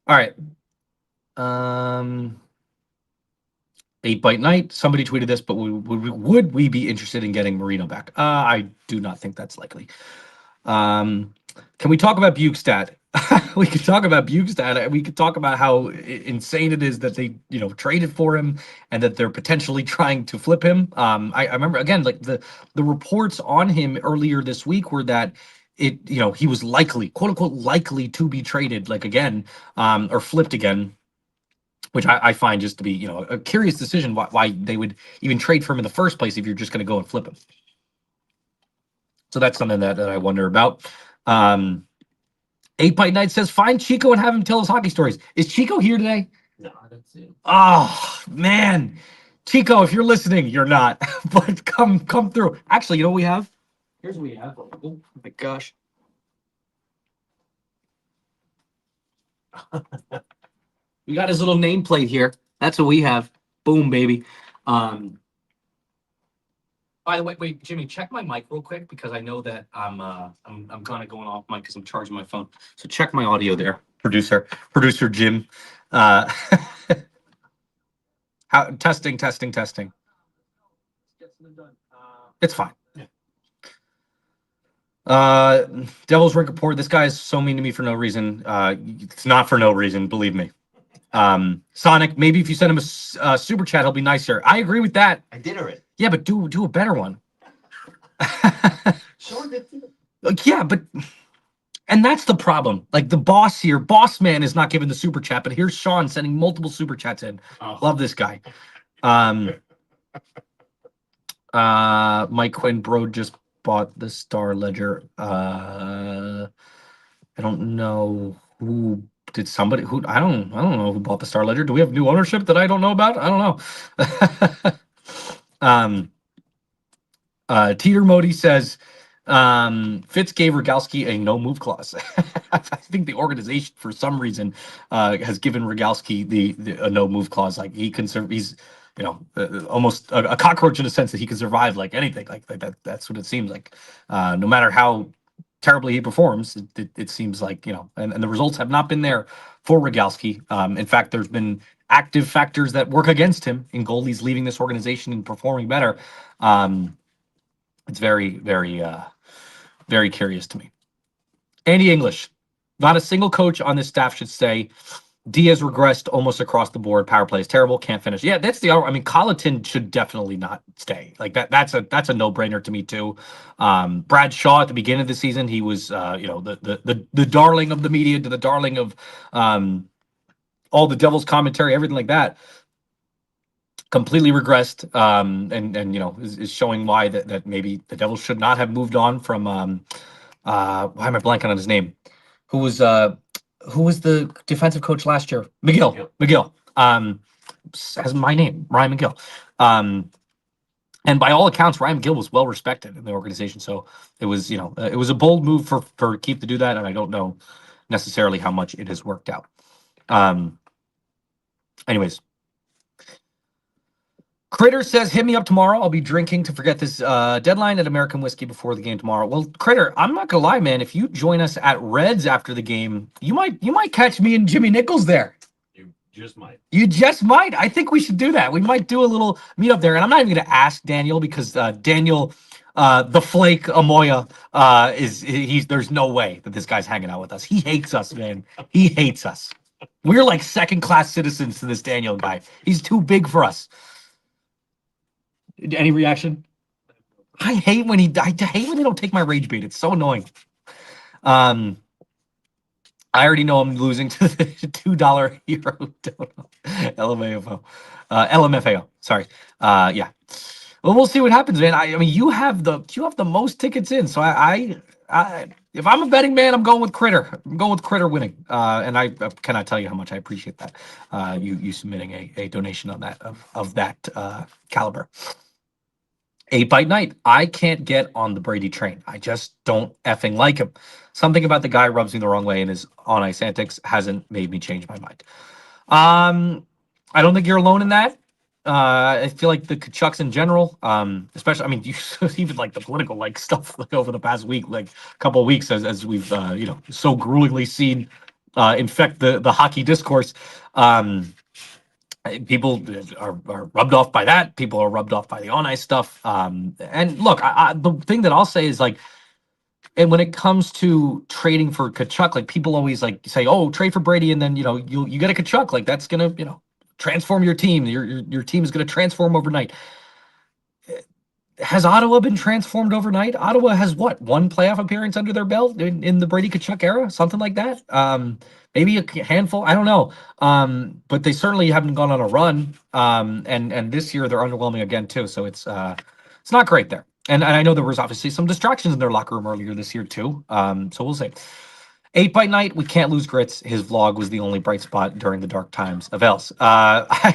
All right. 8 Bite Night. Somebody tweeted this, but would we be interested in getting Marino back? I do not think that's likely. Can we talk about Bukestad? We could talk about Bukestad. We could talk about how insane it is that they, traded for him and that they're potentially trying to flip him. I remember again, like the reports on him earlier this week were that he was likely, quote unquote, likely to be traded, like again, or flipped again, which I find just to be, a curious decision why they would even trade for him in the first place if you're just going to go and flip him. So that's something that I wonder about. 8 Bite Night says, find Chico and have him tell his hockey stories. Is Chico here today? No, I didn't see it. Oh, man. Chico, if you're listening, you're not. But come through. Actually, you know what we have? Here's what we have. Oh my gosh. We got his little nameplate here. That's what we have. Boom, baby. By the way, wait, Jimmy, check my mic real quick because I know that I'm kind of going off mic because I'm charging my phone. So check my audio there, producer Jim. Testing. It's fine. Devil's Rink Report. This guy is so mean to me for no reason. It's not for no reason, believe me. Sonic, maybe if you send him a super chat, he'll be nicer. I agree with that. I did already. Yeah, but do a better one. Sure did. Yeah, but and that's the problem. Like the boss here, boss man is not giving the super chat, but here's Sean sending multiple super chats in. Oh. Love this guy. Mike Quinn, bro, just bought the Star Ledger. I don't know who did somebody who I don't know who bought the Star Ledger. Do we have new ownership that I don't know about? I don't know. Teeter Modi says Fitz gave Rogalski a no move clause. I think the organization for some reason has given Rogalski a no move clause. Like he can serve, he's almost a cockroach in a sense that he can survive like anything. Like that. That's what it seems like. No matter how terribly he performs, it seems like and the results have not been there for Rogalski. In fact, there's been active factors that work against him in goalies leaving this organization and performing better. It's very, very, very curious to me. Andy English, not a single coach on this staff should say Diaz regressed almost across the board. Power play is terrible. Can't finish. Yeah, that's the. I mean, Colleton should definitely not stay. Like that. That's a no brainer to me too. Brad Shaw at the beginning of the season, he was the darling of the media, to the darling of all the Devils commentary, everything like that. Completely regressed, and is showing why that maybe the Devils should not have moved on from why am I blanking on his name? Who was the defensive coach last year? McGill. Has my name, Ryan McGill. And by all accounts, Ryan McGill was well respected in the organization. So it was it was a bold move for Keith to do that, and I don't know necessarily how much it has worked out. Anyways. Critter says, hit me up tomorrow. I'll be drinking to forget this deadline at American Whiskey before the game tomorrow. Well, Critter, I'm not gonna lie, man. If you join us at Reds after the game, you might catch me and Jimmy Nichols there. You just might. You just might. I think we should do that. We might do a little meetup there. And I'm not even gonna ask Daniel because Daniel the Flake Amoya he's there's no way that this guy's hanging out with us. He hates us, man. He hates us. We're like second-class citizens to this Daniel guy. He's too big for us. Any reaction? I hate when I hate when they don't take my rage bait. It's so annoying. I already know I'm losing to the $2 Euro LMFAO. LMFAO. Sorry. Yeah. Well, we'll see what happens, man. I mean, you have the most tickets in, so I if I'm a betting man, I'm going with Critter. I'm going with Critter winning. And I cannot tell you how much I appreciate that. You submitting a donation on that of that caliber. 8-bite night. I can't get on the Brady train. I just don't effing like him. Something about the guy rubs me the wrong way, and his on ice antics hasn't made me change my mind. I don't think you're alone in that. I feel like the Kachucks in general, especially, I mean, even like the political like stuff like over the past week, like a couple of weeks, as we've so gruelingly seen infect the hockey discourse. People are rubbed off by that. People are rubbed off by the on ice stuff. And look, the thing that I'll say is like, and when it comes to trading for Kachuk, like people always like say, "Oh, trade for Brady," and then you get a Kachuk, like that's gonna transform your team. Your team is gonna transform overnight. Has Ottawa been transformed overnight? Ottawa has what, one playoff appearance under their belt in the Brady Kachuk era, something like that. Maybe a handful. I don't know. But they certainly haven't gone on a run. And this year they're underwhelming again too. So it's not great there. And I know there was obviously some distractions in their locker room earlier this year too. So we'll see. 8-bite night, we can't lose Grits. His vlog was the only bright spot during the dark times of Els.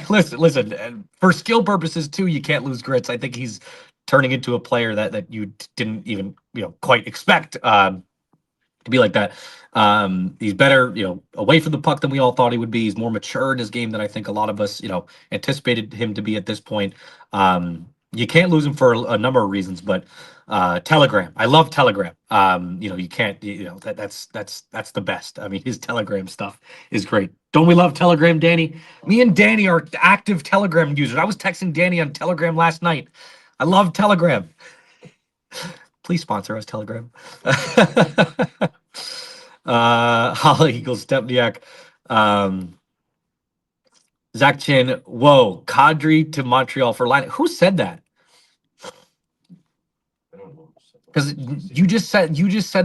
Listen. For skill purposes too, you can't lose Grits. I think he's turning into a player that you didn't even quite expect to be like that. He's better, away from the puck than we all thought he would be. He's more mature in his game than I think a lot of us, anticipated him to be at this point. You can't lose him for a number of reasons, but Telegram. I love Telegram. You can't. That's the best. I mean, his Telegram stuff is great. Don't we love Telegram, Danny? Me and Danny are active Telegram users. I was texting Danny on Telegram last night. I love Telegram. Please sponsor us, Telegram. Holly Eagles, Stepniak. Zach Chin. Whoa, Kadri to Montreal for line. Who said that? Because you just said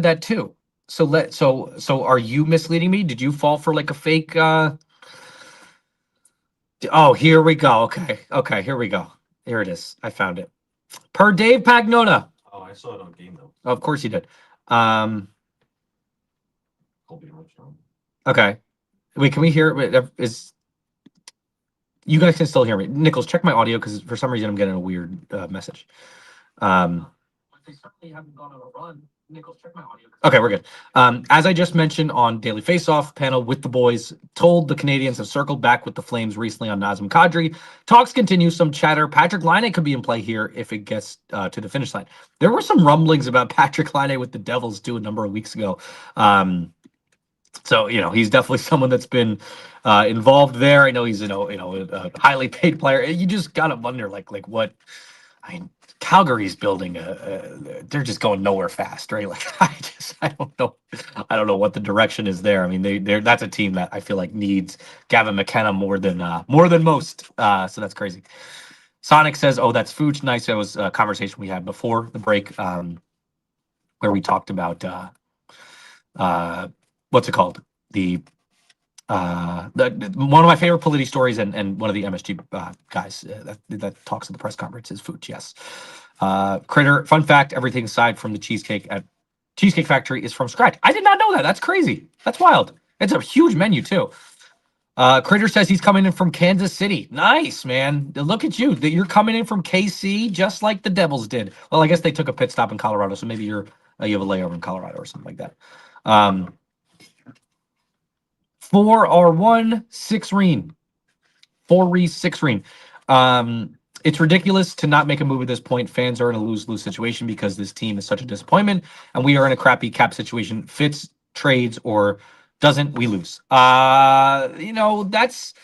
that too. So are you misleading me? Did you fall for like a fake? Oh, here we go. Okay, here we go. Here it is. I found it. Per Dave Pagnota. Oh, I saw it on game though. Of course you did. Colby Armstrong. Okay. Wait, can we hear it? You guys can still hear me. Nichols, check my audio because for some reason I'm getting a weird message. They certainly haven't gone on a run. Nichols, check my audio. Okay, we're good. As I just mentioned on Daily Faceoff panel with the boys, told the Canadians have circled back with the Flames recently on Nazem Kadri. Talks continue. Some chatter. Patrick Laine could be in play here if it gets to the finish line. There were some rumblings about Patrick Laine with the Devils too a number of weeks ago. So he's definitely someone that's been involved there. I know he's a highly paid player. You just gotta wonder like what. I mean, Calgary's building they're just going nowhere fast, right? Like I don't know what the direction is there. I mean, that's a team that I feel like needs Gavin McKenna more than most. So that's crazy. Sonic says, "Oh, that's Fooch. Nice." That was a conversation we had before the break, where we talked about what's it called? One of my favorite Politi stories and one of the MSG guys that talks at the press conference is Fooch. Yes. Critter, fun fact, everything aside from the cheesecake at Cheesecake Factory is from scratch. I did not know that. That's crazy. That's wild. It's a huge menu too. Critter says he's coming in from Kansas City. Nice, man. Look at you. You're coming in from KC just like the Devils did. Well, I guess they took a pit stop in Colorado, so maybe you have a layover in Colorado or something like that. 4R1 6 Reen. 4 Re 6 Reen. It's ridiculous to not make a move at this point. Fans are in a lose-lose situation because this team is such a disappointment, and we are in a crappy cap situation. Fitz trades or doesn't, we lose. That's.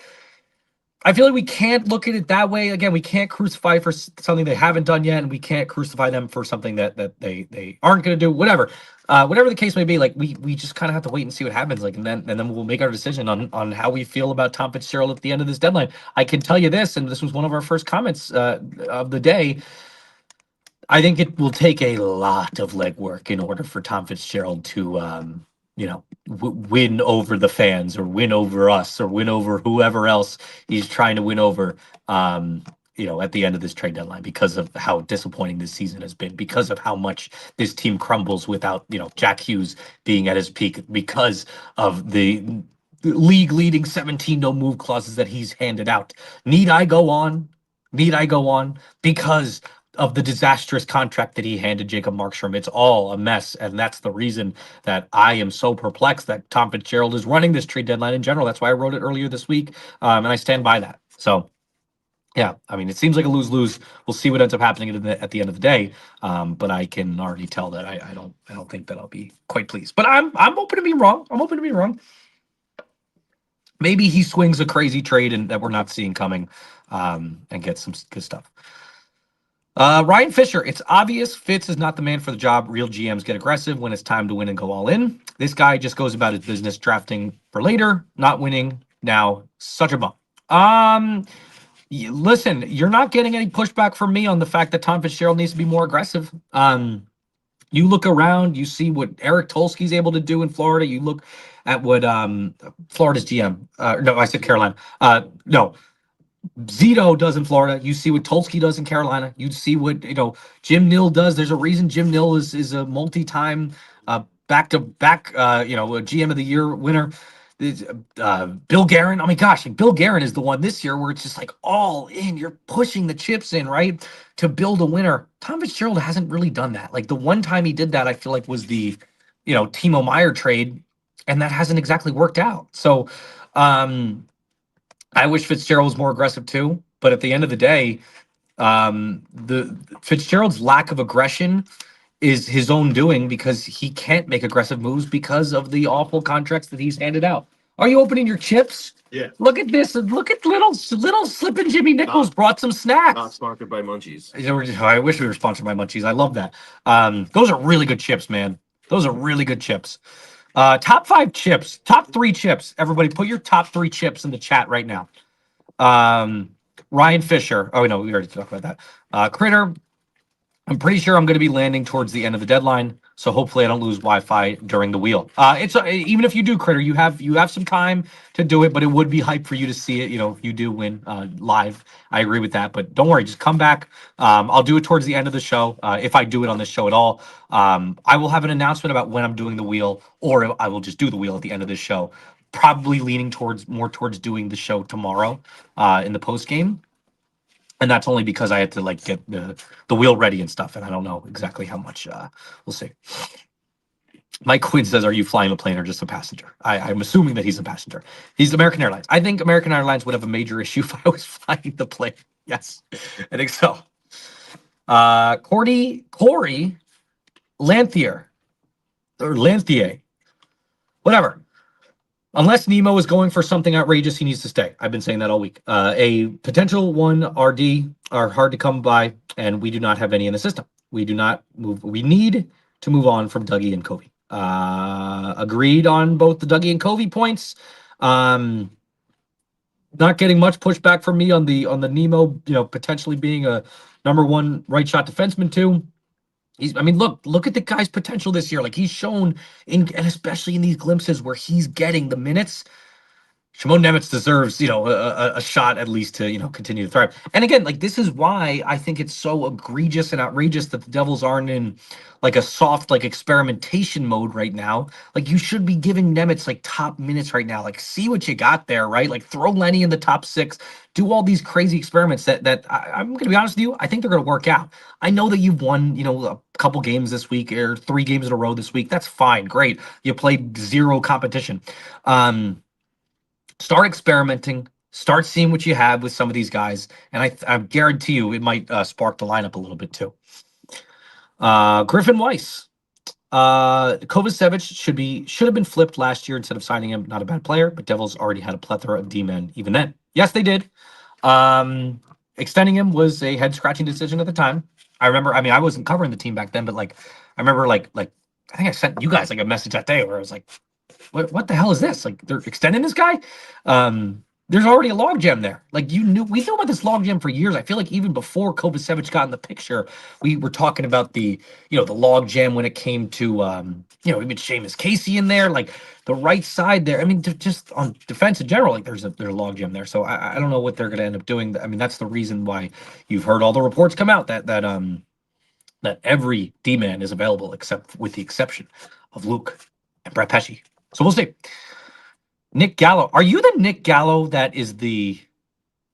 I feel like we can't look at it that way. Again, we can't crucify for something they haven't done yet, and we can't crucify them for something that they aren't going to do. Whatever the case may be, like we just kind of have to wait and see what happens. Like, and then we'll make our decision on how we feel about Tom Fitzgerald at the end of this deadline. I can tell you this, and this was one of our first comments of the day. I think it will take a lot of legwork in order for Tom Fitzgerald to win over the fans or win over us or win over whoever else he's trying to win over, at the end of this trade deadline, because of how disappointing this season has been, because of how much this team crumbles without, Jack Hughes being at his peak, because of the league leading 17 no move clauses that he's handed out. Need I go on? Because of the disastrous contract that he handed Jacob Markstrom. It's all a mess, and that's the reason that I am so perplexed that Tom Fitzgerald is running this trade deadline in general. That's why I wrote it earlier this week, and I stand by that. So, yeah, I mean, it seems like a lose-lose. We'll see what ends up happening at the end of the day, but I can already tell that I don't think that I'll be quite pleased. But I'm open to being wrong. Maybe he swings a crazy trade and that we're not seeing coming, and gets some good stuff. Ryan Fisher, it's obvious Fitz is not the man for the job. Real GMs get aggressive when it's time to win and go all in. This guy just goes about his business, drafting for later, not winning now. Such a bum. Listen, you're not getting any pushback from me on the fact that Tom Fitzgerald needs to be more aggressive. You look around, you see what Eric Tolsky's able to do in Florida. You look at what Florida's GM. No, I said Carolina. No. Zito does in Florida. You see what Tolsky does in Carolina. You see what Jim Nill does. There's a reason Jim Nill is a multi-time back-to-back GM of the year winner. Bill Guerin. I mean, gosh, Bill Guerin is the one this year where it's just like all in. You're pushing the chips in, right, to build a winner. Tom Fitzgerald hasn't really done that. Like the one time he did that, I feel like was the Timo Meyer trade, and that hasn't exactly worked out. So. I wish Fitzgerald was more aggressive too, but at the end of the day, the Fitzgerald's lack of aggression is his own doing because he can't make aggressive moves because of the awful contracts that he's handed out. Are you opening your chips? Yeah. Look at this. Look at little slipping Jimmy Nichols brought some snacks. Not sponsored by Munchies. I wish we were sponsored by Munchies. I love that. Those are really good chips, man. Those are really good chips. Top 5 chips, top 3 chips. Everybody put your top 3 chips in the chat right now. Ryan Fisher. Oh, no, we already talked about that. Critter. I'm pretty sure I'm going to be landing towards the end of the deadline, so hopefully I don't lose Wi-Fi during the wheel. It's even if you do, Critter, you have some time to do it, but it would be hype for you to see it. If you do win live, I agree with that. But don't worry, just come back. I'll do it towards the end of the show if I do it on this show at all. I will have an announcement about when I'm doing the wheel, or I will just do the wheel at the end of this show. Probably leaning more towards doing the show tomorrow in the post game. And that's only because I had to get the wheel ready and stuff, and I don't know exactly how much. We'll see. Mike Quinn says, "Are you flying the plane or just a passenger?" I'm assuming that he's a passenger. He's American Airlines. I think American Airlines would have a major issue if I was flying the plane. Yes, I think so. Corey Lanthier or Lanthier, whatever. Unless Nemo is going for something outrageous, he needs to stay. I've been saying that all week. A potential 1 RD are hard to come by, and we do not have any in the system. We do not move. We need to move on from Dougie and Covey. Agreed on both the Dougie and Covey points. Not getting much pushback from me on the Nemo, potentially being a number 1 right shot defenseman too. Look at the guy's potential this year. Like he's shown and especially in these glimpses where he's getting the minutes. Shimon Nemec deserves, a shot at least to, continue to thrive. And again, this is why I think it's so egregious and outrageous that the Devils aren't in a soft, experimentation mode right now. You should be giving Nemec top minutes right now. See what you got there, right? Throw Lenny in the top 6, do all these crazy experiments that I'm going to be honest with you, I think they're going to work out. I know that you've won, a couple games this week or 3 games in a row this week. That's fine. Great. You played 0 competition. Start experimenting, Start seeing what you have with some of these guys, and I guarantee you it might spark the lineup a little bit too. Griffin Weiss. Kovacevic should have been flipped last year instead of signing him. Not a bad player, but Devils already had a plethora of D-men even then. Yes, they did. Extending him was a head-scratching decision at the time. I remember, I mean, I wasn't covering the team back then, but I remember I think I sent you guys like a message that day where I was like, what the hell is this? Like, they're extending this guy? There's already a logjam there. Like, we knew about this logjam for years. I feel like even before Kovacevic got in the picture, we were talking about the logjam when it came to, even Seamus Casey in there, like the right side there. I mean, just on defense in general, like there's a logjam there. So I don't know what they're going to end up doing. I mean, that's the reason why you've heard all the reports come out that every D-man is available with the exception of Luke and Brett Pesce. So we'll see. Nick Gallo. Are you the Nick Gallo that is the...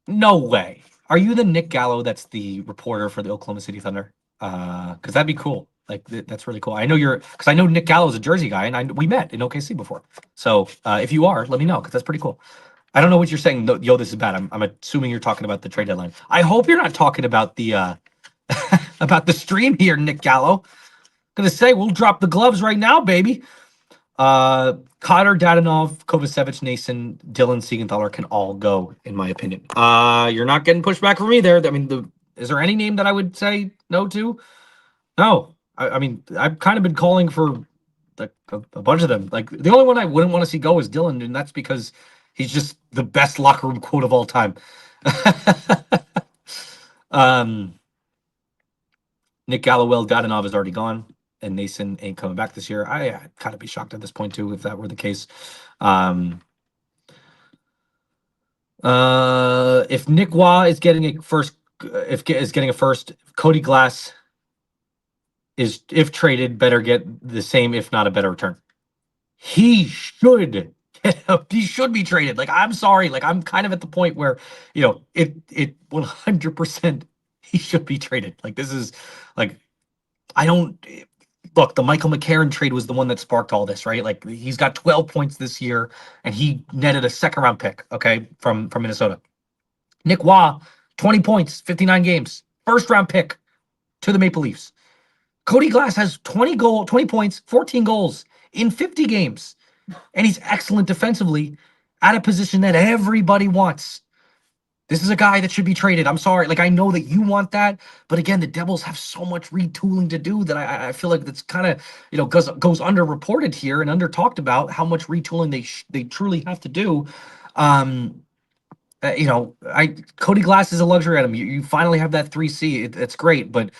No way. Are you the Nick Gallo that's the reporter for the Oklahoma City Thunder? Because that'd be cool. Like, that's really cool. I know because I know Nick Gallo is a Jersey guy, and we met in OKC before. So if you are, let me know, because that's pretty cool. I don't know what you're saying. Yo, this is bad. I'm assuming you're talking about the trade deadline. I hope you're not talking about the about the stream here, Nick Gallo. Gonna say, we'll drop the gloves right now, baby. Cotter, Dadanov, Kovacevic, Nason, Dylan, Siegenthaler can all go, in my opinion. You're not getting pushback from me there. I mean, is there any name that I would say no to? No. I mean, I've kind of been calling for a bunch of them. Like, the only one I wouldn't want to see go is Dylan, and that's because he's just the best locker room quote of all time. Nick Gallowell, Dadanov is already gone, and Nason ain't coming back this year. I'd kind of be shocked at this point too if that were the case. If Nick Waugh is getting a first, Cody Glass is, if traded, better get the same, if not a better return. He should be traded. Like, I'm sorry, like I'm kind of at the point where it 100% he should be traded. Like, this is like, I don't. Look, the Michael McCarron trade was the one that sparked all this, right? Like, he's got 12 points this year, and he netted a second-round pick, okay, from Minnesota. Nick Waugh, 20 points, 59 games, first-round pick to the Maple Leafs. Cody Glass has 20 points, 14 goals in 50 games, and he's excellent defensively at a position that everybody wants. This is a guy that should be traded. I'm sorry. Like, I know that you want that, but again, the Devils have so much retooling to do that I feel like that's kind of, goes underreported here and under talked about how much retooling they truly have to do. Cody Glass is a luxury item. You finally have that 3C. It's great, but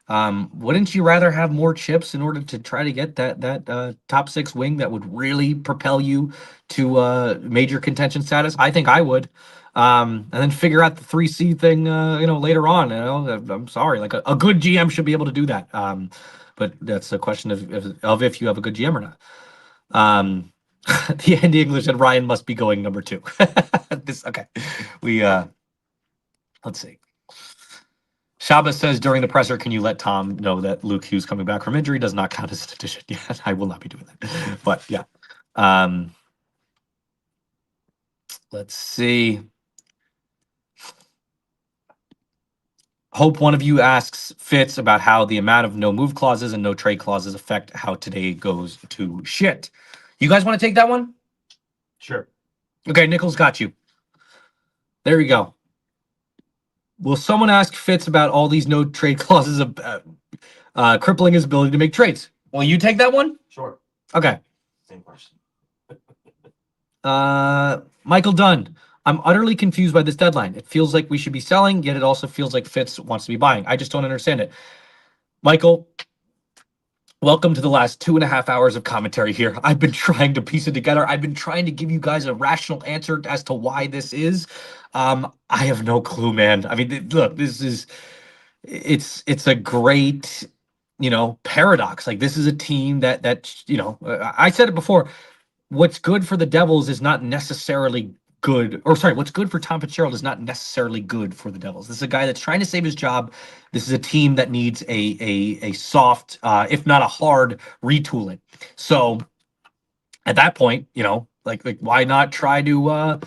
wouldn't you rather have more chips in order to try to get that top six wing that would really propel you to major contention status? I think I would. And then figure out the 3C thing, later on. I'm sorry, like a good GM should be able to do that. But that's a question of if you have a good GM or not. The Andy English and Ryan must be going number 2. Okay. Let's see. Shaba says during the presser, can you let Tom know that Luke Hughes coming back from injury does not count as an addition? Yeah, I will not be doing that. But yeah. Let's see. Hope one of you asks Fitz about how the amount of no move clauses and no trade clauses affect how today goes to shit. You guys want to take that one? Sure. Okay, Nichols got you. There you go. Will someone ask Fitz about all these no trade clauses of crippling his ability to make trades? Will you take that one? Sure. Okay. Same question. Michael Dunn. I'm utterly confused by this deadline. It feels like we should be selling, yet it also feels like Fitz wants to be buying. I just don't understand it. Michael, welcome to the last 2.5 hours of commentary here. I've been trying to piece it together. I've been trying to give you guys a rational answer as to why this is. I have no clue, man. I mean, look, it's a great, paradox. Like, this is a team that I said it before. What's good for the Devils is not necessarily good, or sorry, what's good for Tom Fitzgerald is not necessarily good for the Devils. This is a guy that's trying to save his job. This is a team that needs a soft, if not a hard retooling. So at that point, like why not try to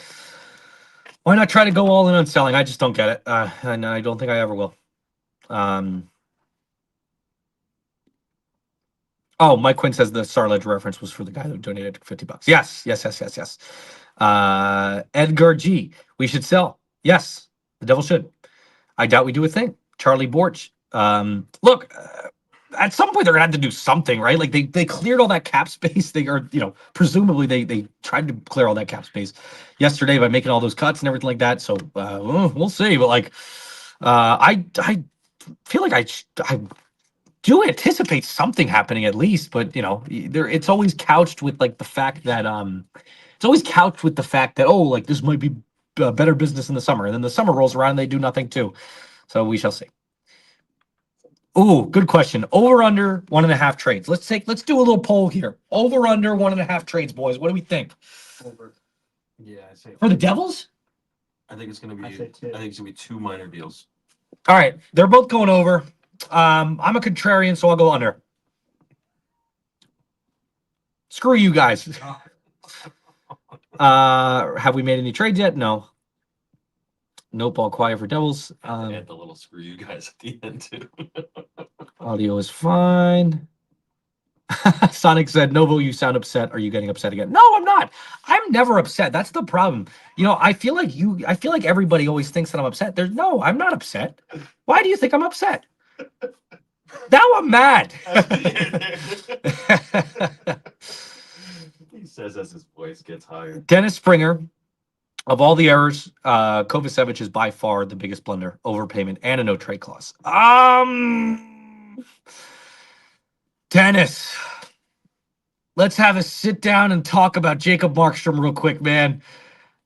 Why not try to go all in on selling? I just don't get it. And I don't think I ever will. Oh, Mike Quinn says the Sarledge reference was for the guy who donated $50. Yes. Edgar G. We should sell. Yes, the devil should. I doubt we do a thing. Charlie Borch. Look, at some point they're gonna have to do something, right? Like they cleared all that cap space. They are, presumably they tried to clear all that cap space yesterday by making all those cuts and everything like that. So we'll see. But like, I feel like I do anticipate something happening at least. But it's always couched with like the fact that oh, like this might be better business in the summer, and then the summer rolls around and they do nothing too. So we shall see. Ooh, good question. Over under 1.5 trades. Let's do a little poll here. Over under 1.5 trades, boys. What do we think? Over. Yeah, I say For the Devils? I think it's gonna be. I say two. I think it's gonna be 2 minor deals. All right, they're both going over. I'm a contrarian, so I'll go under. Screw you guys. Have we made any trades yet? No. Nope, all quiet for Devils. Add the little screw you guys at the end too. Audio is fine. Sonic said, Novo, you sound upset. Are you getting upset again? No, I'm not. I'm never upset. That's the problem. I feel like everybody always thinks that I'm upset. No, I'm not upset. Why do you think I'm upset? Now I'm mad. He says as his voice gets higher. Dennis Springer, of all the errors, Kovacevic is by far the biggest blunder, overpayment, and a no trade clause. Dennis, let's have a sit down and talk about Jacob Markstrom real quick, man.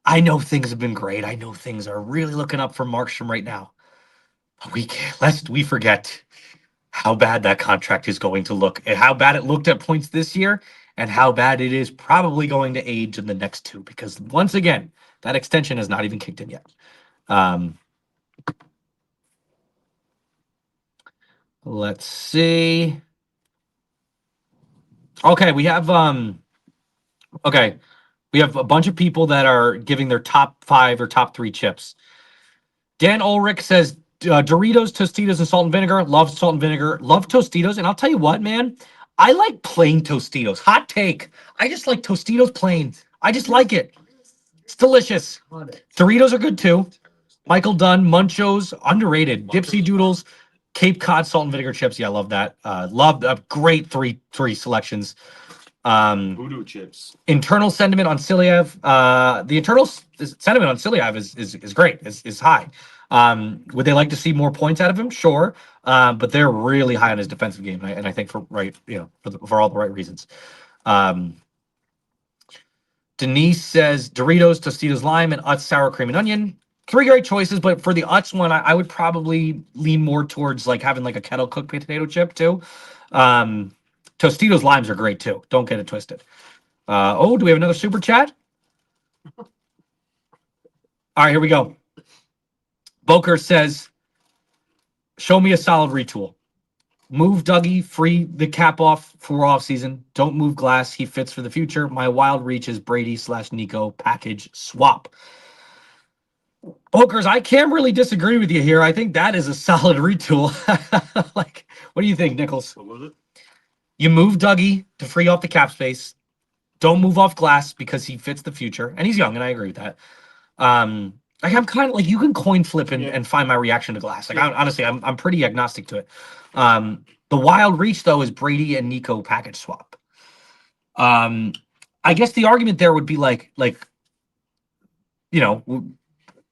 I know things have been great. I know things are really looking up for Markstrom right now. But lest we forget how bad that contract is going to look, and how bad it looked at points this year, and how bad it is probably going to age in the next two. Because once again, that extension has not even kicked in yet. Let's see. Okay, we have a bunch of people that are giving their top 5 or top 3 chips. Dan Ulrich says Doritos, Tostitos, and salt and vinegar. Love salt and vinegar. Love Tostitos. And I'll tell you what, man, I like plain Tostitos. Hot take. I just like Tostitos plain. I just like it. It's delicious. Doritos are good too. Michael Dunn, Munchos, underrated. Dipsy Doodles, Cape Cod salt and vinegar chips. Yeah, I love that. Love great three selections. Voodoo chips. Internal sentiment on Silyev. The internal sentiment on Silyev is great. Is high. Would they like to see more points out of him? Sure. But they're really high on his defensive game, and I think for all the right reasons. Denise says Doritos, Tostitos, lime, and Utz sour cream and onion. 3 great choices, but for the Utz one, I would probably lean more towards like having like a kettle cooked potato chip too. Tostitos limes are great too. Don't get it twisted. Do we have another super chat? All right, here we go. Boker says, show me a solid retool. Move Dougie, free the cap off for offseason. Don't move Glass. He fits for the future. My wild reach is Brady/Nico package swap. Bokers, I can't really disagree with you here. I think that is a solid retool. Like, what do you think, Nichols? What was it? You move Dougie to free up the cap space. Don't move off Glass because he fits the future. And he's young, and I agree with that. I'm kind of like, you can coin flip and find my reaction to Glass. Like, honestly, I'm pretty agnostic to it. The wild reach, though, is Brady and Nico package swap. I guess the argument there would be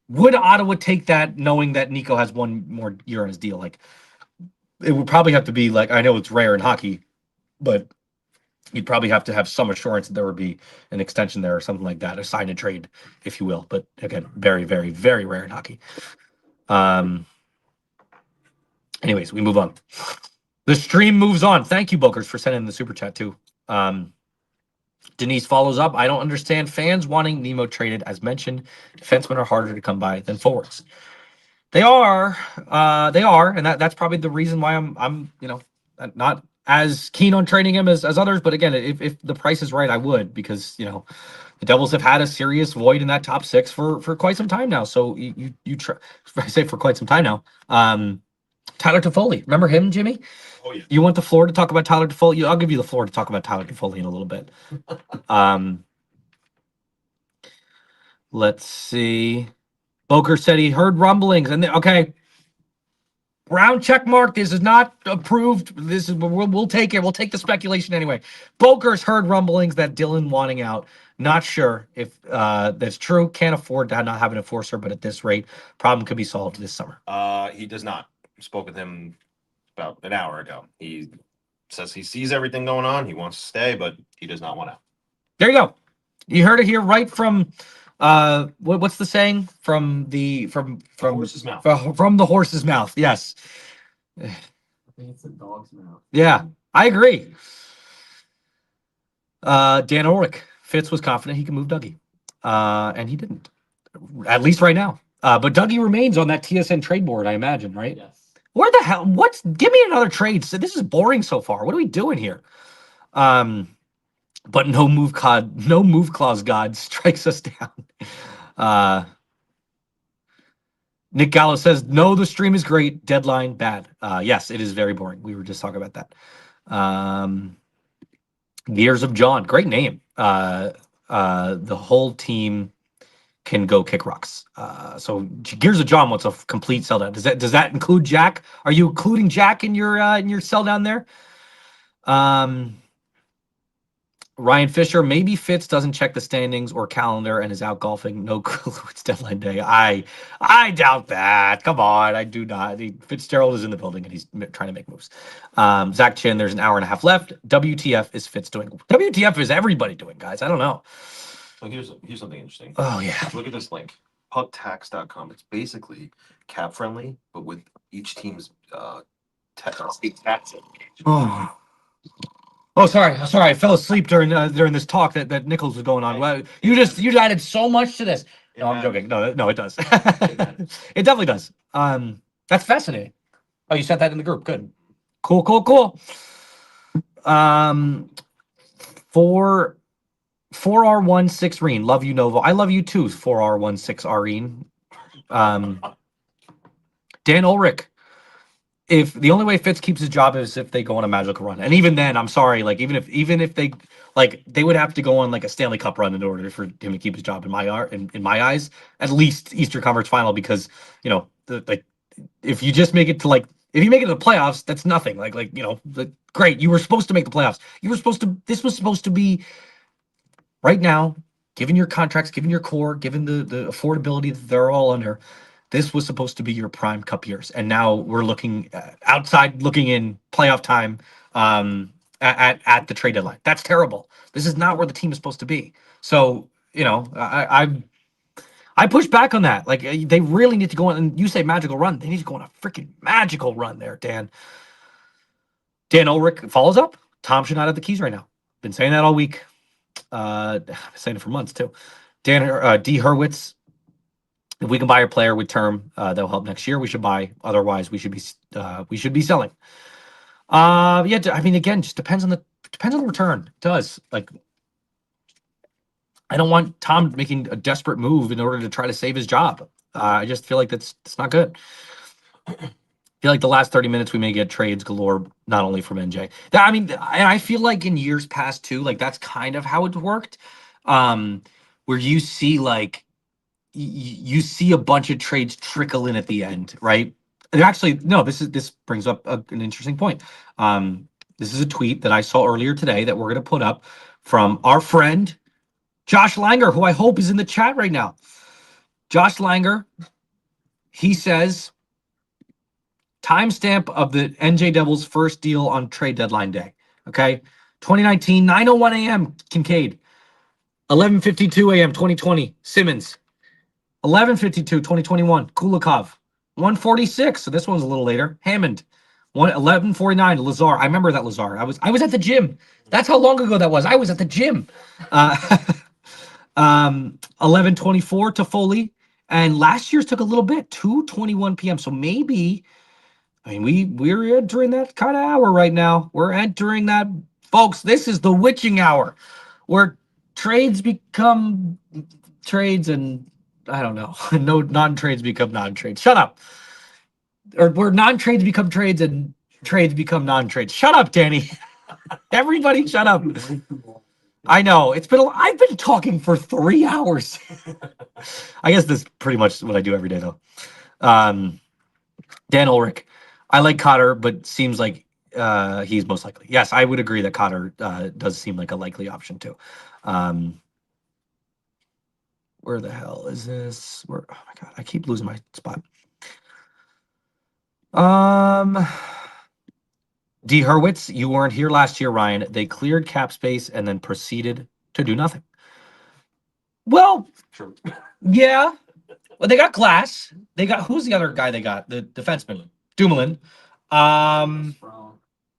would Ottawa take that knowing that Nico has 1 more year on his deal? Like, it would probably have to be like, I know it's rare in hockey, but you'd probably have to have some assurance that there would be an extension there or something like that, a sign and trade, if you will. But again, very, very, very rare in hockey. Anyways, we move on. The stream moves on. Thank you, Bokers, for sending the super chat too. Denise follows up. I don't understand fans wanting Nemo traded. As mentioned, defensemen are harder to come by than forwards. They are, and that's probably the reason why I'm not as keen on trading him as others. But again, if the price is right, I would, because The Devils have had a serious void in that top six for quite some time now. So you try, I say for quite some time now. Tyler Toffoli, remember him, Jimmy? Oh yeah. You want the floor to talk about Tyler Toffoli? I'll give you the floor to talk about Tyler Toffoli in a little bit. Let's see. Boker said he heard rumblings, and okay. Brown check mark. This is not approved. This is we'll take it. We'll take the speculation anyway. Boker's heard rumblings that Dylan wanting out. Not sure if that's true. Can't afford to not have an enforcer, but at this rate, problem could be solved this summer. He does not. Spoke with him about an hour ago. He says he sees everything going on. He wants to stay, but he does not want out. There you go. You heard it here right from what's the saying? From the horse's mouth. From the horse's mouth. Yes. I think it's a dog's mouth. Yeah, I agree. Dan Ulrich. Fitz was confident he could move Dougie. And he didn't. At least right now. But Dougie remains on that TSN trade board, I imagine, right? Yes. Where the hell? Give me another trade. So this is boring so far. What are we doing here? But no move clause god strikes us down. Nick Gallo says, no, the stream is great. Deadline bad. Yes, it is very boring. We were just talking about that. Gears of John, great name. The whole team can go kick rocks. So Gears of John wants a complete sell down. Does that include Jack? Are you including Jack in your sell down there? Ryan Fisher, maybe Fitz doesn't check the standings or calendar and is out golfing. No clue. It's deadline day. I doubt that. Come on. I do not. Fitzgerald is in the building and he's trying to make moves. Zach Chin, there's an hour and a half left. WTF is Fitz doing? WTF is everybody doing, guys? I don't know. So here's something interesting. Oh, yeah. Look at this link. Pucktax.com. It's basically cap friendly, but with each team's state tax. Oh, sorry. I fell asleep during this talk that Nichols was going on. Well, you added so much to this. No, I'm joking. No, it does. It definitely does. That's fascinating. Oh, you sent that in the group. Good. Cool. 4R16 Reen. Love you, Novo. I love you too, 4R16 Reen. Dan Ulrich. If the only way Fitz keeps his job is if they go on a magical run, and even then, I'm sorry, like even if they they would have to go on like a Stanley Cup run in order for him to keep his job in my eyes, at least Eastern Conference Final, because if you just make it to if you make it to the playoffs, that's nothing. Great, you were supposed to make the playoffs. This was supposed to be right now, given your contracts, given your core, given the affordability that they're all under. This was supposed to be your prime cup years, and now we're looking outside, looking in playoff time at the trade deadline. That's terrible. This is not where the team is supposed to be. So I push back on that. Like they really need to go on. And you say magical run, they need to go on a freaking magical run there, Dan. Dan Ulrich follows up. Tom should not have the keys right now. Been saying that all week. I've been saying it for months too. D. Hurwitz. If we can buy a player with term, that'll help next year. We should buy. Otherwise, we should be selling. I mean, again, just depends on the return. It does. Like, I don't want Tom making a desperate move in order to try to save his job. I just feel like it's not good. I feel like the last 30 minutes we may get trades galore, not only from NJ. I feel like in years past too, like that's kind of how it worked, where you see you see a bunch of trades trickle in at the end, right? And actually, no, this brings up an interesting point. This is a tweet that I saw earlier today that we're going to put up from our friend Josh Langer, who I hope is in the chat right now. Josh Langer, he says, timestamp of the NJ Devils' first deal on trade deadline day. Okay, 2019, 9:01 a.m. Kincaid, 11:52 a.m. 2020 Simmons. 11:52, 2021, Kulikov. 1:46, so this one's a little later. Hammond. 11:49, Lazar. I remember that Lazar. I was at the gym. That's how long ago that was. I was at the gym. 11:24 Toffoli. And last year's took a little bit, 2:21 p.m. So maybe, we're entering that kind of hour right now. We're entering that, folks. This is the witching hour. We're trades become trades, and I don't know. No, non-trades become non-trades. Shut up. Or where non-trades become trades and trades become non-trades. Shut up, Danny. Everybody, shut up. I know I've been talking for 3 hours. I guess that's pretty much what I do every day, though. Dan Ulrich, I like Cotter, but seems like he's most likely. Yes, I would agree that Cotter does seem like a likely option too. Where the hell is this? Where? Oh my god, I keep losing my spot. D. Hurwitz, you weren't here last year, Ryan. They cleared cap space and then proceeded to do nothing. Well, True. yeah. Well, they got Glass. They got who's the other guy they got? The defenseman, Dumoulin.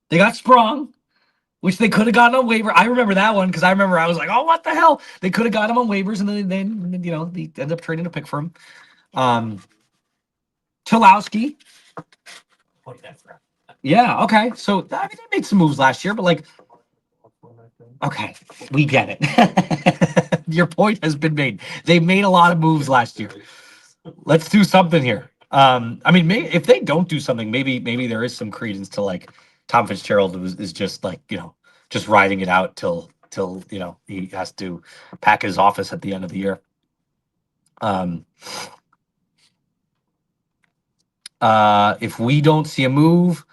They got Sprong, which they could have gotten on waiver. I remember that one because I remember I was like, oh, what the hell? They could have got him on waivers, and then they ended up trading a pick for him. Tulowski. Yeah, okay. So I mean, they made some moves last year, but like, okay, we get it. Your point has been made. They made a lot of moves last year. Let's do something here. I mean, if they don't do something, maybe there is some credence to like Tom Fitzgerald is just like just riding it out till he has to pack his office at the end of the year. If we don't see a move,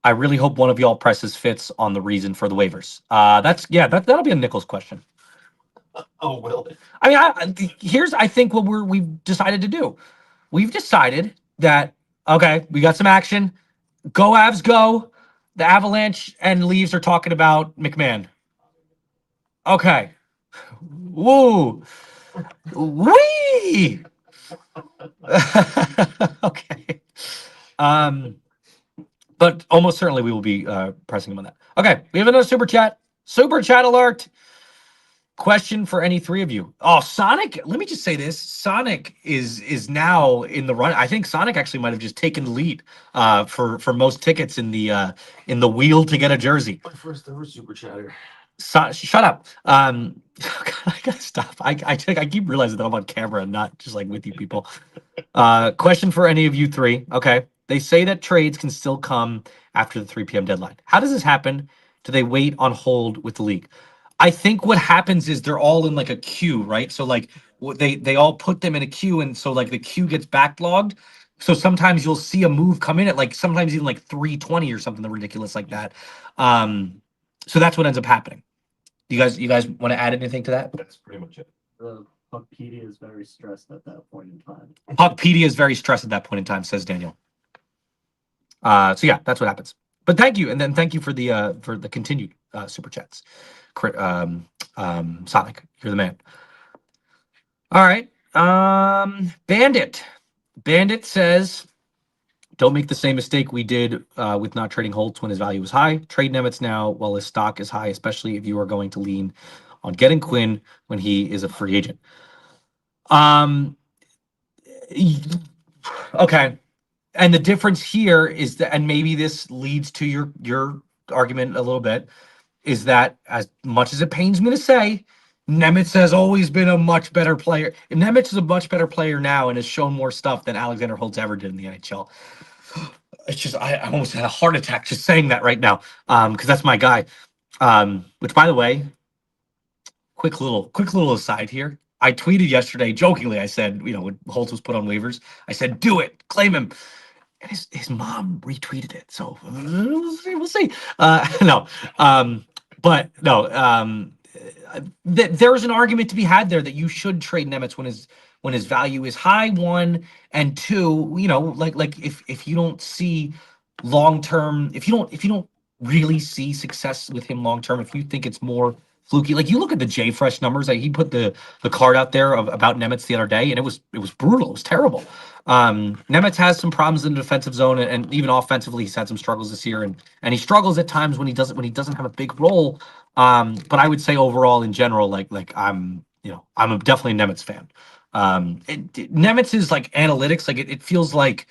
I really hope one of y'all presses Fitz on the reason for the waivers. That'll be a Nichols question. Oh, will it? I mean, here's I think what we've decided to do. We've decided that okay, we got some action. Go Avs, go! The Avalanche and Leafs are talking about McMahon. Okay. Woo! Wee! Okay. But almost certainly we will be pressing him on that. Okay, we have another super chat. Super chat alert. Question for any three of you. Oh, Sonic, let me just say this. Sonic is now in the run. I think Sonic actually might have just taken the lead for most tickets in the wheel to get a jersey. My first ever super chatter. Shut up. I gotta stop. I keep realizing that I'm on camera and not just like with you people. Question for any of you three. Okay. They say that trades can still come after the 3 p.m. deadline. How does this happen? Do they wait on hold with the league? I think what happens is they're all in like a queue, right? So like they all put them in a queue, and so like the queue gets backlogged. So sometimes you'll see a move come in at like sometimes even like 3:20 or something ridiculous like that. So that's what ends up happening. You guys want to add anything to that? That's pretty much it. Puckpedia is very stressed at that point in time. Puckpedia is very stressed at that point in time, says Daniel. So yeah, that's what happens. But thank you, and then thank you for the continued super chats. Sonic, you're the man. All right. Bandit says, don't make the same mistake we did with not trading Holtz when his value was high. Trade Nemec now while his stock is high, especially if you are going to lean on getting Quinn when he is a free agent. Okay. And the difference here is that, and maybe this leads to your argument a little bit, is that as much as it pains me to say, Nemec has always been a much better player. Nemec is a much better player now and has shown more stuff than Alexander Holtz ever did in the NHL. It's just I almost had a heart attack just saying that right now, because that's my guy. Which, by the way, quick little aside here. I tweeted yesterday jokingly. I said, when Holtz was put on waivers, I said, do it, claim him. And his mom retweeted it. So we'll see. There is an argument to be had there that you should trade Nemec when his value is high, one, and two, like if you don't see long term, if you don't really see success with him long term, if you think it's more fluky, like you look at the JFresh numbers, like he put the card out there about Nemec the other day, and it was brutal. It was terrible. Nemec has some problems in the defensive zone, and even offensively, he's had some struggles this year, and he struggles at times when he doesn't have a big role. But I would say overall, in general, like I'm definitely a Nemec fan. Nemec is like analytics, like it feels like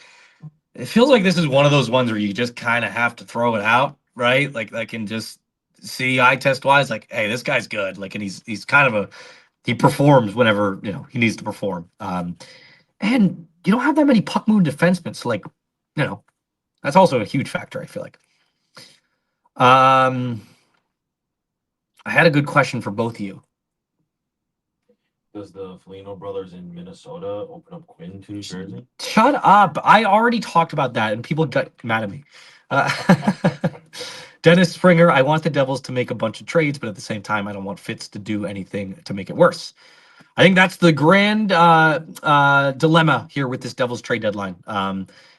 this is one of those ones where you just kind of have to throw it out, right? Like and just CI test wise, like, hey, this guy's good. Like, and he's kind of he performs whenever he needs to perform. And you don't have that many puck moving defensemen, so like, that's also a huge factor. I feel like. I had a good question for both of you. Does the Foligno brothers in Minnesota open up Quinn to New Jersey? Shut up! I already talked about that, and people got mad at me. Dennis Springer, I want the Devils to make a bunch of trades, but at the same time, I don't want Fitz to do anything to make it worse. I think that's the grand dilemma here with this Devils trade deadline.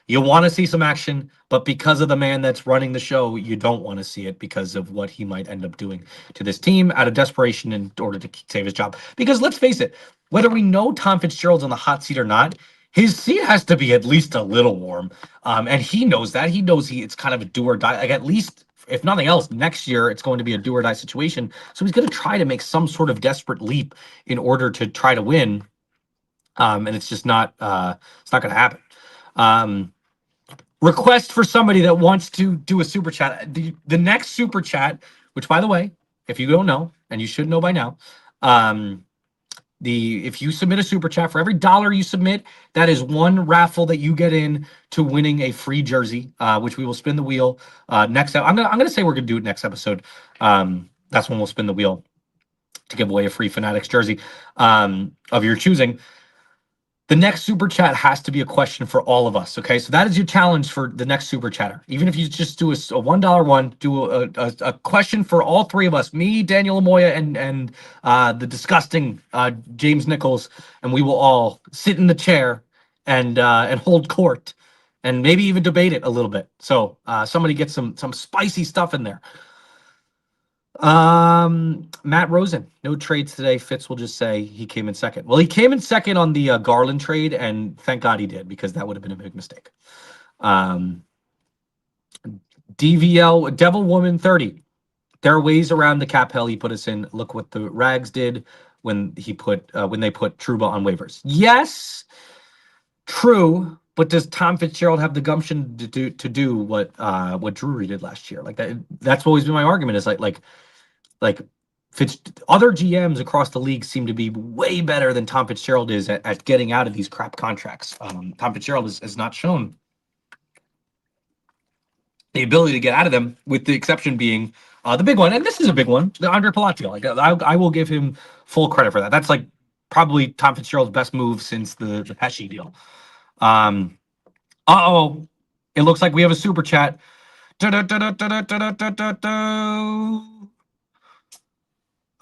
You want to see some action, but because of the man that's running the show, you don't want to see it because of what he might end up doing to this team out of desperation in order to save his job. Because let's face it, whether we know Tom Fitzgerald's on the hot seat or not, his seat has to be at least a little warm. And he knows that. He knows it's kind of a do or die. Like, at least, if nothing else, next year it's going to be a do or die situation. So he's going to try to make some sort of desperate leap in order to try to win. And it's just not it's not going to happen. Request for somebody that wants to do a super chat. The next super chat, which, by the way, if you don't know, and you should know by now, if you submit a super chat, for every $1 you submit, that is one raffle that you get in to winning a free jersey, which we will spin the wheel next. I'm gonna say we're gonna do it next episode. That's when we'll spin the wheel to give away a free Fanatics jersey of your choosing. The next super chat has to be a question for all of us. Okay, so that is your challenge for the next super chatter. Even if you just do a $1 one, do a question for all three of us, me, Daniel Amoya, and the disgusting James Nichols, and we will all sit in the chair and hold court, and maybe even debate it a little bit. So somebody get some spicy stuff in there. Matt Rosen, no trades today. Fitz will just say he came in second. Well, he came in second on the Garland trade, and thank God he did, because that would have been a big mistake. DVL Devil Woman 30. There are ways around the cap hell he put us in. Look what the Rags did when they put Trouba on waivers. Yes, true. But does Tom Fitzgerald have the gumption to do what Drury did last year? Like that. That's always been my argument. Is like other GMs across the league seem to be way better than Tom Fitzgerald is at getting out of these crap contracts. Tom Fitzgerald has not shown the ability to get out of them, with the exception being the big one, and this is a big one, the Andre Palatio. Like I will give him full credit for that. That's like probably Tom Fitzgerald's best move since the Pesci deal. It looks like we have a super chat.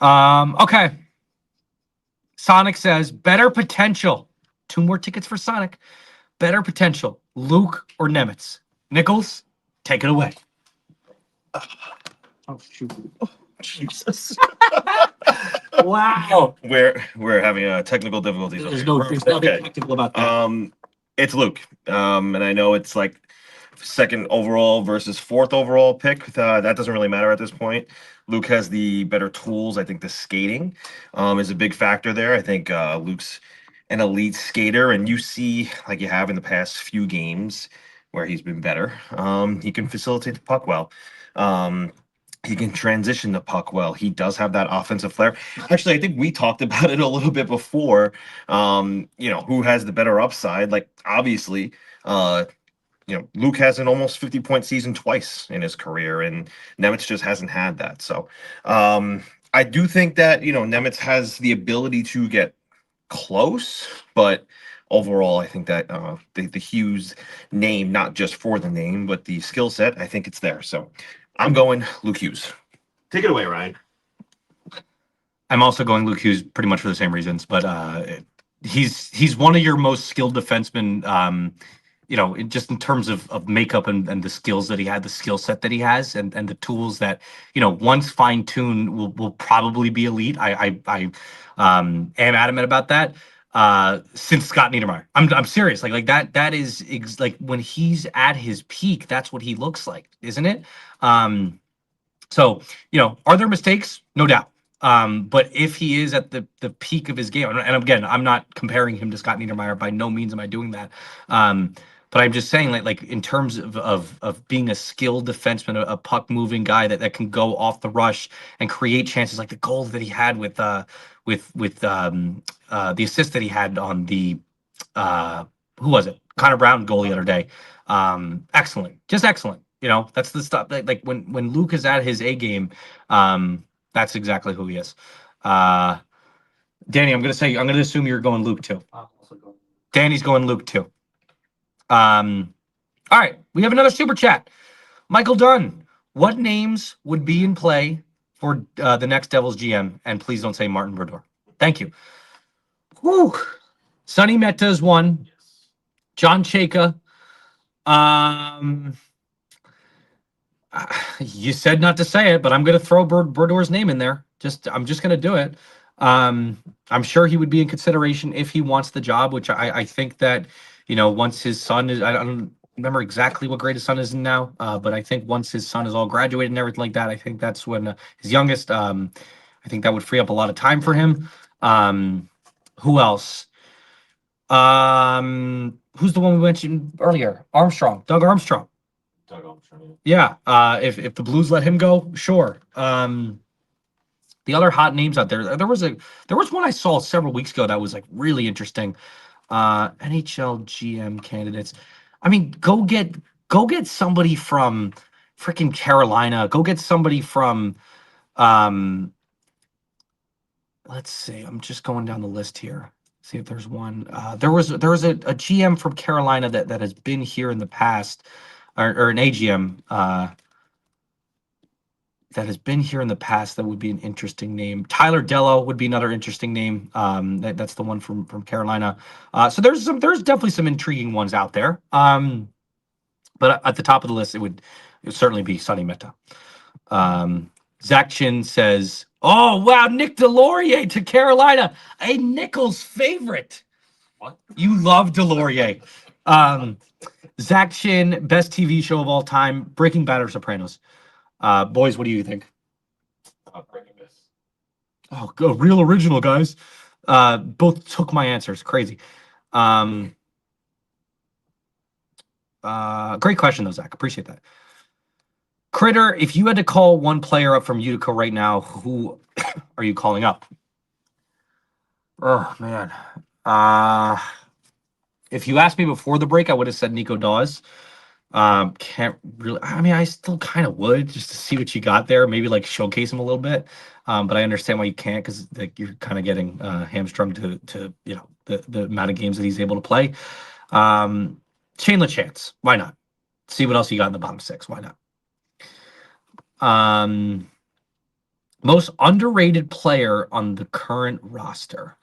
Okay. Sonic says better potential. 2 more tickets for Sonic. Better potential. Luke or Nemec? Nichols, take it away. Oh shoot! Oh, Jesus. Wow. We're having technical difficulties. There's over there's here. nothing technical about that. It's Luke. And I know it's like second overall versus fourth overall pick. That doesn't really matter at this point. Luke has the better tools. I think the skating is a big factor there. I think Luke's an elite skater, and you see, like you have in the past few games where he's been better. He can facilitate the puck well. He can transition the puck well. He does have that offensive flair. Actually, I think we talked about it a little bit before. Who has the better upside? Like, obviously, Luke has an almost 50-point season twice in his career, and Nemec just hasn't had that. So I do think that, Nemec has the ability to get close, but overall, I think that the Hughes name, not just for the name, but the skill set, I think it's there. So I'm going Luke Hughes. Take it away, Ryan. I'm also going Luke Hughes pretty much for the same reasons, but he's one of your most skilled defensemen, just in terms of makeup and the skills that he had, the skill set that he has, and the tools that, once fine-tuned will probably be elite. I am adamant about that. Since Scott Niedermayer, I'm serious. Like that is like when he's at his peak, that's what he looks like, isn't it? So are there mistakes? No doubt. But if he is at the peak of his game, and again, I'm not comparing him to Scott Niedermayer. By no means am I doing that. But I'm just saying, like in terms of being a skilled defenseman, a puck moving guy that can go off the rush and create chances, like the goal that he had with the assist that he had on the who was it? Connor Brown goal the other day. Excellent, just excellent. You know, that's the stuff that, like when Luke is at his A game, that's exactly who he is. Danny, I'm gonna assume you're going Luke too. I'm also going. Danny's going Luke too. All right, we have another super chat. Michael Dunn, what names would be in play for the next Devils GM? And please don't say Martin Brodeur. Thank you. Whew. Sonny Meta is one. Yes. John Chayka. You said not to say it, but I'm going to throw Bordeaux's name in there. I'm just going to do it. I'm sure he would be in consideration if he wants the job, which I think that, you know, once his son is, I don't remember exactly what grade his son is in now, but I think once his son is all graduated and everything like that, I think that's when his youngest, I think that would free up a lot of time for him. Who else? Who's the one we mentioned earlier? Armstrong, Doug Armstrong. Doug Armstrong. Yeah. If the Blues let him go, sure. The other hot names out there, there was one I saw several weeks ago that was like really interesting. NHL GM candidates. I mean, go get somebody from freaking Carolina. Go get somebody from let's see. I'm just going down the list here. See if there's one. There was a GM from Carolina that has been here in the past, or an AGM that has been here in the past. That would be an interesting name. Tyler Dello would be another interesting name. That's the one from Carolina. So there's definitely some intriguing ones out there. But at the top of the list, it would certainly be Sonny Meta. Zach Chin says, "Oh wow, Nick Delorier to Carolina, a Nichols favorite." What? You love Delorier. Zach Chin, best TV show of all time, Breaking Bad or Sopranos. Boys, what do you think? Breaking this. Oh, real original, guys. Both took my answers. Crazy. Great question, though, Zach. Appreciate that. Critter, if you had to call one player up from Utica right now, who are you calling up? Oh, man. If you asked me before the break, I would have said Nico Dawes. Can't really. I mean, I still kind of would, just to see what you got there. Maybe like showcase him a little bit. But I understand why you can't, because like you're kind of getting hamstrung to you know the amount of games that he's able to play. Shane LaChance, why not? See what else you got in the bottom six. Why not? Most underrated player on the current roster.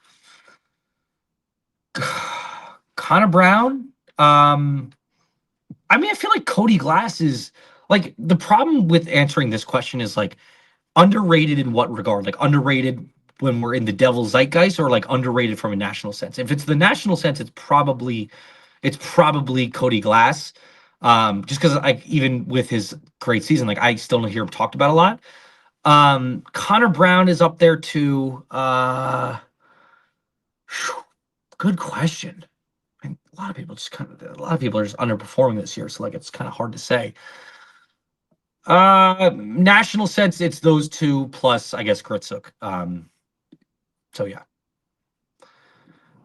Connor Brown. I mean, I feel like Cody Glass is like, the problem with answering this question is like underrated in what regard? Like underrated when we're in the Devil's zeitgeist, or like underrated from a national sense? If it's the national sense, it's probably Cody Glass. Just because like even with his great season, like I still don't hear him talked about a lot. Connor Brown is up there too. Good question. And a lot of people are just underperforming this year, so like it's kind of hard to say. National sense, it's those two plus I guess Kritzuk. So yeah.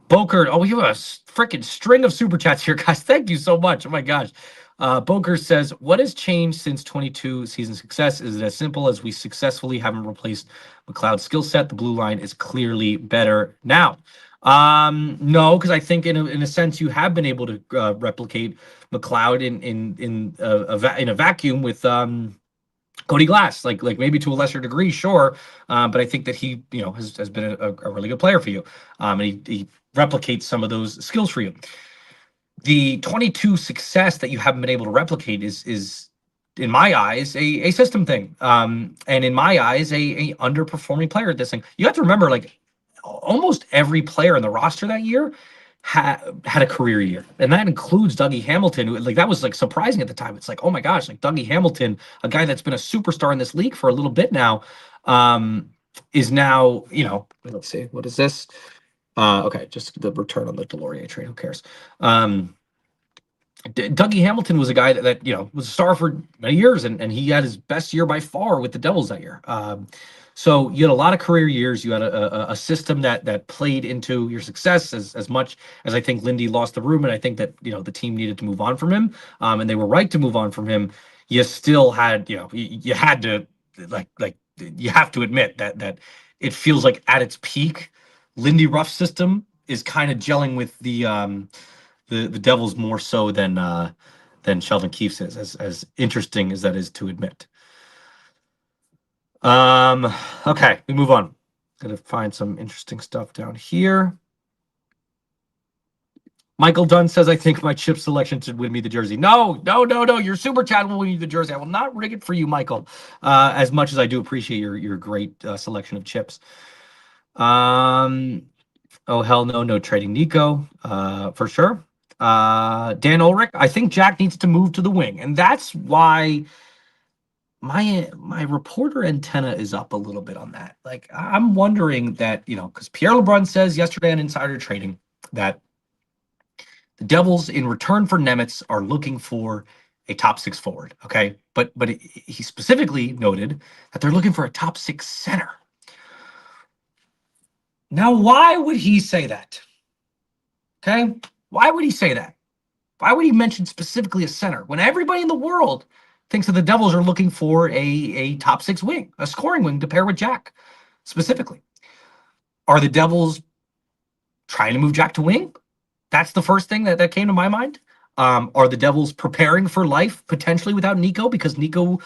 Boker, oh, we have a freaking string of super chats here, guys. Thank you so much. Oh my gosh. Boker says, what has changed since 22 season success? Is it as simple as we successfully haven't replaced McLeod's skill set? The blue line is clearly better now. No, because I think in a sense you have been able to replicate McLeod in a vacuum with Cody Glass, like maybe to a lesser degree, sure, but I think that he has been a really good player for you, and he replicates some of those skills for you. The 22 success that you haven't been able to replicate is in my eyes a system thing, and in my eyes a underperforming player at this thing. You have to remember, like almost every player in the roster that year had a career year, and that includes Dougie Hamilton, who, like, that was like surprising at the time. It's like, oh my gosh, like Dougie Hamilton, a guy that's been a superstar in this league for a little bit now, is now, let's see, what is this? Okay, just the return on the Delorier trade. Who cares? Dougie Hamilton was a guy that was a star for many years, and he had his best year by far with the Devils that year. So you had a lot of career years. You had a system that played into your success as much as I think Lindy lost the room, and I think that the team needed to move on from him, and they were right to move on from him. You still had you had to like you have to admit that it feels like at its peak, Lindy Ruff's system is kind of gelling with the Devils more so than Sheldon Keefe's is, as interesting as that is to admit. Okay, we move on. Gonna find some interesting stuff down here. Michael Dunn says, I think my chip selection should win me the jersey. No. Your super chat will win you the jersey. I will not rig it for you, Michael. As much as I do appreciate your great selection of chips. Oh, hell no trading Nico, for sure. Dan Ulrich, I think Jack needs to move to the wing, and that's why my reporter antenna is up a little bit on that. Like, I'm wondering that, because Pierre LeBrun says yesterday on Insider Trading that the Devils, in return for Nemec, are looking for a top 6 forward. Okay, but he specifically noted that they're looking for a top 6 center. Now, why would he say that? Okay, why would he say that? Why would he mention specifically a center when everybody in the world thinks that the Devils are looking for a top 6 wing, a scoring wing to pair with Jack specifically? Are the Devils trying to move Jack to wing? That's the first thing that came to my mind. Are the Devils preparing for life potentially without Nico? Because Nico,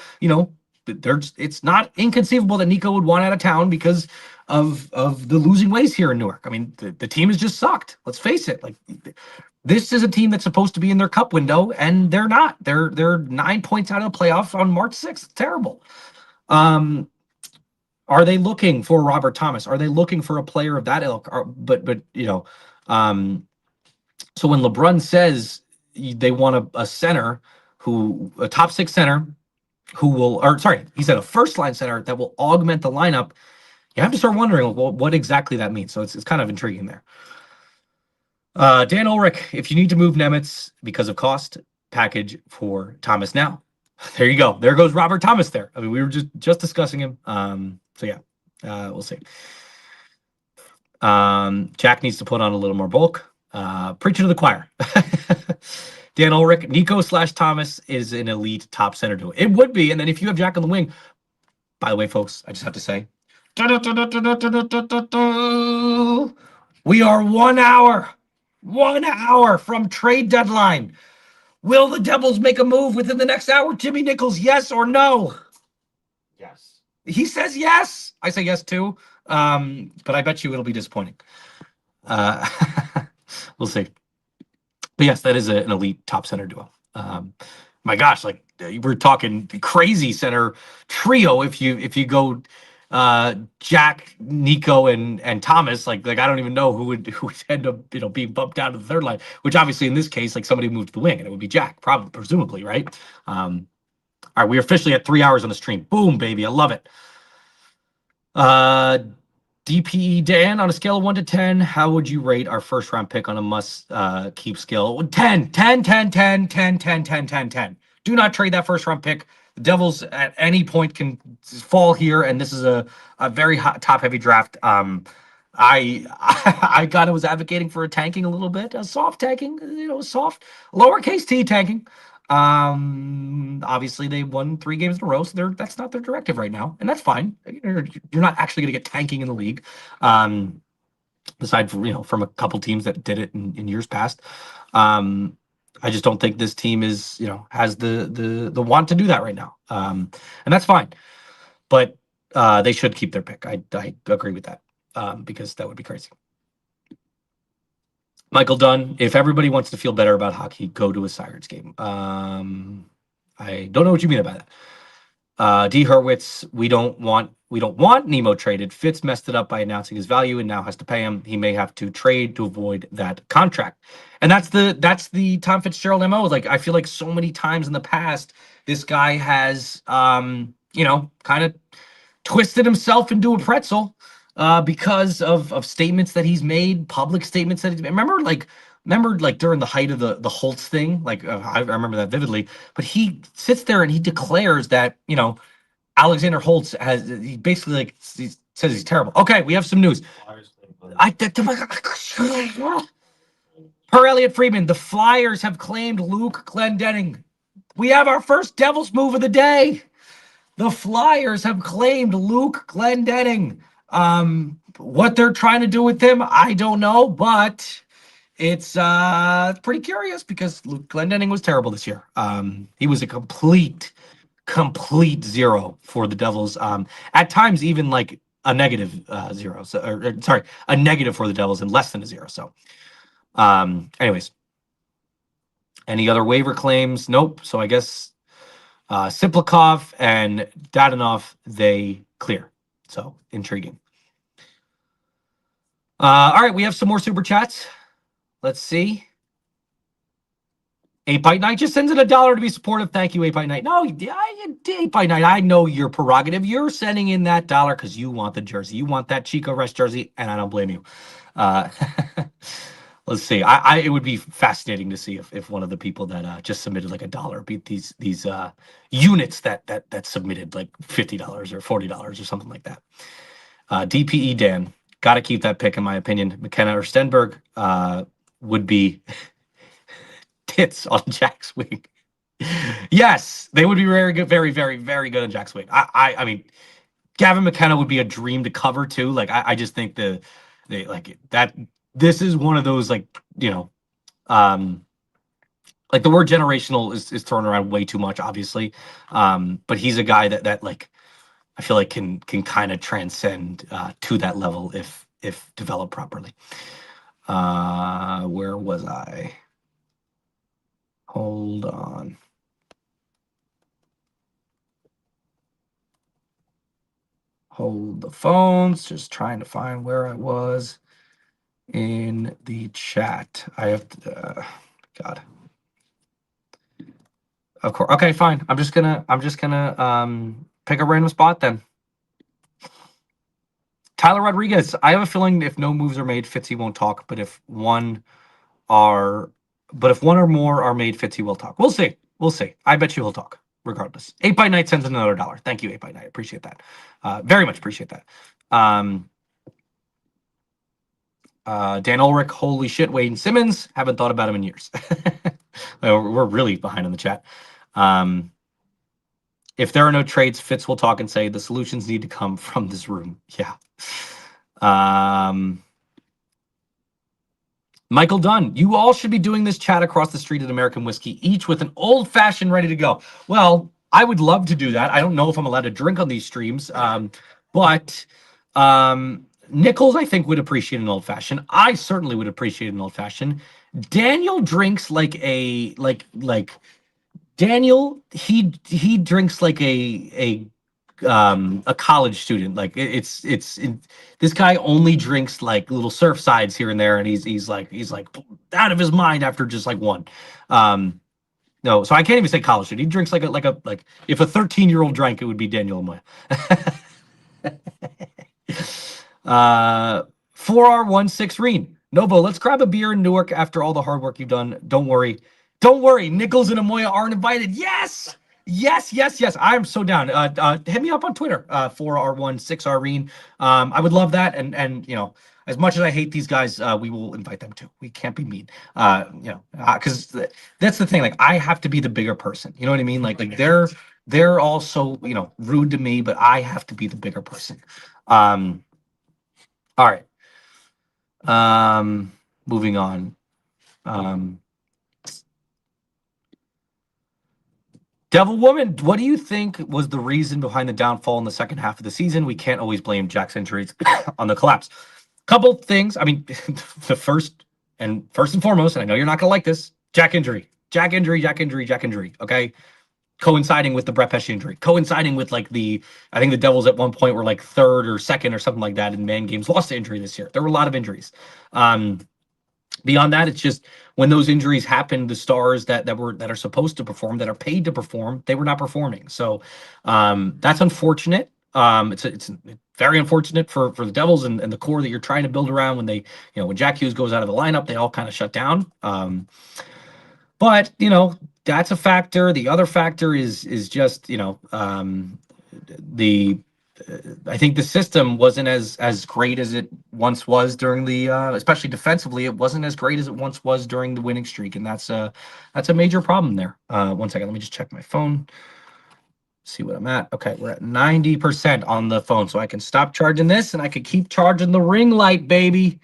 it's not inconceivable that Nico would want out of town because of the losing ways here in Newark. I mean, the team has just sucked. Let's face it. Like, this is a team that's supposed to be in their cup window, and they're not. They're 9 points out of the playoffs on March 6th. It's terrible. Are they looking for Robert Thomas? Are they looking for a player of that ilk? So when LeBrun says they want a center a top 6 center he said a first line center that will augment the lineup, you have to start wondering what exactly that means. So it's kind of intriguing there. Dan Ulrich, if you need to move Nemec because of cost, package for Thomas now. There you go. There goes Robert Thomas there. I mean, we were just discussing him. So yeah, we'll see. Jack needs to put on a little more bulk. Preaching to the choir. Dan Ulrich, Nico/Thomas is an elite top center duo. It would be, and then if you have Jack on the wing, by the way, folks, I just have to say, we are 1 hour from trade deadline. Will the Devils make a move within the next hour? Jimmy Nichols, yes or no? Yes. He says yes. I say yes too. But I bet you it'll be disappointing. We'll see. But yes, that is an elite top center duo. My gosh, like we're talking crazy center trio. If you go Jack, Nico, and Thomas, like I don't even know who would end up being bumped down to the third line. Which obviously in this case, like somebody moved to the wing, and it would be Jack, probably presumably, right? All right, we're officially at 3 hours on the stream. Boom, baby, I love it. DPE Dan, on a scale of 1 to 10, how would you rate our first round pick on a must keep scale? 10. Do not trade that first round pick. The Devils at any point can fall here, and this is a very hot, top heavy draft. I kind of was advocating for a tanking a little bit, a soft tanking, soft lowercase t tanking. Obviously they won 3 games in a row, so that's not their directive right now, and that's fine. You're not actually going to get tanking in the league, aside from a couple teams that did it in years past. I just don't think this team is has the want to do that right now, and that's fine. But they should keep their pick. I agree with that, because that would be crazy. Michael Dunn, if everybody wants to feel better about hockey, go to a Sirens game. I don't know what you mean by that. D. Hurwitz, we don't want Nemo traded. Fitz messed it up by announcing his value and now has to pay him. He may have to trade to avoid that contract. And that's the Tom Fitzgerald MO. Like, I feel like so many times in the past, this guy has kind of twisted himself into a pretzel. Because of statements that he's made, public statements that he's made. Remember, like remember like during the height of the Holtz thing, like I remember that vividly, but he sits there and he declares that, Alexander Holtz he basically like he says he's terrible. Okay, we have some news. Per Elliot Friedman, the Flyers have claimed Luke Glendening. We have our first Devils move of the day. The Flyers have claimed Luke Glendening. What they're trying to do with him, I don't know, but it's pretty curious because Luke Glendening was terrible this year. He was a complete zero for the Devils. At times, even like a negative zero. A negative for the Devils and less than a zero. So, anyways, any other waiver claims? Nope. So I guess Siplikov and Dadonov, they clear. So intriguing. All right, we have some more super chats. Let's see. 8 by Night just sends in $1 to be supportive. Thank you, 8 by Night. No, 8 by Night. I know your prerogative. You're sending in that $1 because you want the jersey. You want that Chico Rest jersey, and I don't blame you. Let's see. It would be fascinating to see if one of the people that just submitted like $1 beat these units that submitted like $50 or $40 or something like that. DPE Dan, got to keep that pick in my opinion. McKenna or Stenberg would be tits on Jack Swing. Yes, they would be very good, very, very, very good on Jack Swing. I mean, Gavin McKenna would be a dream to cover too. Like I just think they like that. This is one of those like like the word generational is thrown around way too much, obviously. But he's a guy that like I feel like can kind of transcend to that level if developed properly. Where was I? Hold on. Hold the phones. Just trying to find where I was in the chat. I have to, God. Of course. Okay, fine. I'm just gonna pick a random spot then. Tyler Rodriguez. I have a feeling if no moves are made, Fitzy won't talk. But if one or more are made, Fitzy will talk. We'll see. We'll see. I bet you he'll talk regardless. 8 by Night sends another $1. Thank you, 8 by Night. Appreciate that. Very much appreciate that. Dan Ulrich, holy shit, Wade Simmons. Haven't thought about him in years. We're really behind on the chat. If there are no trades, Fitz will talk and say the solutions need to come from this room. Yeah. Michael Dunn, you all should be doing this chat across the street at American Whiskey, each with an old fashioned ready to go. Well, I would love to do that. I don't know if I'm allowed to drink on these streams, but Nichols, I think, would appreciate an old fashioned. I certainly would appreciate an old fashioned. Daniel drinks like Daniel. He drinks like a college student. Like this guy only drinks like little surf sides here and there, and he's like out of his mind after just like one. No, so I can't even say college student. He drinks like if a 13-year-old drank, it would be Daniel Moya. 4R16 Reen. Novo, let's grab a beer in Newark after all the hard work you've done. Don't worry. Nichols and Amoya aren't invited. Yes. I'm so down. Hit me up on Twitter. 4R16 Reen. I would love that. And as much as I hate these guys, we will invite them too. We can't be mean. Because that's the thing. Like I have to be the bigger person. You know what I mean? Like they're all so rude to me, but I have to be the bigger person. All right. Moving on. Devil Woman, what do you think was the reason behind the downfall in the second half of the season? We can't always blame Jack's injuries on the collapse. Couple things. I mean, the first and foremost, and I know you're not going to like this, Jack injury. Okay. Coinciding with the Brett Pesce injury, coinciding with I think the Devils at one point were like third or second or something like that in man games lost to injury this year. There were a lot of injuries. Beyond that, it's just when those injuries happen, the stars that are supposed to perform, that are paid to perform, they were not performing. So that's unfortunate. It's very unfortunate for the Devils and the core that you're trying to build around. When when Jack Hughes goes out of the lineup, they all kind of shut down. But that's a factor. The other factor is just I think the system wasn't as great as it once was during the especially defensively. It wasn't as great as it once was during the winning streak, and that's a major problem there. 1 second, let me just check my phone. See what I'm at. Okay, we're at 90% on the phone, so I can stop charging this and I can keep charging the ring light, baby.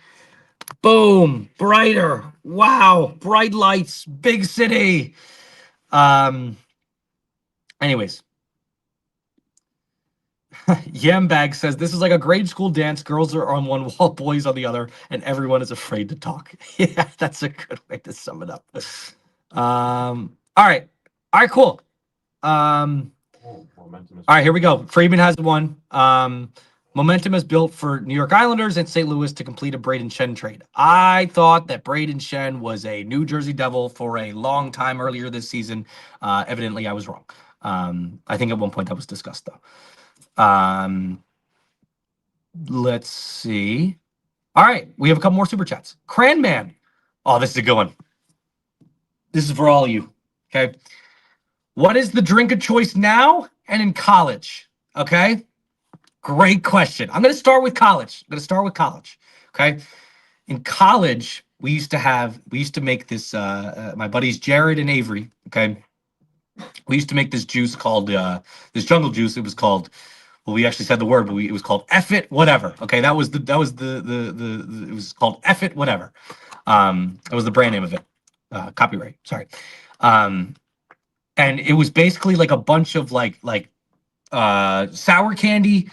Boom, brighter. Wow, bright lights, big city. Anyways. Yambag says this is like a grade school dance. Girls are on one wall, boys on the other, and everyone is afraid to talk. Yeah, that's a good way to sum it up. All right, cool. Momentum is All right, here we go. Friedman has one. Momentum is built for New York Islanders and St. Louis to complete a Braden Shen trade. I thought that Braden Shen was a New Jersey Devil for a long time earlier this season. Evidently, I was wrong. I think at one point that was discussed, though. Let's see. All right, we have a couple more super chats. Cranman. Oh, this is a good one. This is for all of you. Okay. What is the drink of choice now and in college? Okay. Great question. I'm going to start with college. Okay. In college, we used to make this, my buddies Jared and Avery. Okay. We used to make this juice called, this jungle juice. It was called, well, we actually said the word, but it was called F it whatever. Okay. That was it was called F it whatever. That was the brand name of it. Copyright. Sorry. And it was basically like a bunch of like sour candy,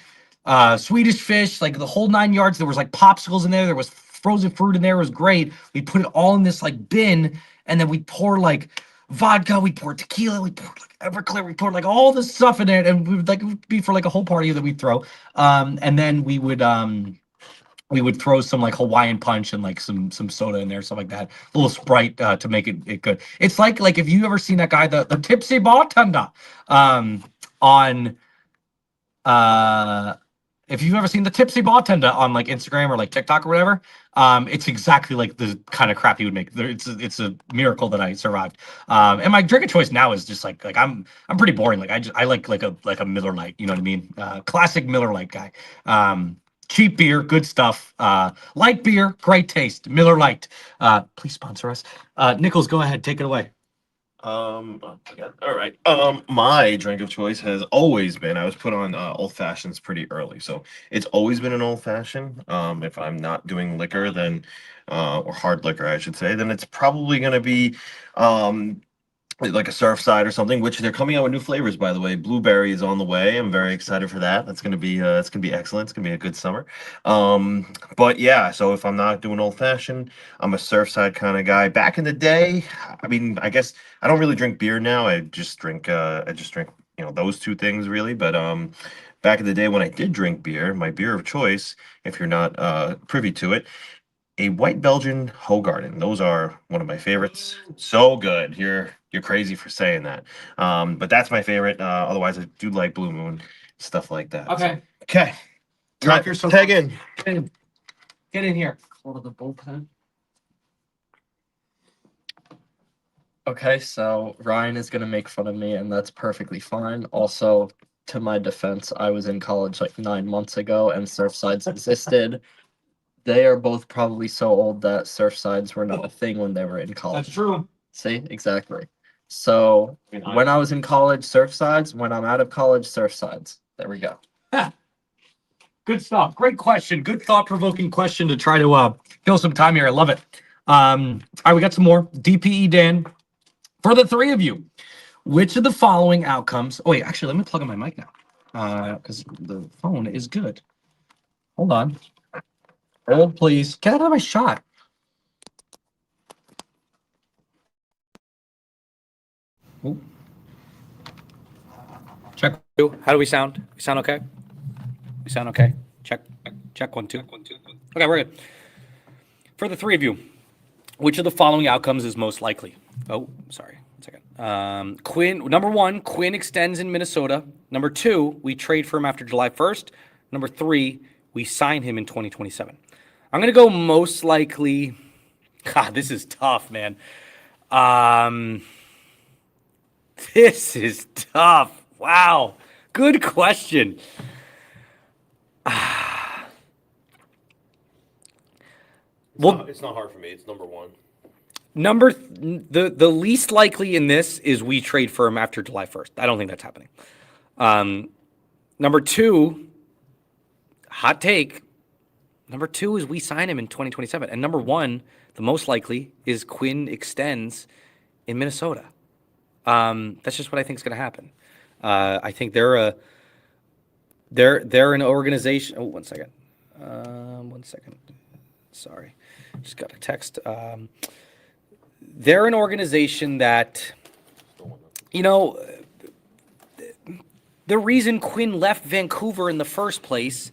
Swedish fish, like the whole 9 yards. There was like popsicles in there. There was frozen fruit in there. It was great. We put it all in this like bin, and then we pour like vodka, we pour tequila, we pour like Everclear, we pour like all this stuff in it, and we would like it would be for like a whole party that we'd throw. And then we would throw some like Hawaiian punch and like some soda in there, stuff like that. A little Sprite to make it good. It's like if you ever seen that guy, the tipsy bartender, on if you've ever seen the tipsy bartender on like Instagram or like TikTok or whatever, it's exactly like the kind of crap he would make. It's a miracle that I survived. And my drink of choice now is just like I'm pretty boring. Like I like a Miller Lite. You know what I mean? Classic Miller Lite guy. Cheap beer, good stuff. Light beer, great taste. Miller Lite. Please sponsor us. Nichols, go ahead, take it away. All right. My drink of choice has always been, I was put on old fashions pretty early, so it's always been an old fashioned. If I'm not doing liquor, then or hard liquor, I should say, then it's probably gonna be like a Surfside or something, which they're coming out with new flavors, by the way. Blueberry is on the way. I'm very excited for that. That's gonna be excellent. It's gonna be a good summer. But yeah, so if I'm not doing old fashioned, I'm a Surfside kind of guy. Back in the day, I mean, I guess I don't really drink beer now. I just drink those two things really. But back in the day when I did drink beer, my beer of choice, if you're not privy to it, a white Belgian Hoegaarden. Those are one of my favorites. So good. You're crazy for saying that. But that's my favorite. Otherwise, I do like Blue Moon, stuff like that. Okay. Okay. Drop yourself. Tag in. Get in here. Hold the bullpen. Okay, so Ryan is going to make fun of me, and that's perfectly fine. Also, to my defense, I was in college like 9 months ago, and Surfsides existed. They are both probably so old that Surfsides were not a thing when they were in college. That's true. See, exactly. So when I was in college, Surfsides. When I'm out of college, Surfsides. There we go. Good stuff. Great question. Good thought-provoking question to try to kill some time here. I love it. All right, we got some more. DPE Dan. For the three of you, which of the following outcomes... Oh, wait, actually, let me plug in my mic now because the phone is good. Hold on. Hold, please. Get out of my shot. Ooh. Check. How do we sound? We sound okay? We sound okay? Check 1 2. Okay, we're good. For the three of you, which of the following outcomes is most likely? Oh, sorry. 1 second. Quinn, number 1, Quinn extends in Minnesota. Number 2, we trade for him after July 1st. Number 3, we sign him in 2027. I'm going to go most likely. God, this is tough, man. This is tough. Wow. Good question. It's not hard for me. It's number 1. The least likely in this is we trade for him after July 1st. I don't think that's happening. Number 2, hot take. Number 2 is we sign him in 2027. And number 1, the most likely, is Quinn extends in Minnesota. That's just what I think is going to happen. I think they're an organization. Oh, 1 second. 1 second. Sorry, just got a text. They're an organization that, the reason Quinn left Vancouver in the first place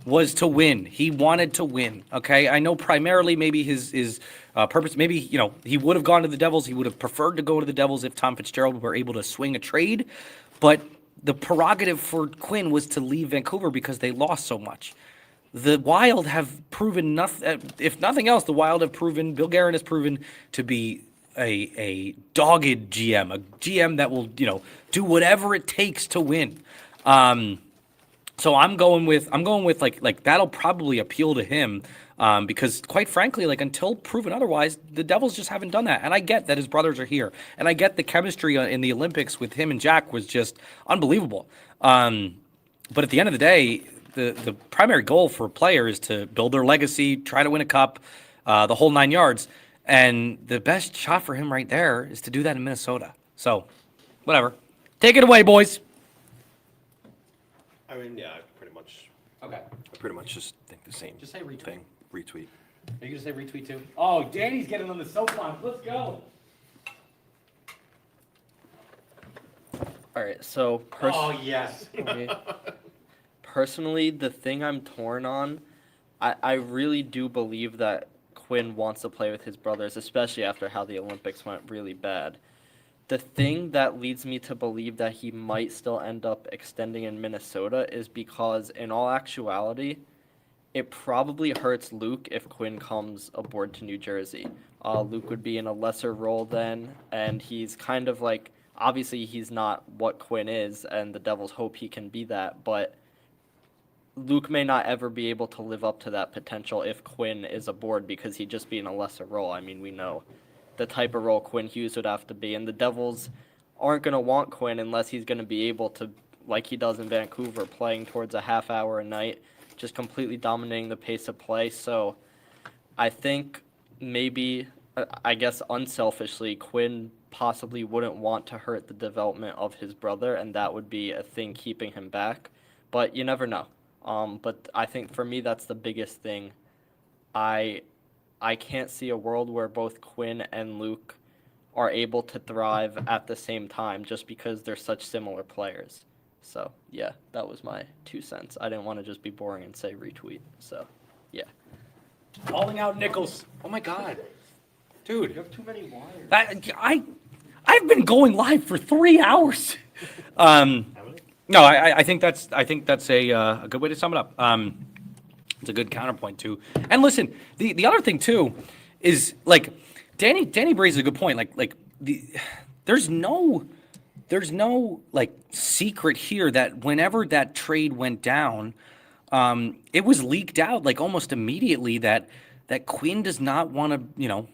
was to win. He wanted to win. Okay, I know primarily maybe his purpose. Maybe he would have gone to the Devils. He would have preferred to go to the Devils if Tom Fitzgerald were able to swing a trade. But the prerogative for Quinn was to leave Vancouver because they lost so much. The Wild have proven nothing. If nothing else, the Wild have proven. Bill Guerin has proven to be a dogged GM, a GM that will do whatever it takes to win. So I'm going with like that'll probably appeal to him because quite frankly, like until proven otherwise, the Devils just haven't done that. And I get that his brothers are here, and I get the chemistry in the Olympics with him and Jack was just unbelievable. But at the end of the day, the primary goal for a player is to build their legacy, try to win a cup, the whole 9 yards. And the best shot for him right there is to do that in Minnesota. So, whatever. Take it away, boys. I mean, yeah, I pretty much just think the same. Just say retweet. thing. Retweet. Are you going to say retweet too? Oh, Danny's getting on the soapbox. Let's go. All right, so yes. personally, the thing I'm torn on, I really do believe that Quinn wants to play with his brothers, especially after how the Olympics went really bad. The thing that leads me to believe that he might still end up extending in Minnesota is because, in all actuality, it probably hurts Luke if Quinn comes aboard to New Jersey. Luke would be in a lesser role then, and he's kind of like, obviously he's not what Quinn is, and the Devils hope he can be that, but Luke may not ever be able to live up to that potential if Quinn is aboard because he'd just be in a lesser role. I mean, we know the type of role Quinn Hughes would have to be, and the Devils aren't going to want Quinn unless he's going to be able to, like he does in Vancouver, playing towards a half hour a night, just completely dominating the pace of play. So I think maybe, I guess unselfishly, Quinn possibly wouldn't want to hurt the development of his brother, and that would be a thing keeping him back. But you never know. But I think for me, that's the biggest thing. I can't see a world where both Quinn and Luke are able to thrive at the same time just because they're such similar players. So, yeah, that was my 2 cents. I didn't want to just be boring and say retweet. So, yeah. Calling out Nichols. Oh my God, dude! You have too many wires. I've been going live for 3 hours. No, I think that's a good way to sum it up. It's a good counterpoint too. And listen, the other thing too is like Danny raises a good point. There's no like secret here that whenever that trade went down, it was leaked out like almost immediately that Quinn does not want to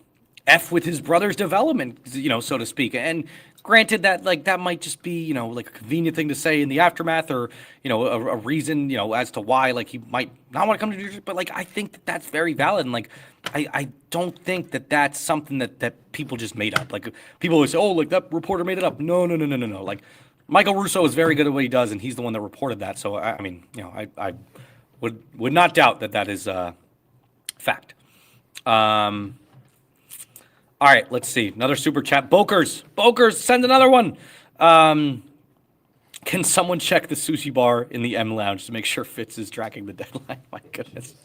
F with his brother's development, so to speak. And granted that that might just be, like a convenient thing to say in the aftermath or, a reason, as to why he might not want to come to New Jersey. But I think that's very valid. And I don't think that that's something that people just made up. People always say, oh, that reporter made it up. No. Michael Russo is very good at what he does, and he's the one that reported that. So, I mean, I would not doubt that is fact. All right, let's see. Another super chat. Bokers, send another one. Can someone check the sushi bar in the M Lounge to make sure Fitz is tracking the deadline? My goodness.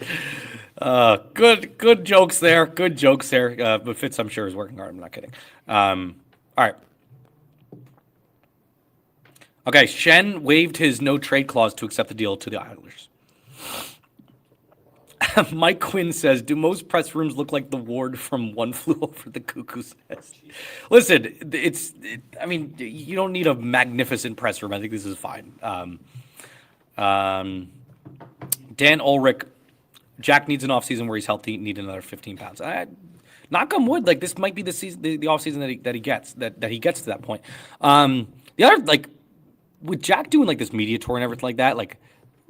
Good jokes there. Good jokes there. But Fitz, I'm sure, is working hard. I'm not kidding. All right. Okay, Shen waived his no trade clause to accept the deal to the Islanders. Mike Quinn says, "Do most press rooms look like the ward from One Flew Over the Cuckoo's Nest?" Listen, I mean, you don't need a magnificent press room. I think this is fine. Dan Ulrich, Jack needs an offseason where he's healthy. Need another 15 pounds. Knock on wood, like this might be the season, the offseason that he gets to that point. The other, like, with Jack doing like this media tour and everything like that, like,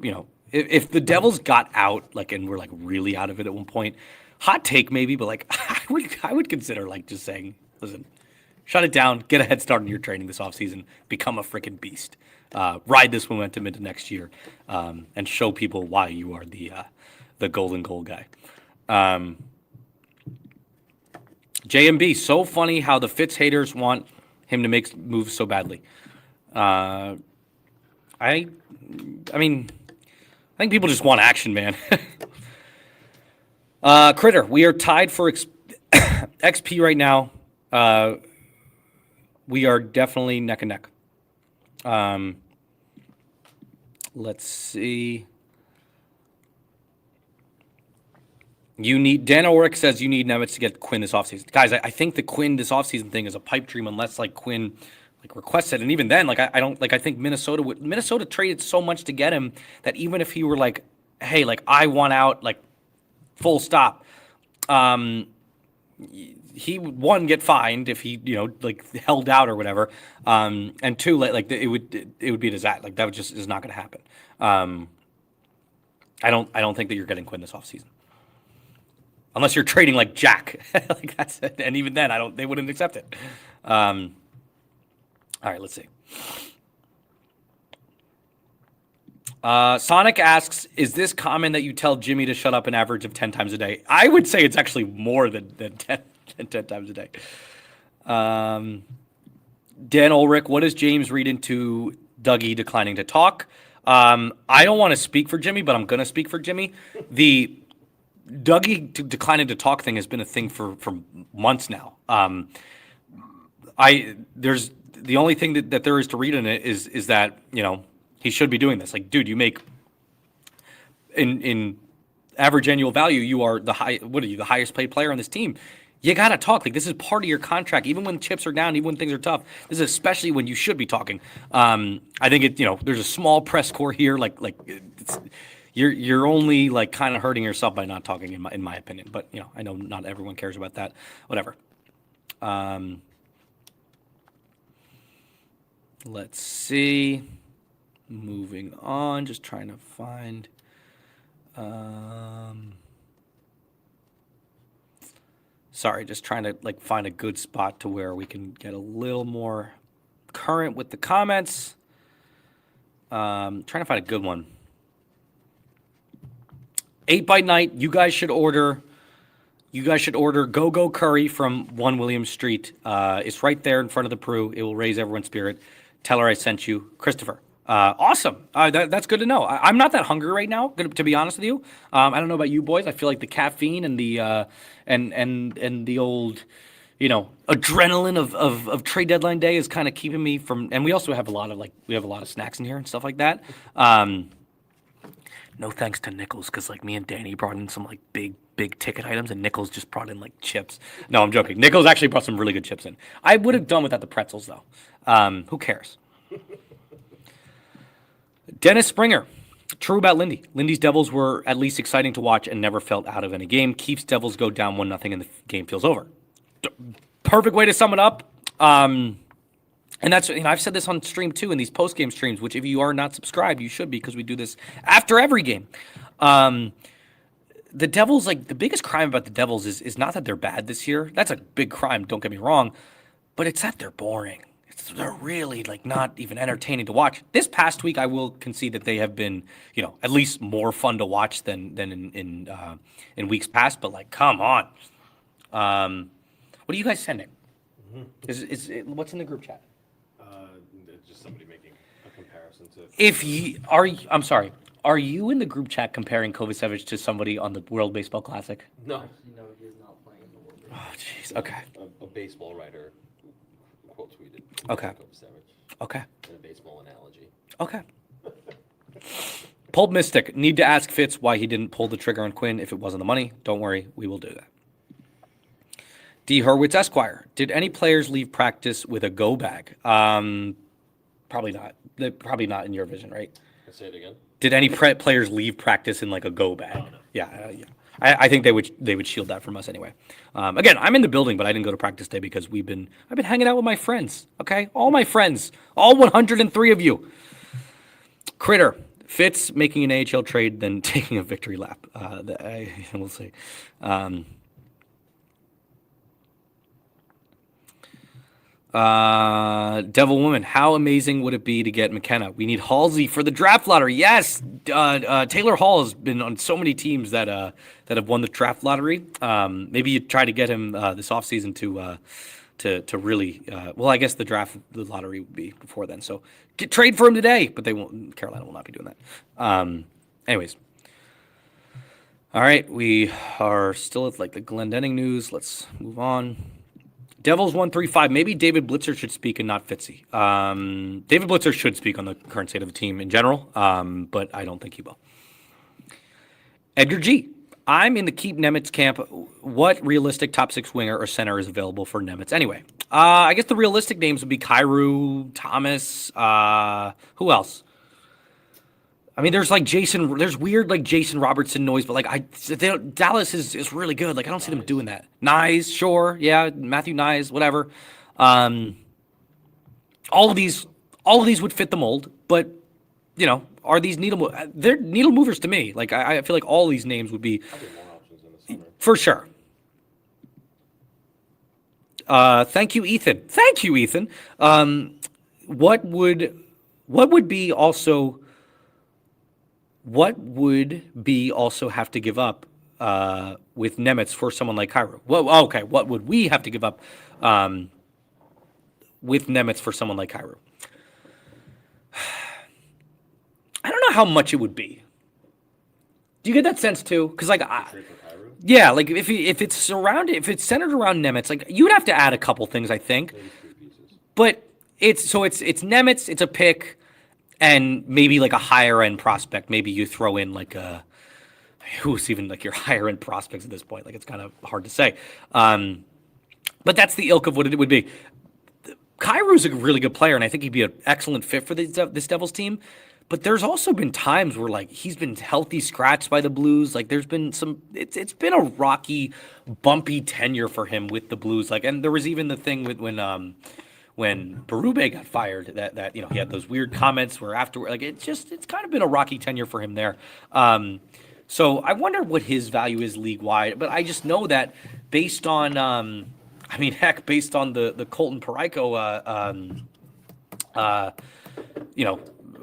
you know, if the Devils got out, like, and were like really out of it at one point, hot take maybe, but like I would consider like just saying, listen, shut it down, get a head start in your training this offseason, become a freaking beast, ride this momentum into next year, and show people why you are the golden goal guy. JMB, so funny how the Fitz haters want him to make moves so badly. I mean, I think people just want action, man. Critter, we are tied for XP right now. We are definitely neck and neck. Let's see. Dan Orick says you need Nemec to get Quinn this offseason. Guys, I think the Quinn this offseason thing is a pipe dream unless like Quinn like requests it. And even then, like I don't like I think Minnesota traded so much to get him that even if he were like, hey, like I want out, like full stop, he would, one, get fined if he, you know, like held out or whatever. And two, like it would be a disaster. Like that would just is not gonna happen. I don't think that you're getting Quinn this offseason. Unless you're trading like Jack, like that's it. And even then, they wouldn't accept it. All right, let's see. Sonic asks, "Is this common that you tell Jimmy to shut up an average of 10 times a day?" I would say it's actually more than 10 times a day. Dan Ulrich, what does James read into Dougie declining to talk? I don't want to speak for Jimmy, but I'm going to speak for Jimmy. The Dougie declining to talk thing has been a thing for months now. There's the only thing that there is to read in it is that, you know, he should be doing this. Like, dude, you make in average annual value, you are the highest paid player on this team. You gotta talk. Like, this is part of your contract. Even when chips are down, even when things are tough, this is especially when you should be talking. I think there's a small press corps here. You're only like kind of hurting yourself by not talking, in my opinion. But I know not everyone cares about that. Whatever. Let's see. Moving on. Just trying to find. Sorry, just trying to find a good spot to where we can get a little more current with the comments. Trying to find a good one. 8 by Night. You guys should order Go Curry from 1 William Street. It's right there in front of the Peru. It will raise everyone's spirit. Tell her I sent you, Christopher. Awesome. That's good to know. I'm not that hungry right now, to be honest with you. I don't know about you boys. I feel like the caffeine and the and the old, adrenaline of trade deadline day is kind of keeping me from. And we also have a lot of snacks in here and stuff like that. No thanks to Nichols, because me and Danny brought in some big ticket items, and Nichols just brought in chips. No, I'm joking. Nichols actually brought some really good chips in. I would have done without the pretzels though. Who cares? Dennis Springer. True about Lindy. Lindy's Devils were at least exciting to watch and never felt out of any game. Keeps Devils go down 1-0 and the game feels over. Perfect way to sum it up. And that's, I've said this on stream too, in these post-game streams, which if you are not subscribed, you should be, because we do this after every game. The Devils, the biggest crime about the Devils is not that they're bad this year. That's a big crime, don't get me wrong. But it's that they're boring. They're really not even entertaining to watch. This past week, I will concede that they have been, at least more fun to watch than in weeks past. But come on, what are you guys sending? Mm-hmm. What's in the group chat? Just somebody making a comparison to. I'm sorry. Are you in the group chat comparing Kovacevic to somebody on the World Baseball Classic? No. No, he is not playing in the World Baseball. Oh, jeez. Okay. A baseball writer quote tweeted. Okay. Kovacevic Okay. in a baseball analogy. Okay. Pulp Mystic, need to ask Fitz why he didn't pull the trigger on Quinn if it wasn't the money. Don't worry, we will do that. D. Hurwitz Esquire, did any players leave practice with a go bag? Probably not. Probably not in your vision, right? Can I say it again? Did any players leave practice in like a go bag? No. Yeah, yeah. I think they would shield that from us anyway. Again, I'm in the building, but I didn't go to practice day because I've been hanging out with my friends. Okay, all my friends, all 103 of you. Critter, Fitz making an AHL trade, then taking a victory lap. We'll see. Devil Woman, how amazing would it be to get McKenna? We need Halsey for the draft lottery. Yes, Taylor Hall has been on so many teams that have won the draft lottery. Maybe you try to get him this offseason to really. Well, I guess the lottery would be before then. So trade for him today, but they won't. Carolina will not be doing that. Anyways. All right, we are still at like the Glendenning news. Let's move on. Devils 135. Maybe David Blitzer should speak and not Fitzy. David Blitzer should speak on the current state of the team in general, but I don't think he will. Edgar G. I'm in the keep Nemec camp. What realistic top six winger or center is available for Nemec anyway? I guess the realistic names would be Kyrou, Thomas. Who else? I mean, there's weird like Jason Robertson noise, but like Dallas is really good. Like I don't see them doing that. Nyes, sure, yeah, Matthew Nyes, whatever. All of these would fit the mold, but are these needle? They're needle movers to me. Like I feel like all these names would be Probably more options in the summer. for sure. Thank you, Ethan. Thank you, Ethan. What would be also have to give up with Nemec for someone like Kyrou? Well, okay, what would we have to give up with Nemec for someone like Kyrou? I don't know how much it would be. Do you get that sense too? Because Trade for Kyrou? yeah, like if it's centered around Nemec, like you would have to add a couple things, I think. Maybe 3 pieces. But it's Nemec, it's a pick, and maybe like a higher end prospect. Maybe you throw in like who's even like your higher end prospects at this point. Like it's kind of hard to say. But that's the ilk of what it would be. Kyrou's a really good player, and I think he'd be an excellent fit for this Devils team. But there's also been times where like he's been healthy scratched by the Blues. Like there's been it's been a rocky, bumpy tenure for him with the Blues. Like, and there was even the thing with when Berube got fired that he had those weird comments where afterward, like it's kind of been a rocky tenure for him there. So I wonder what his value is league wide. But I just know that based on based on the Colton Parayko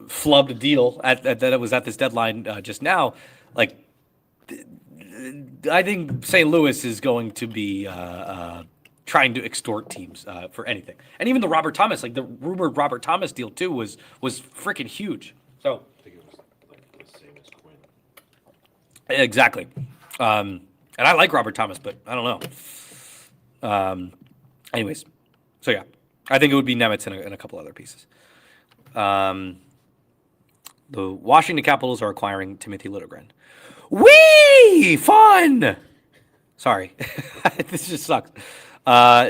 flubbed deal that it was at this deadline just now, like I think St. Louis is going to be trying to extort teams for anything, and even the Robert Thomas, like the rumored Robert Thomas deal too, was freaking huge. So I think it was like the same as Quinn. exactly, and I like Robert Thomas, but I don't know. Anyways, so yeah, I think it would be Nemec and a couple other pieces. The Washington Capitals are acquiring Timothy Littlegram. Whee! Fun! Sorry. This just sucks.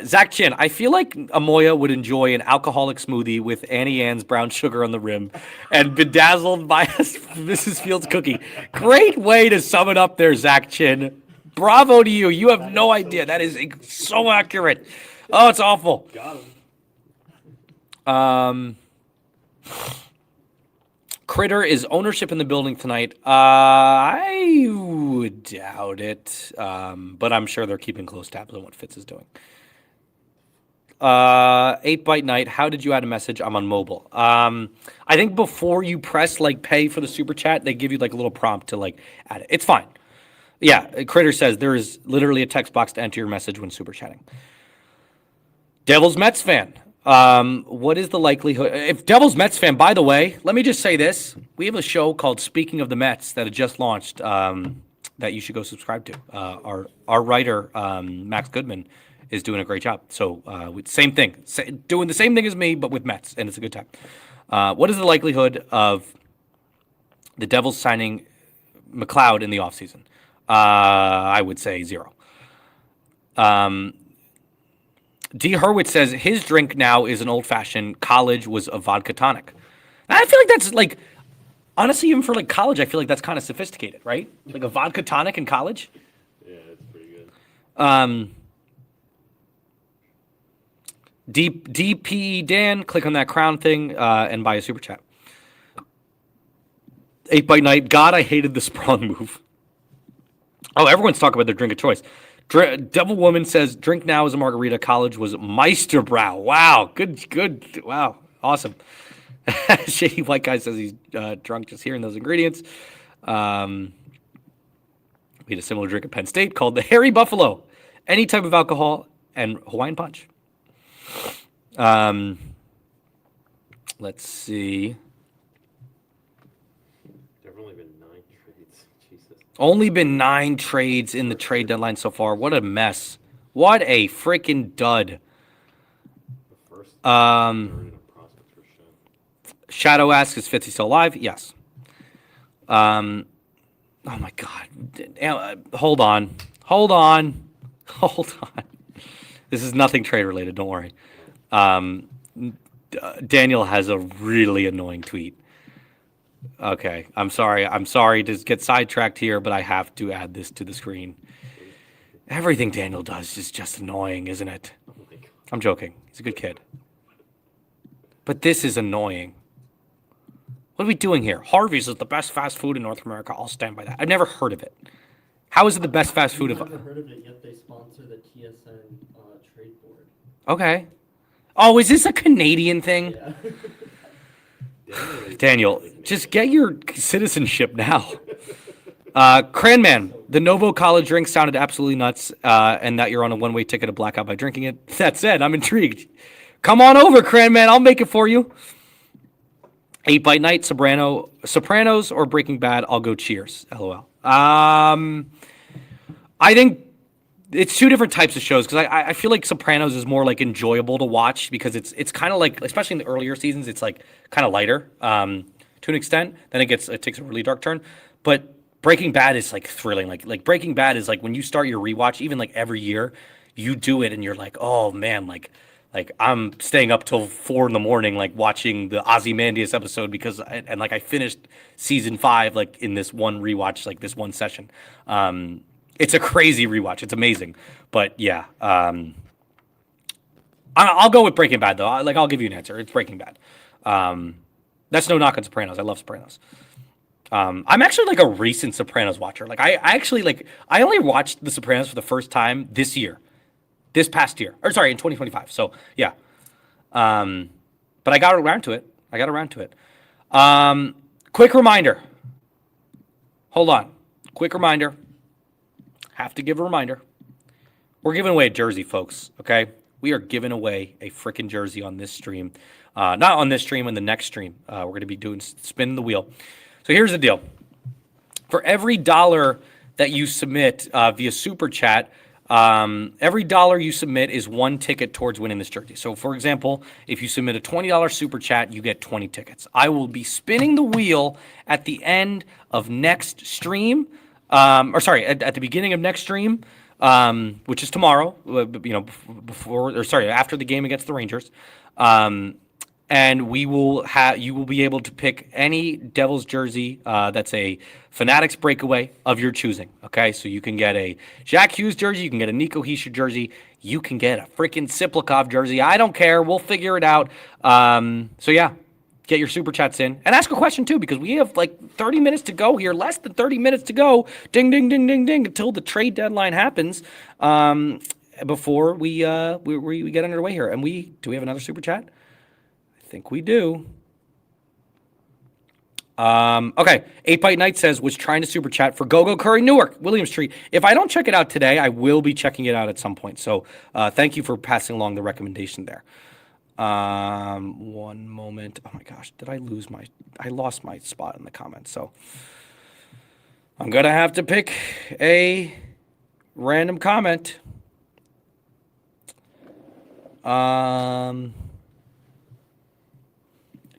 Zach Chin, I feel like Amoya would enjoy an alcoholic smoothie with Annie Ann's brown sugar on the rim and bedazzled by Mrs. Fields cookie. Great way to sum it up there, Zach Chin. Bravo to you. You have no idea. That is so accurate. Oh, it's awful. Got him. Critter, is ownership in the building tonight? I would doubt it, but I'm sure they're keeping close tabs on what Fitz is doing. 8-Byte Night, how did you add a message? I'm on mobile. I think before you press like pay for the super chat, they give you like a little prompt to like add it. It's fine. Yeah, Critter says there is literally a text box to enter your message when super chatting. Devils Mets fan. What is the likelihood? If Devils Mets fan, by the way, let me just say this. We have a show called Speaking of the Mets that had just launched that you should go subscribe to. Our writer, Max Goodman, is doing a great job. So same thing. Doing the same thing as me, but with Mets, and it's a good time. What is the likelihood of The Devils signing McLeod in the offseason. I would say 0. D. Hurwitz says his drink now is an old-fashioned. College was a vodka tonic. I feel like that's like, honestly, even for like college, I feel like that's kind of sophisticated, right? Like a vodka tonic in college. Yeah, it's pretty good. DP Dan, click on that crown thing and buy a super chat. 8 by night. God, I hated the sprawn move. Oh, everyone's talking about their drink of choice. Devil Woman says, drink now is a margarita. College was Meisterbrow. Wow. Good. Wow. Awesome. Shady White Guy says he's drunk just hearing those ingredients. We had a similar drink at Penn State called the Hairy Buffalo. Any type of alcohol and Hawaiian Punch. Let's see. There have only been 9 trades. Jesus. Only been 9 trades in the trade deadline so far. What a mess. What a freaking dud. The first Um, prospect for sure. Shadow asks, is Fitzy still alive? Yes. Oh my God. Hold on. This is nothing trade related. Don't worry. Daniel has a really annoying tweet. Okay. I'm sorry to get sidetracked here, but I have to add this to the screen. Everything Daniel does is just annoying, isn't it? I'm joking. He's a good kid. But this is annoying. What are we doing here? Harvey's is the best fast food in North America. I'll stand by that. I've never heard of it. How is it the best fast food? I've never heard of it, yet they sponsor the TSN trade board. Okay. Oh, is this a Canadian thing? Yeah. Daniel, just get your citizenship now. Cranman, the Novo College drink sounded absolutely nuts, and that you're on a one-way ticket to blackout by drinking it. That said, I'm intrigued. Come on over, Cranman. I'll make it for you. 8 by Night, Sopranos, or Breaking Bad. I'll go Cheers. LOL. I think it's 2 different types of shows because I feel like Sopranos is more like enjoyable to watch because it's kind of like, especially in the earlier seasons, it's like kind of lighter to an extent. Then it takes a really dark turn. But Breaking Bad is like thrilling. Like Breaking Bad is like when you start your rewatch, even like every year, you do it and you're like, oh man, like I'm staying up till 4 a.m, like watching the Ozymandias episode because I finished season 5 like in this one rewatch, like this one session. It's a crazy rewatch. It's amazing. But yeah, I'll go with Breaking Bad though. I'll give you an answer. It's Breaking Bad. That's no knock on Sopranos. I love Sopranos. I'm actually like a recent Sopranos watcher. Like I only watched The Sopranos for the first time this past year, or sorry, in 2025. So yeah. But I got around to it. Quick reminder. Hold on. Quick reminder. Have to give a reminder. We're giving away a jersey, folks. Okay, we are giving away a freaking jersey on this stream. Not on this stream, on the next stream. We're going to be doing spinning the wheel. So here's the deal. For every $1 that you submit via Super Chat, every $1 you submit is 1 ticket towards winning this jersey. So, for example, if you submit a $20 Super Chat, you get 20 tickets. I will be spinning the wheel at the end of next stream. At the beginning of next stream, which is tomorrow, after the game against the Rangers. And you will be able to pick any Devils jersey that's a Fanatics breakaway of your choosing. Okay, so you can get a Jack Hughes jersey, you can get a Nico Hischier jersey, you can get a freaking Siplikov jersey. I don't care. We'll figure it out. So yeah, get your super chats in and ask a question too, because we have like 30 minutes to go here, less than 30 minutes to go. Ding, ding, ding, ding, ding, until the trade deadline happens. Before we get underway here. And do we have another super chat? I think we do. Okay. 8 Byte Night says, was trying to super chat for Go Curry Newark, William Street. If I don't check it out today, I will be checking it out at some point. So thank you for passing along the recommendation there. One moment. Oh my gosh, I lost my spot in the comments. So I'm going to have to pick a random comment.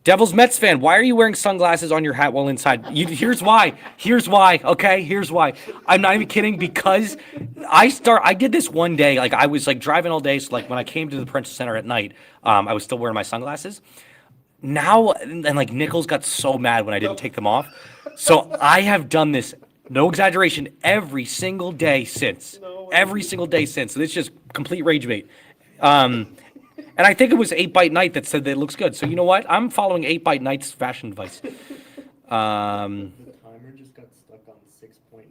Devils Mets fan, why are you wearing sunglasses on your hat while inside? Here's why. Okay, here's why. I'm not even kidding, because I did this one day. Like, I was like driving all day, so like when I came to the Prentice Center at night, I was still wearing my sunglasses. Now, and like Nichols got so mad when I didn't take them off. So I have done this, no exaggeration, every single day since. Every single day since. So it's just complete rage bait. And I think it was 8 Byte Night that said that it looks good. So you know what? I'm following 8 Byte Night's fashion advice. The timer just got stuck on 6.9.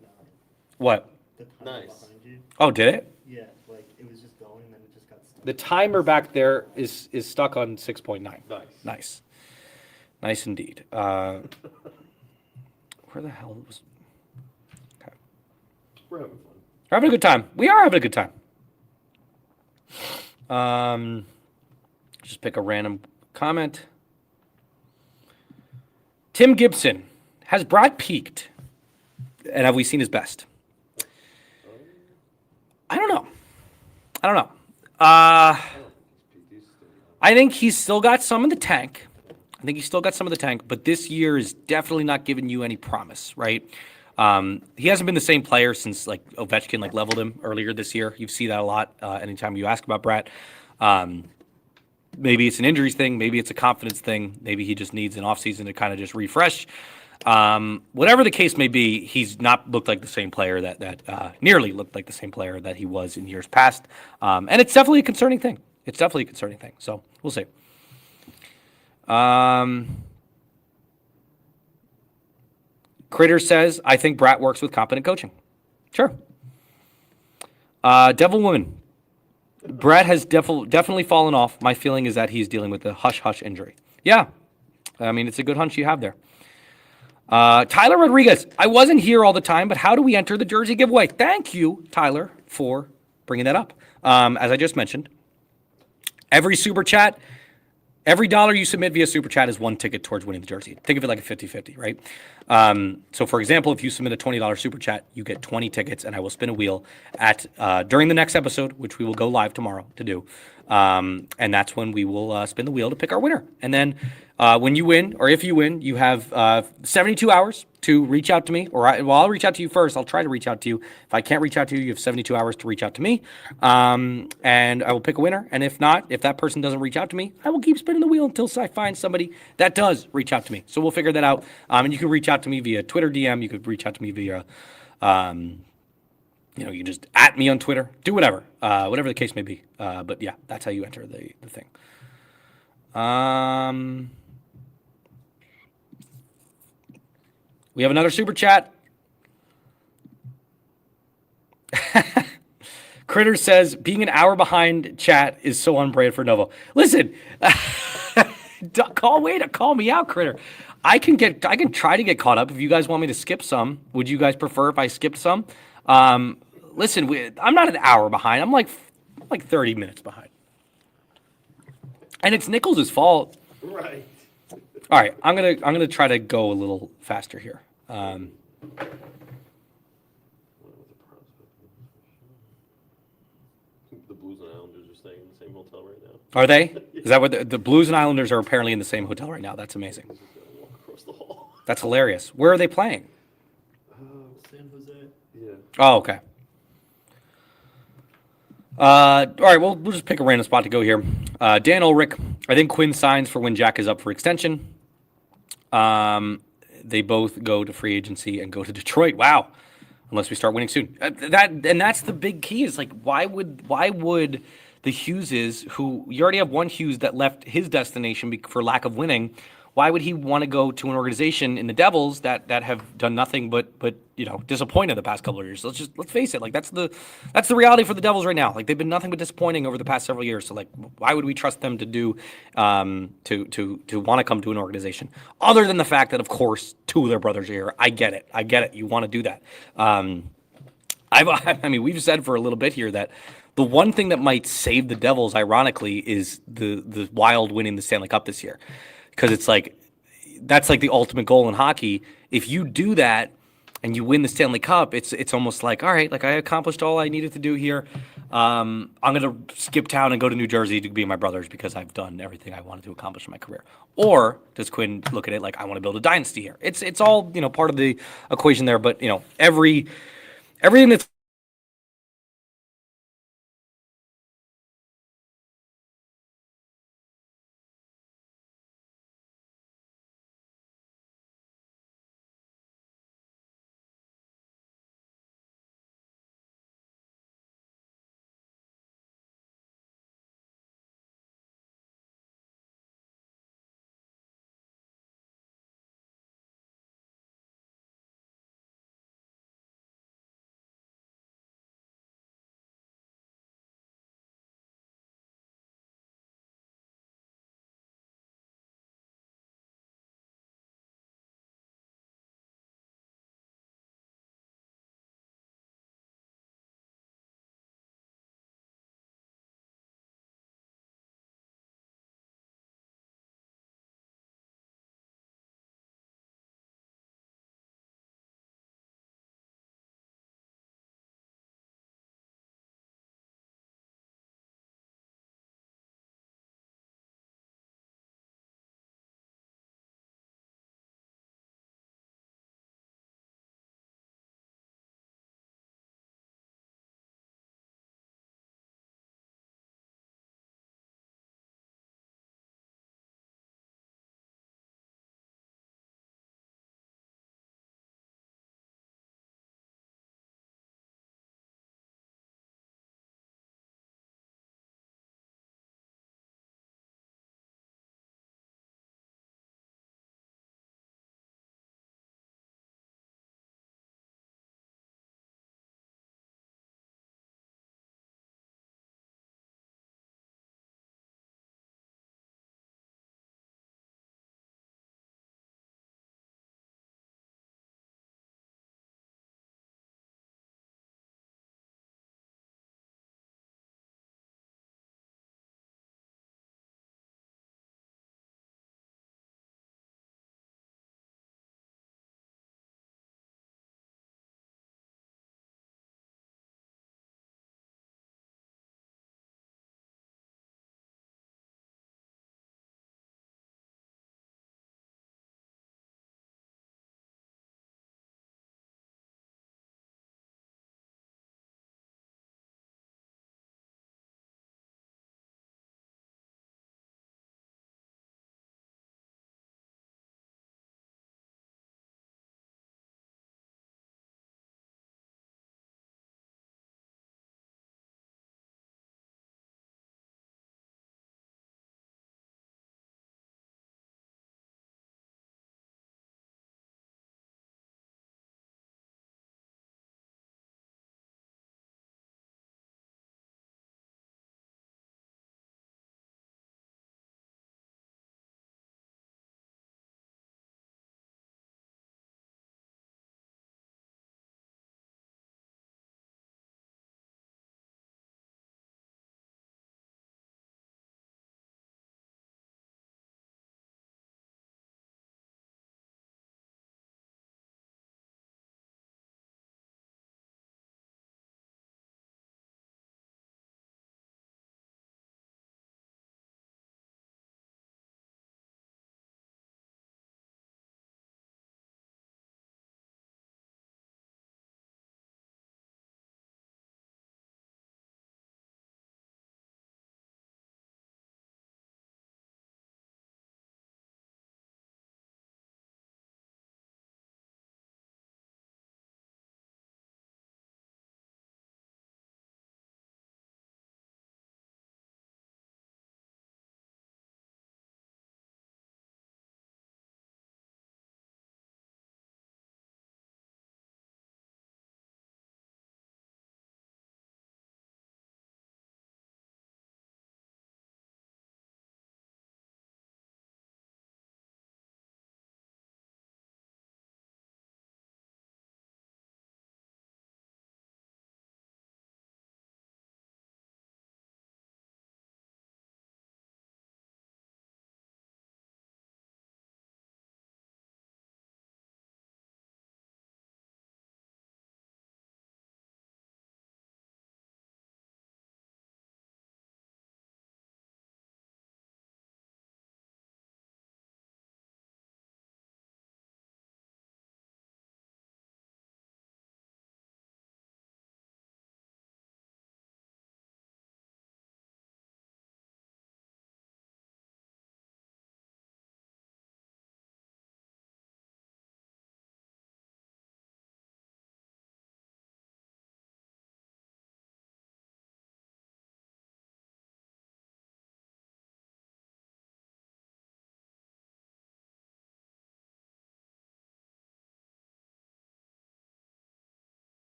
What? The timer Nice. behind you. Oh, did it? Yeah, like it was just going and then it just got stuck. The timer back there is stuck on 6.9. Nice. Nice indeed. Where the hell was? Okay. We're having fun. We're having a good time. We are having a good time. Just pick a random comment. Tim Gibson, has Brad peaked? And have we seen his best? I don't know. I think he's still got some in the tank. But this year is definitely not giving you any promise, right? He hasn't been the same player since like Ovechkin like leveled him earlier this year. You see that a lot anytime you ask about Brad. Maybe it's an injuries thing. Maybe it's a confidence thing. Maybe he just needs an offseason to kind of just refresh. Whatever the case may be, he's not looked like the same player that nearly looked like the same player that he was in years past. And it's definitely a concerning thing. So we'll see. Critter says, I think Brat works with competent coaching. Sure. Devil Woman. Brad has definitely fallen off. My feeling is that he's dealing with a hush-hush injury. Yeah. I mean, it's a good hunch you have there. Tyler Rodriguez. I wasn't here all the time, but how do we enter the jersey giveaway? Thank you, Tyler, for bringing that up. As I just mentioned, every super chat, every dollar you submit via super chat is one ticket towards winning the jersey. Think of it like a 50-50, right? So, for example, if you submit a $20 super chat, you get 20 tickets, and I will spin a wheel at during the next episode, which we will go live tomorrow to do. And that's when we will spin the wheel to pick our winner. And then when you win, or if you win, you have 72 hours to reach out to me. I'll reach out to you first. I'll try to reach out to you. If I can't reach out to you, you have 72 hours to reach out to me. And I will pick a winner. And if not, if that person doesn't reach out to me, I will keep spinning the wheel until I find somebody that does reach out to me. So we'll figure that out. And you can reach out to me via Twitter DM. You could reach out to me via... you can just at me on Twitter, do whatever the case may be. But yeah, that's how you enter the thing. We have another super chat. Critter says, being an hour behind chat is so on brand for Novo. Listen, call me out, Critter. I can try to get caught up. If you guys want me to skip some, would you guys prefer if I skipped some? Listen, I'm not an hour behind. I'm like 30 minutes behind. And it's Nichols' fault. Right. All right, I'm gonna try to go a little faster here. The Blues and Islanders are staying in the same hotel right now. Are they? Is that what the Blues and Islanders are apparently in the same hotel right now? That's amazing. Just gonna walk across the hall. That's hilarious. Where are they playing? San Jose. Yeah. Oh, okay. All right, we'll just pick a random spot to go here. Dan Ulrich, I think Quinn signs for when Jack is up for extension. They both go to free agency and go to Detroit. Wow. Unless we start winning soon. That's the big key is like, why would the Hugheses, who you already have one Hughes that left his destination for lack of winning, why would he want to go to an organization in the Devils that have done nothing but disappointed the past couple of years? Let's face it, like that's the reality for the Devils right now. Like they've been nothing but disappointing over the past several years. So like, why would we trust them to do to want to come to an organization other than the fact that of course two of their brothers are here? I get it. You want to do that. I mean, we've said for a little bit here that the one thing that might save the Devils, ironically, is the Wild winning the Stanley Cup this year. Because it's like, that's like the ultimate goal in hockey. If you do that and you win the Stanley Cup, it's almost like, all right, like I accomplished all I needed to do here. I'm going to skip town and go to New Jersey to be my brothers because I've done everything I wanted to accomplish in my career? Or does Quinn look at it like I want to build a dynasty here? It's all, part of the equation there, but everything that's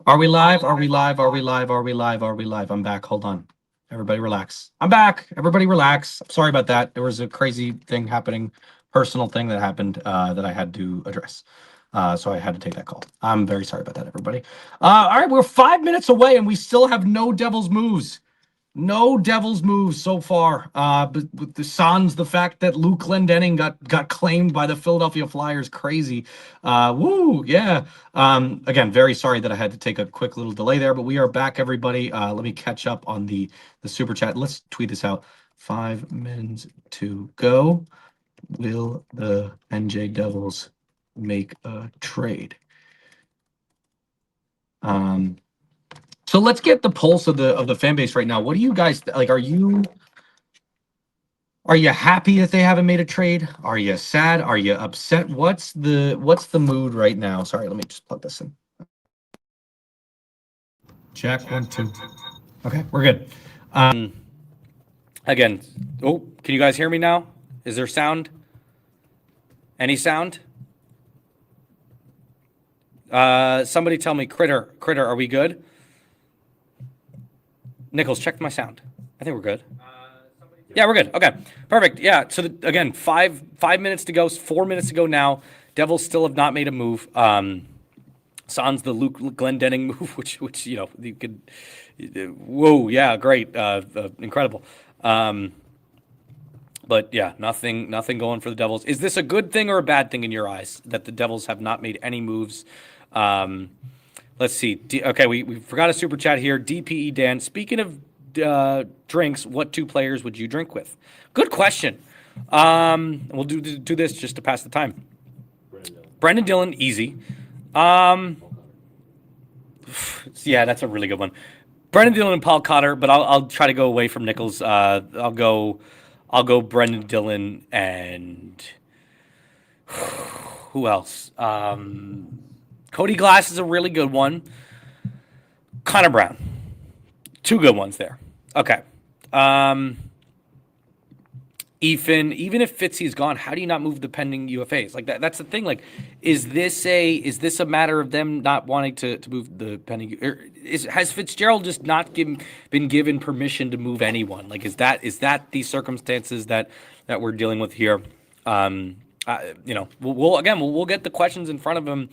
Are we live? Are we live? Are we live? Are we live? Are we live? I'm back. Hold on. Everybody relax. I'm back. Everybody relax. Sorry about that. There was a crazy thing happening, personal thing that happened that I had to address. So I had to take that call. I'm very sorry about that, everybody. All right, we're 5 minutes away and we still have no Devils moves. No Devils moves so far. But with the Sans, the fact that Luke Glendening got claimed by the Philadelphia Flyers, crazy. Woo, yeah. Again, very sorry that I had to take a quick little delay there, but we are back, everybody. Let me catch up on the super chat. Let's tweet this out. 5 minutes to go. Will the NJ Devils make a trade? So let's get the pulse of the fan base right now. What do you guys like? Are you happy that they haven't made a trade? Are you sad? Are you upset? What's the mood right now? Sorry, let me just plug this in. Check 1 2. Okay, we're good. Again, oh, can you guys hear me now? Is there sound? Any sound? Somebody tell me, Critter, are we good? Nichols, check my sound. I think we're good. Yeah, we're good. Okay, perfect. Yeah. So again, five minutes to go. 4 minutes to go now. Devils still have not made a move. Sans the Luke Glendening move, which you know you could. Whoa, yeah, great, incredible. But yeah, nothing going for the Devils. Is this a good thing or a bad thing in your eyes that the Devils have not made any moves? Let's see. Okay, we forgot a super chat here. DPE Dan. Speaking of drinks, what 2 players would you drink with? Good question. We'll do this just to pass the time. Brendan Dillon, easy. Yeah, that's a really good one. Brendan Dillon and Paul Cotter, but I'll try to go away from Nichols. I'll go Brendan Dillon and who else? Cody Glass is a really good one. Connor Brown. 2 good ones there. Okay. Even if Fitzy's gone, how do you not move the pending UFAs? Like that's the thing. Like, is this a matter of them not wanting to move the pending? Or has Fitzgerald just not been given permission to move anyone? Like, is that the circumstances that we're dealing with here? You know, we'll get the questions in front of him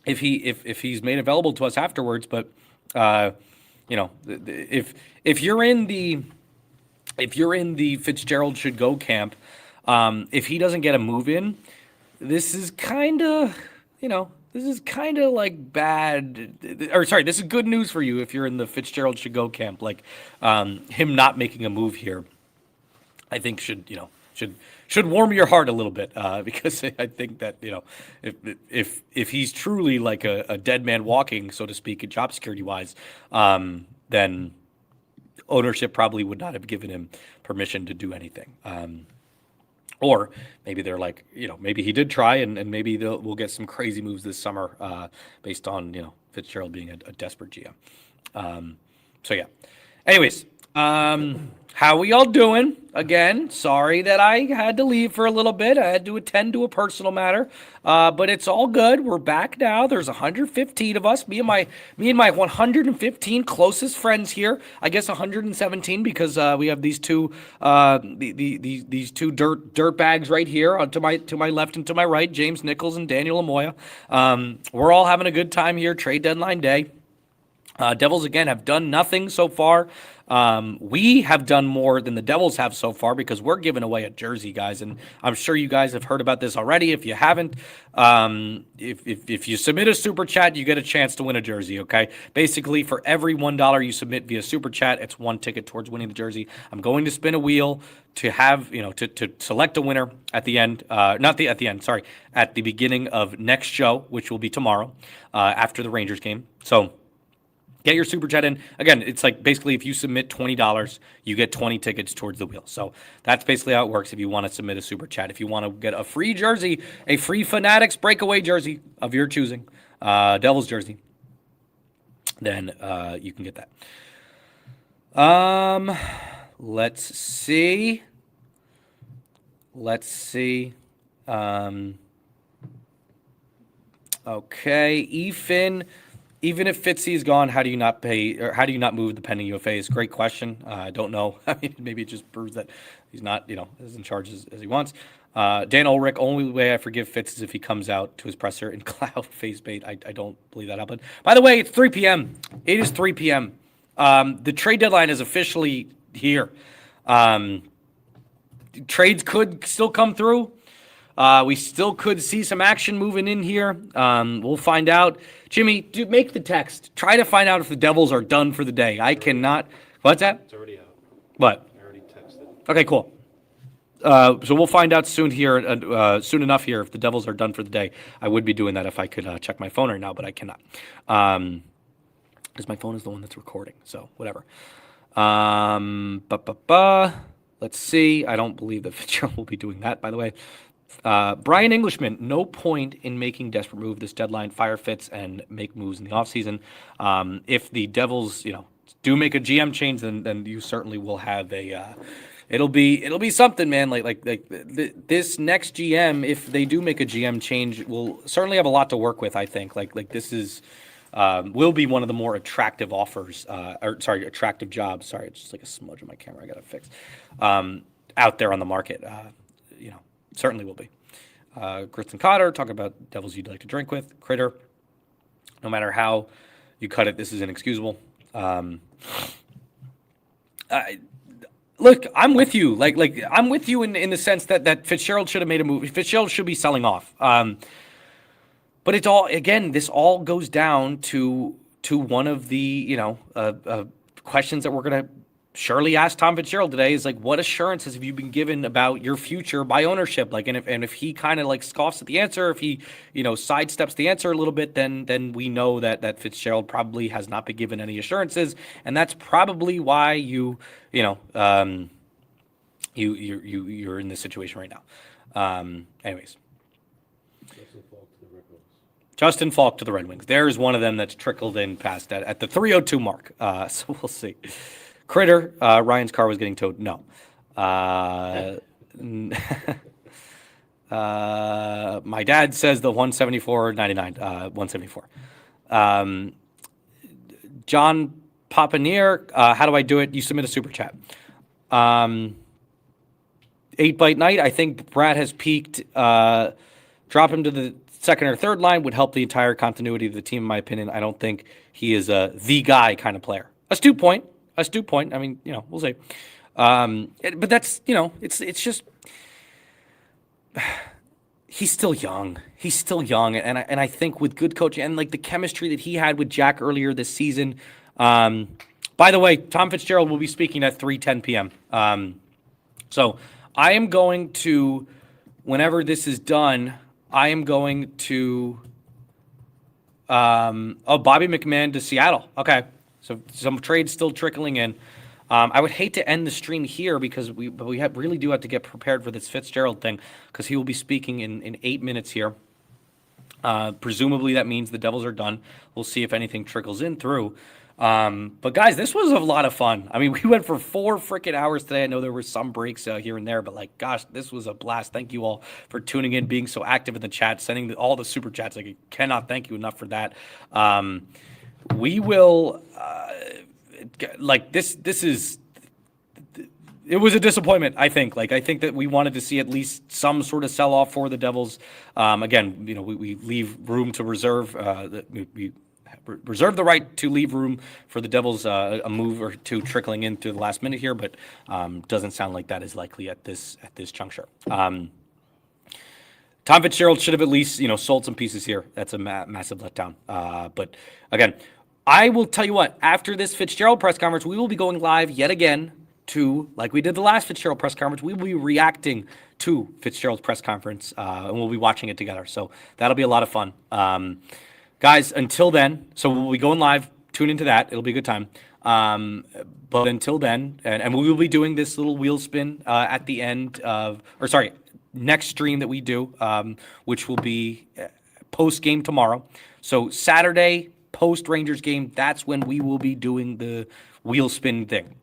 if he's made available to us afterwards. But you know, if you're in the Fitzgerald should go camp, if he doesn't get a move in, this is kind of, you know, like bad, or sorry, this is good news for you if you're in the Fitzgerald should go camp. Like, him not making a move here, I think should warm your heart a little bit, because I think that, you know, if he's truly like a dead man walking, so to speak, job security wise, then ownership probably would not have given him permission to do anything. Or maybe they're like, you know, maybe he did try, and maybe we'll get some crazy moves this summer based on, you know, Fitzgerald being a desperate GM. So yeah. Anyways, how we all doing? Again, sorry that I had to leave for a little bit. I had to attend to a personal matter, but it's all good. We're back now. There's 115 of us. Me and my 115 closest friends here. I guess 117 because we have these two these two dirt bags right here to my left and to my right, James Nichols and Daniel Amoya. We're all having a good time here. Trade deadline day. Devils again have done nothing so far. We have done more than the Devils have so far because we're giving away a jersey, guys, and I'm sure you guys have heard about this already. If you haven't, if you submit a super chat, you get a chance to win a jersey. Okay, basically for every $1 you submit via super chat, it's 1 ticket towards winning the jersey. I'm going to spin a wheel to have, you know, to select a winner at the end, not at the end, sorry, at the beginning of next show, which will be tomorrow after the Rangers game. So get your super chat in. Again, it's like basically if you submit $20, you get 20 tickets towards the wheel. So that's basically how it works if you want to submit a super chat. If you want to get a free jersey, a free Fanatics breakaway jersey of your choosing, Devils jersey, then you can get that. Let's see. Okay, Ethan. Even if Fitzy is gone, how do you not pay or how do you not move the pending UFAs? Great question. I don't know. I mean, maybe it just proves that he's not, as in charge as he wants. Dan Ulrich, only way I forgive Fitz is if he comes out to his presser in cloud face bait. I don't believe that happened. By the way, it's 3 p.m. It is 3 p.m. The trade deadline is officially here. Trades could still come through. We still could see some action moving in here. We'll find out. Jimmy, make the text. Try to find out if the Devils are done for the day. I cannot. What's that? It's already out. What? I already texted. Okay, cool. So we'll find out soon here, soon enough here, if the Devils are done for the day. I would be doing that if I could check my phone right now, but I cannot. Because my phone is the one that's recording, so whatever. Let's see. I don't believe that Fitzgerald will be doing that, by the way. Brian Englishman, no point in making desperate move this deadline. Fire Fitz and make moves in the offseason. If the Devils, do make a GM change, then you certainly will have a. It'll be something, man. This next GM, if they do make a GM change, will certainly have a lot to work with. I think like this is. Will be one of the more attractive offers, attractive jobs. Sorry, it's just like a smudge on my camera. I got to fix. Out there on the market, certainly will be. Grits and Cotter, talk about Devils you'd like to drink with. Critter, no matter how you cut it, this is inexcusable. Look, I'm with you. Like I'm with you in the sense that Fitzgerald should have made a move. Fitzgerald should be selling off. But it's all, again, this all goes down to one of the, questions that we're going to surely ask Tom Fitzgerald today is what assurances have you been given about your future by ownership? And if he kind of scoffs at the answer, if he, sidesteps the answer a little bit, then we know that Fitzgerald probably has not been given any assurances. And that's probably why you're in this situation right now. Anyways. Justin Falk to the Red Wings. There's one of them that's trickled in past that at the 3:02 mark. So we'll see. Critter, Ryan's car was getting towed. No. My dad says the 174.99. 174. John Papaneer, how do I do it? You submit a super chat. 8 Bite Night. I think Brad has peaked. Drop him to the second or third line would help the entire continuity of the team, in my opinion. I don't think he is the guy kind of player. Astute point. I mean, we'll see. But that's, it's just he's still young. And I think with good coaching and the chemistry that he had with Jack earlier this season. By the way, Tom Fitzgerald will be speaking at 3:10 p.m. So I am going to, whenever this is done, I am going to Bobby McMahon to Seattle. Okay. So some trades still trickling in. I would hate to end the stream here because we really do have to get prepared for this Fitzgerald thing because he will be speaking in 8 minutes here. Presumably that means the Devils are done. We'll see if anything trickles in through. But guys, this was a lot of fun. I mean, we went for 4 freaking hours today. I know there were some breaks here and there, but gosh, this was a blast. Thank you all for tuning in, being so active in the chat, sending all the super chats. I cannot thank you enough for that. We will, it was a disappointment, I think. I think that we wanted to see at least some sort of sell-off for the Devils. Again, we leave room to reserve, we reserve the right to leave room for the Devils, a move or two trickling in to the last minute here, but doesn't sound like that is likely at this juncture. Tom Fitzgerald should have at least sold some pieces here. That's a massive letdown. But again, I will tell you what. After this Fitzgerald press conference, we will be going live yet again to, like we did the last Fitzgerald press conference. We will be reacting to Fitzgerald's press conference, and we'll be watching it together. So that'll be a lot of fun. Guys, until then, so we'll be going live. Tune into that. It'll be a good time. But until then, and we will be doing this little wheel spin at the end of, next stream that we do, which will be post-game tomorrow. So Saturday, post-Rangers game, that's when we will be doing the wheel spin thing.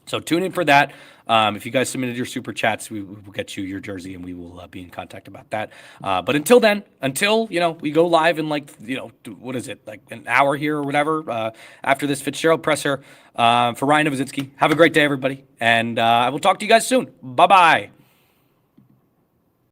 So tune in for that. If you guys submitted your super chats, we will get you your jersey, and we will be in contact about that. But until then, until we go live in what is it, like an hour here or whatever after this Fitzgerald presser, for Ryan Novozinsky, have a great day, everybody, and I will talk to you guys soon. Bye bye.